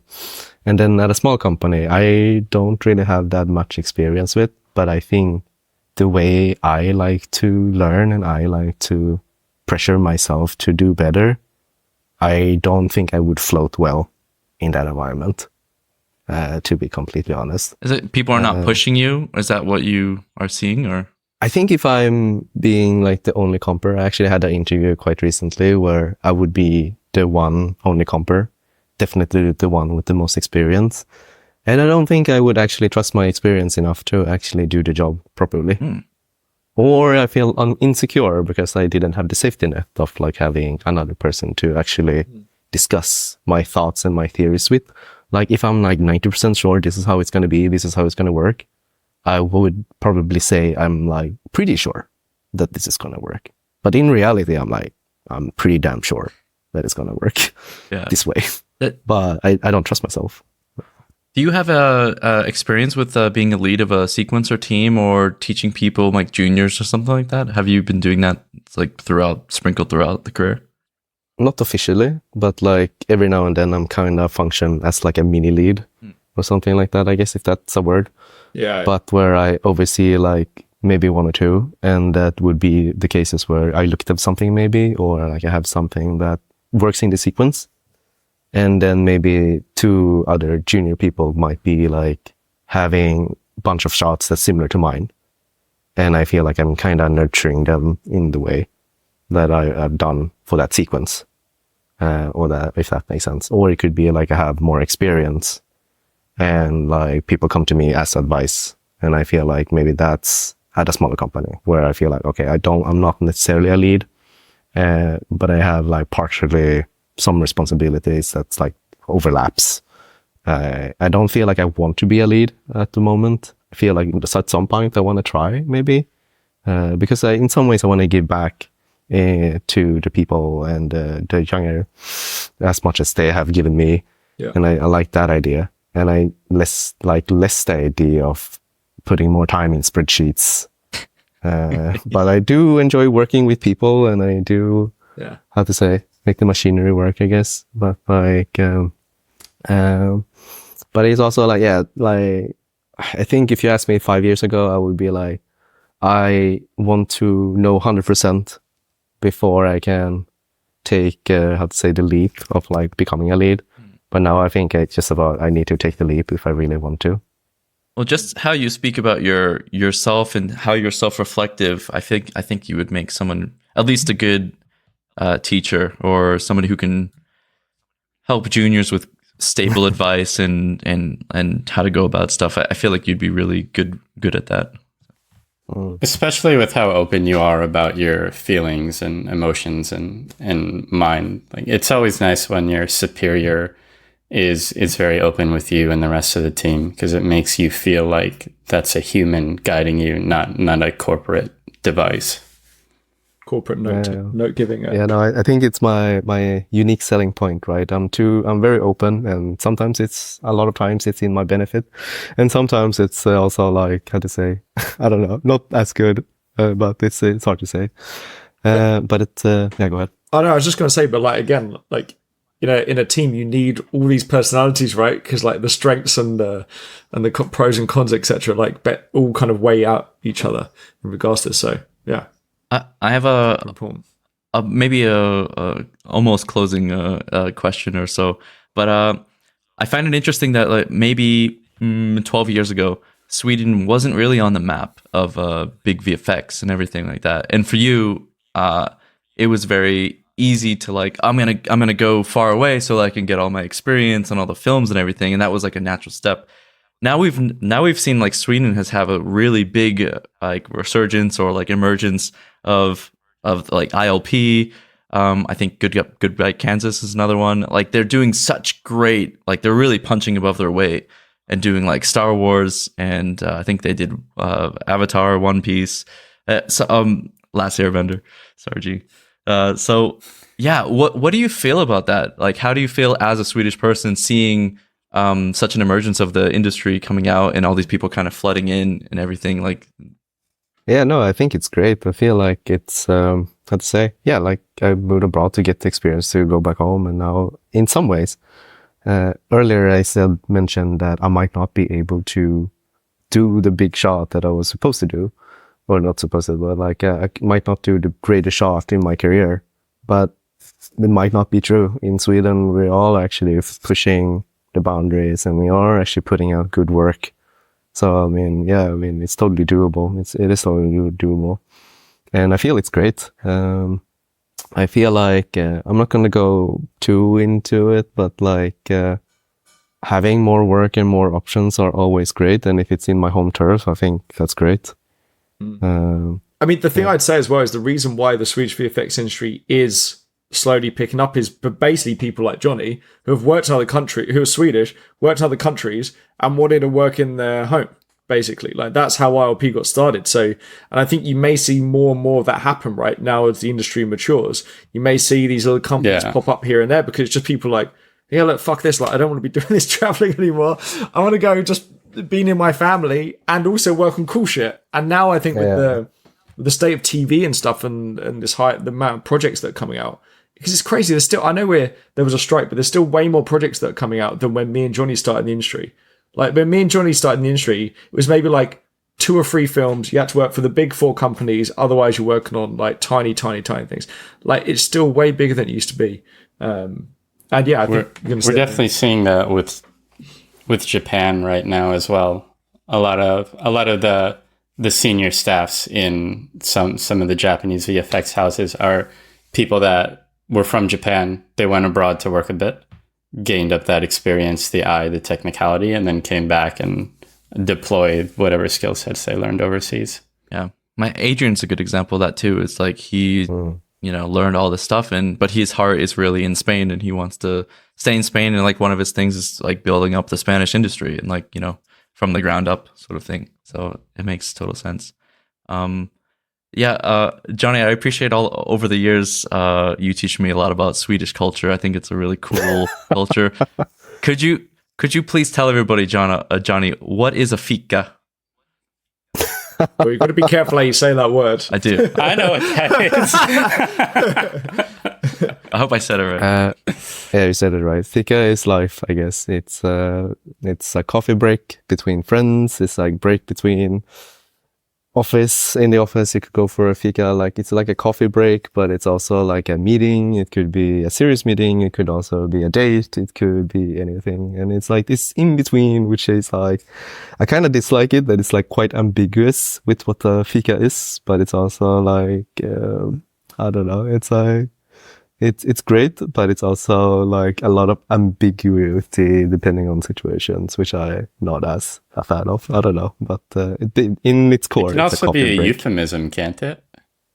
then at a small company, I don't really have that much experience with, but I think the way I like to learn and I like to pressure myself to do better, I don't think I would float well in that environment, to be completely honest. Is it people are not pushing you? Is that what you are seeing, or? I think if I'm being like the only comper, I actually had an interview quite recently where I would be the one only comper, definitely the one with the most experience. And I don't think I would actually trust my experience enough to actually do the job properly. Or I feel insecure because I didn't have the safety net of like having another person to actually discuss my thoughts and my theories with. Like if I'm like 90% sure this is how it's going to be, this is how it's going to work, I would probably say I'm like pretty sure that this is going to work. But in reality, I'm pretty damn sure that it's going to work this way. But I don't trust myself. Do you have a experience with being a lead of a sequencer team or teaching people like juniors or something like that? Have you been doing that like sprinkled throughout the career? Not officially, but like every now and then I'm kind of function as like a mini lead or something like that, I guess, if that's a word. Yeah. But where I oversee like maybe one or two, and that would be the cases where I looked at something maybe, or like I have something that works in the sequence. And then maybe two other junior people might be like having a bunch of shots that's similar to mine. And I feel like I'm kind of nurturing them in the way that I have done for that sequence. Or that, if that makes sense. Or it could be like I have more experience and like people come to me as advice. And I feel like maybe that's at a smaller company where I feel like, okay, I'm not necessarily a lead, but I have like partially some responsibilities that's like overlaps. I don't feel like I want to be a lead at the moment. I feel like at some point I want to try maybe, because in some ways I want to give back to the people and the younger as much as they have given me. Yeah. And I like that idea. And I less the idea of putting more time in spreadsheets. But I do enjoy working with people, and I do, how to say, make the machinery work, I guess. But like, but it's also like, I think if you asked me 5 years ago, I would be like, I want to know 100% before I can take, the leap of like becoming a lead. But now I think it's just about, I need to take the leap if I really want to. Well, just how you speak about yourself and how you're self-reflective, I think you would make someone, at least a good teacher, or somebody who can help juniors with stable advice and how to go about stuff. I feel like you'd be really good at that. Especially with how open you are about your feelings and emotions and mind. Like, it's always nice when your superior is very open with you and the rest of the team, because it makes you feel like that's a human guiding you, not a corporate device. Corporate note giving. No, I think it's my unique selling point, right? I'm very open, and sometimes a lot of times it's in my benefit, and sometimes it's also like, how to say, I don't know, not as good, but it's hard to say. But it's go ahead. Oh no, I was just going to say, but like again, like, you know, in a team you need all these personalities, right? Because like the strengths and the pros and cons, etc., like all kind of weigh out each other in regards to this. So yeah. I have maybe a almost closing question or so, but I find it interesting that like maybe 12 years ago, Sweden wasn't really on the map of big VFX and everything like that. And for you, it was very easy to like, I'm gonna go far away so I can get all my experience and all the films and everything, and that was like a natural step. Now we've seen like Sweden has have a really big like resurgence or like emergence of like ILP. I think Goodbye Kansas is another one. Like they're doing such great, like they're really punching above their weight and doing like Star Wars, and I think they did Avatar, One Piece. Last Airbender. Sorry, G. So yeah, what do you feel about that? Like, how do you feel as a Swedish person seeing such an emergence of the industry coming out and all these people kind of flooding in and everything? Like, yeah, no, I think it's great. I feel like it's how to say, yeah, like I moved abroad to get the experience to go back home, and now in some ways, earlier I mentioned that I might not be able to do the big shot that I was supposed to do, or not supposed to, but like I might not do the greatest shot in my career. But it might not be true. In Sweden, we're all actually pushing the boundaries, and we are actually putting out good work. So I mean, yeah, I mean, it's totally doable. It is totally doable, and I feel it's great. I feel like I'm not gonna go too into it, but like having more work and more options are always great. And if it's in my home turf, I think that's great. I mean, the thing I'd say as well is the reason why the Swedish VFX industry is slowly picking up is basically people like Jonny who have worked in other countries, who are Swedish, worked in other countries, and wanted to work in their home. Basically, like that's how ILP got started. So, and I think you may see more and more of that happen right now as the industry matures. You may see these other companies pop up here and there because it's just people like, yeah, look, fuck this. Like, I don't want to be doing this traveling anymore. I want to go just be near my family and also work on cool shit. And now I think with the state of TV and stuff and the amount of projects that are coming out, because it's crazy. There's still, I know there was a strike, but there's still way more projects that are coming out than when me and Jonny started in the industry. Like when me and Jonny started in the industry, it was maybe like 2 or 3 films. You had to work for the big 4 companies. Otherwise you're working on like tiny things. Like it's still way bigger than it used to be. And yeah, I think we're definitely seeing that with Japan right now as well. A lot of the senior staffs in some of the Japanese VFX houses are people that were from Japan. They went abroad to work a bit, gained up that experience, the eye, the technicality, and then came back and deployed whatever skill sets they learned overseas. Yeah. My Adrian's a good example of that too. It's like he, learned all this stuff but his heart is really in Spain and he wants to stay in Spain. And like one of his things is like building up the Spanish industry and like, from the ground up sort of thing. So it makes total sense. Jonny, I appreciate all over the years, you teach me a lot about Swedish culture. I think it's a really cool culture. Could you please tell everybody, Jonny, what is a fika? Well, you've got to be careful how you say that word. I do. I know what that is. I hope I said it right. Yeah, you said it right. Fika is life, I guess. It's a coffee break between friends. It's like break between in the office. You could go for a fika. Like it's like a coffee break, but it's also like a meeting. It could be a serious meeting. It could also be a date. It could be anything. And it's like this in between, which is like, I kind of dislike it that it's like quite ambiguous with what the fika is, but it's also like, I don't know. It's like, it's great, but it's also like a lot of ambiguity depending on situations, which I'm not as a fan of. I don't know, but in its core, it can also be a euphemism, can't it?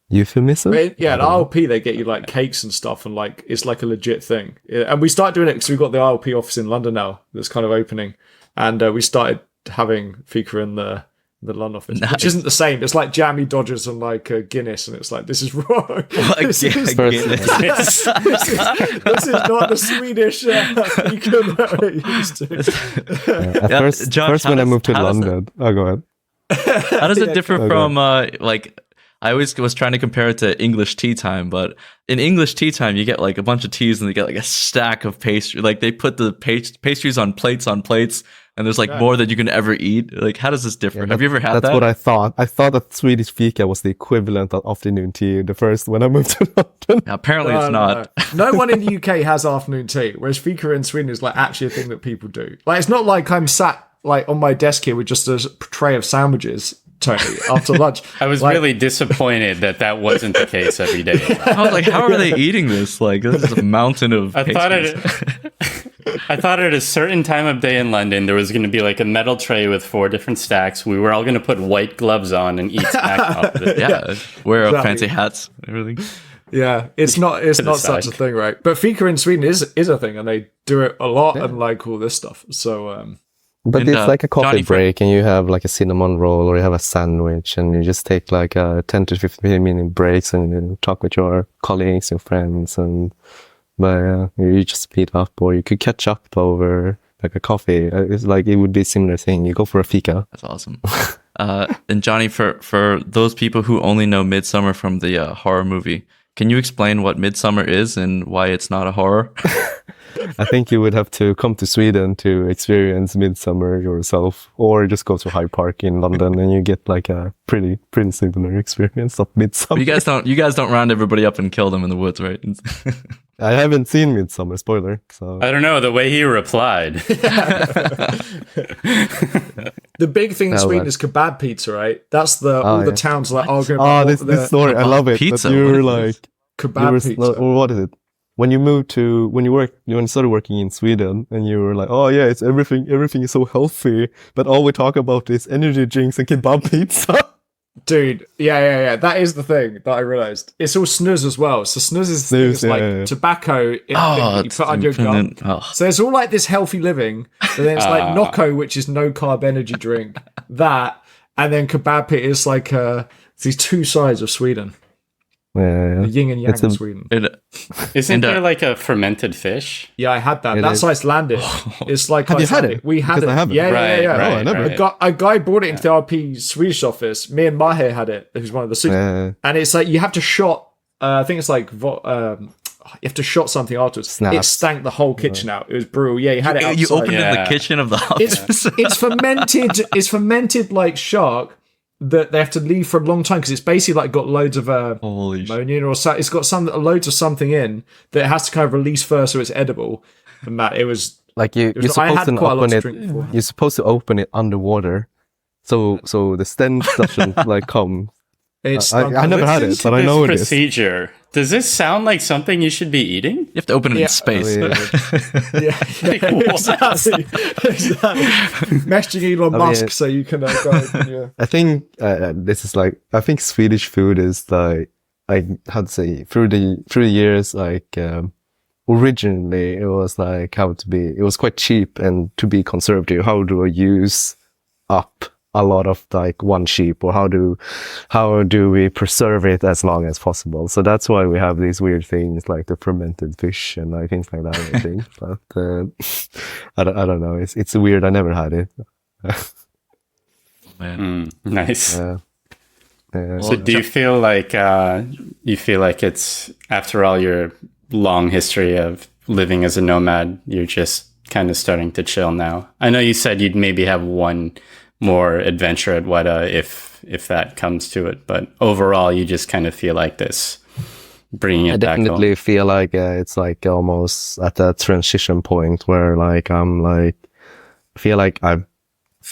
Euphemism? Yeah, at ILP they get you like cakes and stuff, and like it's like a legit thing. And we started doing it because we've got the ILP office in London now that's kind of opening, and we started having fika in the London office, which isn't the same. It's like Jammy Dodgers and like Guinness, and it's like, this is wrong. This is not the Swedish fika that we're used to. First when I moved to London. Oh, go ahead. How does it differ from like? I always was trying to compare it to English tea time, but in English tea time, you get like a bunch of teas and they get like a stack of pastry. Like they put the pastries on plates, and there's like more than you can ever eat. Like, how does this differ? Yeah, have you ever had that? That's what I thought. I thought that Swedish fika was the equivalent of afternoon tea. The first when I moved to London. Apparently, it's not. No one in the UK has afternoon tea, whereas fika in Sweden is like actually a thing that people do. Like, it's not like I'm sat like on my desk here with just a tray of sandwiches, Tony, after lunch. I was really disappointed that wasn't the case every day. I was like, how are they eating this? Like, this is a mountain of pastries. I thought at a certain time of day in London, there was going to be like a metal tray with 4 different stacks. We were all going to put white gloves on and eat snack off of it. Yeah, wear fancy hats and everything. Yeah, it's not such a thing, right? But fika in Sweden is a thing, and they do it a lot and like all this stuff. So But And, it's like a coffee Johnny, break, and you have like a cinnamon roll, or you have a sandwich, and you just take like a 10 to 15-minute breaks, and you talk with your colleagues, your friends, and you just meet up, or you could catch up over like a coffee. It's like it would be a similar thing. You go for a fika. That's awesome. And Johnny, for those people who only know Midsummer from the horror movie, can you explain what Midsummer is and why it's not a horror? I think you would have to come to Sweden to experience Midsummer yourself, or just go to Hyde Park in London, and you get like a pretty similar experience of Midsummer. But you guys don't round everybody up and kill them in the woods, right? I haven't seen Midsummer, spoiler. So I don't know the way he replied. The big thing in Sweden is kebab pizza, right? That's all the towns like arguing about. This story, I love it. Pizza. But you're like kebab pizza. Or what is it? When you started working in Sweden, and you were like, oh yeah, it's everything is so healthy, but all we talk about is energy drinks and kebab pizza. Dude, yeah. That is the thing that I realized. It's all snus as well. So snus is like tobacco you put on your gum. So it's all like this healthy living. But then it's like Nocco, which is no carb energy drink. That, and then kebab pit is like these two sides of Sweden. Yeah. The yin and yang of Sweden. Isn't there like a fermented fish? Yeah, I had that. That's Icelandic. It's like Have you had it? We had it. I haven't. Yeah. Right, I never. A guy brought it into the RP Swedish office. Me and Mahe had it. Who's one of the super. And it's like you have to shot. I think it's like you have to shot something afterwards. Snaps. It stank the whole kitchen out. It was brutal. Yeah, you had it outside. You opened it in the kitchen of the house. It's fermented. It's fermented like shark that they have to leave for a long time because it's basically like got loads of ammonia or it's got loads of something in that it has to kind of release first so it's edible. And that it was like you're supposed to open it underwater, so the stench doesn't like come. I never had it, but I know it is. Procedure. Does this sound like something you should be eating? You have to open it in space. Exactly. Messaging Elon Musk so you can go open your... I think this is like, I think Swedish food is like how to say, through the years, like originally it was like it was quite cheap, and to be conservative, how do I use up a lot of like one sheep, or how do we preserve it as long as possible? So that's why we have these weird things like the fermented fish and like things like that, I think. But I don't know. It's weird. I never had it. Man, nice. Yeah. So do you feel like it's, after all your long history of living as a nomad, you're just kind of starting to chill now? I know you said you'd maybe have one more adventure at Weta if that comes to it, but overall you just kind of feel like this, bringing it back home. I definitely feel like it's like almost at that transition point where like I feel like I've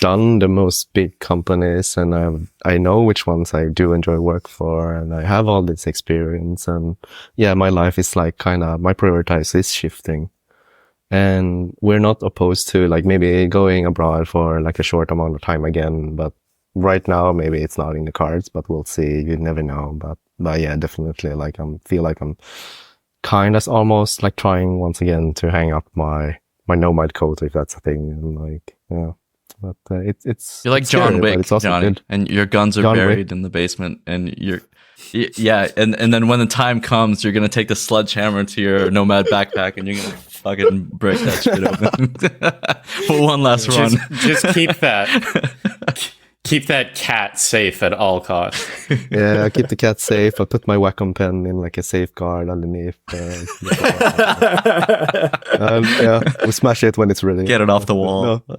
done the most big companies, and I know which ones I do enjoy work for, and I have all this experience, and yeah, my life is like kind of, my priorities is shifting. And we're not opposed to like maybe going abroad for like a short amount of time again, but right now maybe it's not in the cards, but we'll see. You never know. But yeah, definitely like feel like I'm kind of almost like trying once again to hang up my nomad coat, if that's a thing. And like, yeah, but it's you're like it's John scary, Wick, but it's also Johnny, good. and your guns are buried in the basement, and and then when the time comes, you're gonna take the sledgehammer to your nomad backpack, and you're gonna fucking break that shit open for one last run. Just keep that cat safe at all costs. Yeah, I keep the cat safe. I put my Wacom pen in like a safeguard underneath. Yeah, we smash it when it's ready. Get it off the wall. No.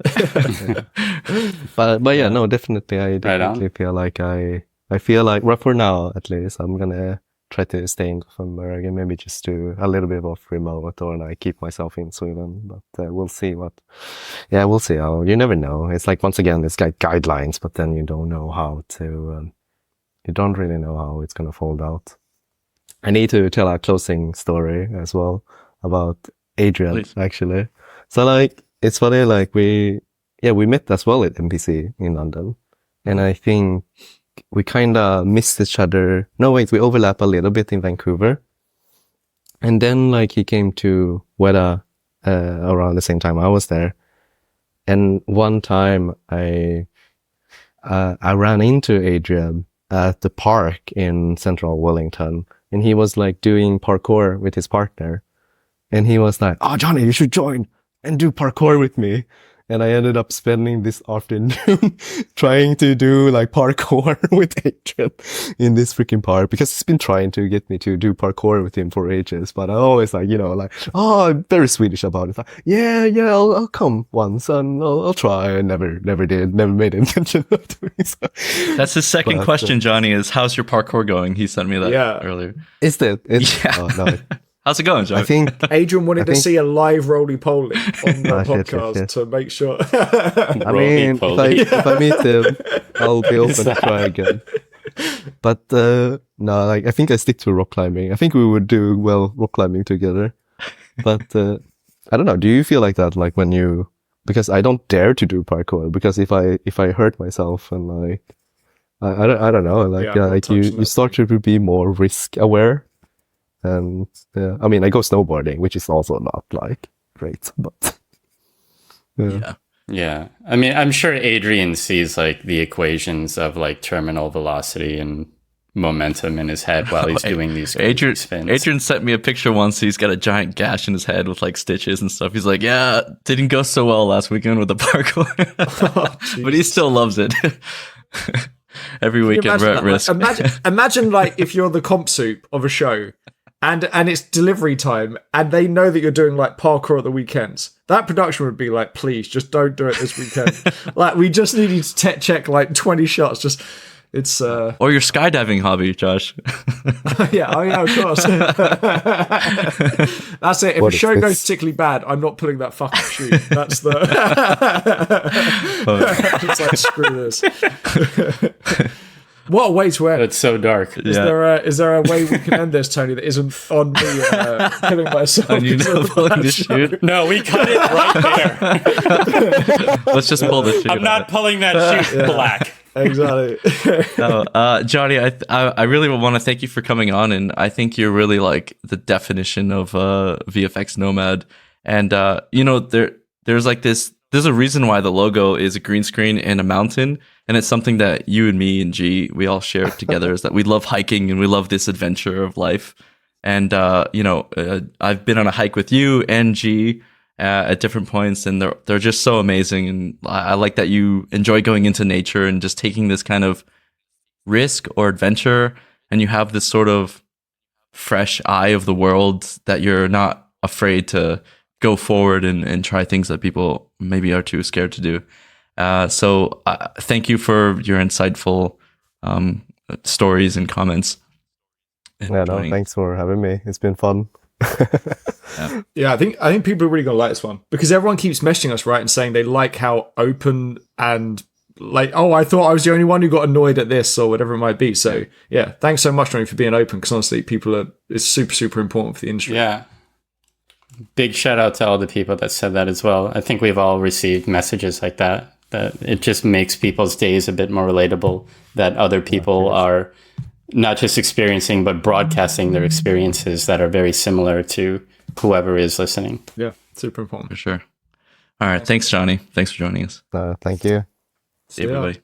But yeah, no, definitely. I definitely feel like I feel like, right for now at least, I'm gonna try to stay in Gothenburg and maybe just do a little bit of remote, or I keep myself in Sweden. But we'll see we'll see how. You never know. It's like, once again, it's like guidelines, but then you don't know how to. You don't really know how it's gonna fold out. I need to tell a closing story as well about Adrian. Please. Actually. So like, it's funny. Like we met as well at MPC in London, and I think we kind of missed each other. No, wait, we overlap a little bit in Vancouver. And then like he came to Weta around the same time I was there. And one time I ran into Adrian at the park in central Wellington, and he was like doing parkour with his partner. And he was like, "Oh, Jonny, you should join and do parkour with me." And I ended up spending this afternoon trying to do like parkour with Adrian in this freaking park, because he's been trying to get me to do parkour with him for ages. But I always like, oh, I'm very Swedish about it. Like, yeah, I'll come once and I'll try. I never did, never made intention of doing so. That's his second question, Jonny, is how's your parkour going? He sent me that earlier. Is that? Yeah. Oh, no. How's it going, Jonny? I think Adrian wanted to see a live roly-poly on the podcast to make sure. I mean, if I meet him, I'll be open to try again. But no, like I think I stick to rock climbing. I think we would do well rock climbing together. But I don't know. Do you feel like that? Like when you, because I don't dare to do parkour, because if I hurt myself and like I don't know, like you start to be more risk aware. And I mean, I go snowboarding, which is also not like great, but yeah. I mean, I'm sure Adrian sees like the equations of like terminal velocity and momentum in his head while he's doing these spins. Adrian sent me a picture once. He's got a giant gash in his head with like stitches and stuff. He's like, yeah, didn't go so well last weekend with the parkour, but he still loves it. Every weekend we're at risk. Imagine like if you're the comp soup of a show. And it's delivery time, and they know that you're doing like parkour at the weekends. That production would be like, please, just don't do it this weekend. Like, we just need you to check like 20 shots. Just it's or your skydiving hobby, Josh. yeah, of course. That's it. If a show goes particularly bad, I'm not pulling that fucking shoot. That's the. It's like, screw this. What a way to end. It's so dark. Is there a way we can end this, Tony, that isn't on me killing myself? And you know, pulling the chute? No, we cut it right there. Let's just pull the chute. I'm not pulling that chute black. Exactly. Jonny, I really want to thank you for coming on, and I think you're really like the definition of VFX nomad. And there's like this. There's a reason why the logo is a green screen and a mountain, and it's something that you and me and G, we all share together, is that we love hiking and we love this adventure of life. And I've been on a hike with you and G at different points, and they're just so amazing. And I like that you enjoy going into nature and just taking this kind of risk or adventure, and you have this sort of fresh eye of the world that you're not afraid to go forward and try things that people maybe are too scared to do. So thank you for your insightful stories and comments. Thanks for having me. It's been fun. Yeah, I think people are really gonna like this one, because everyone keeps messaging us, right, and saying they like how open and like, oh, I thought I was the only one who got annoyed at this or whatever it might be. So yeah, thanks so much, Jonny, for being open, because honestly, it's super, super important for the industry. Yeah. Big shout out to all the people that said that as well. I think we've all received messages like that it just makes people's days a bit more relatable, that other people are not just experiencing, but broadcasting their experiences that are very similar to whoever is listening. Yeah, super important. For sure. All right. Thanks, Jonny. Thanks for joining us. Thank you. See you, everybody.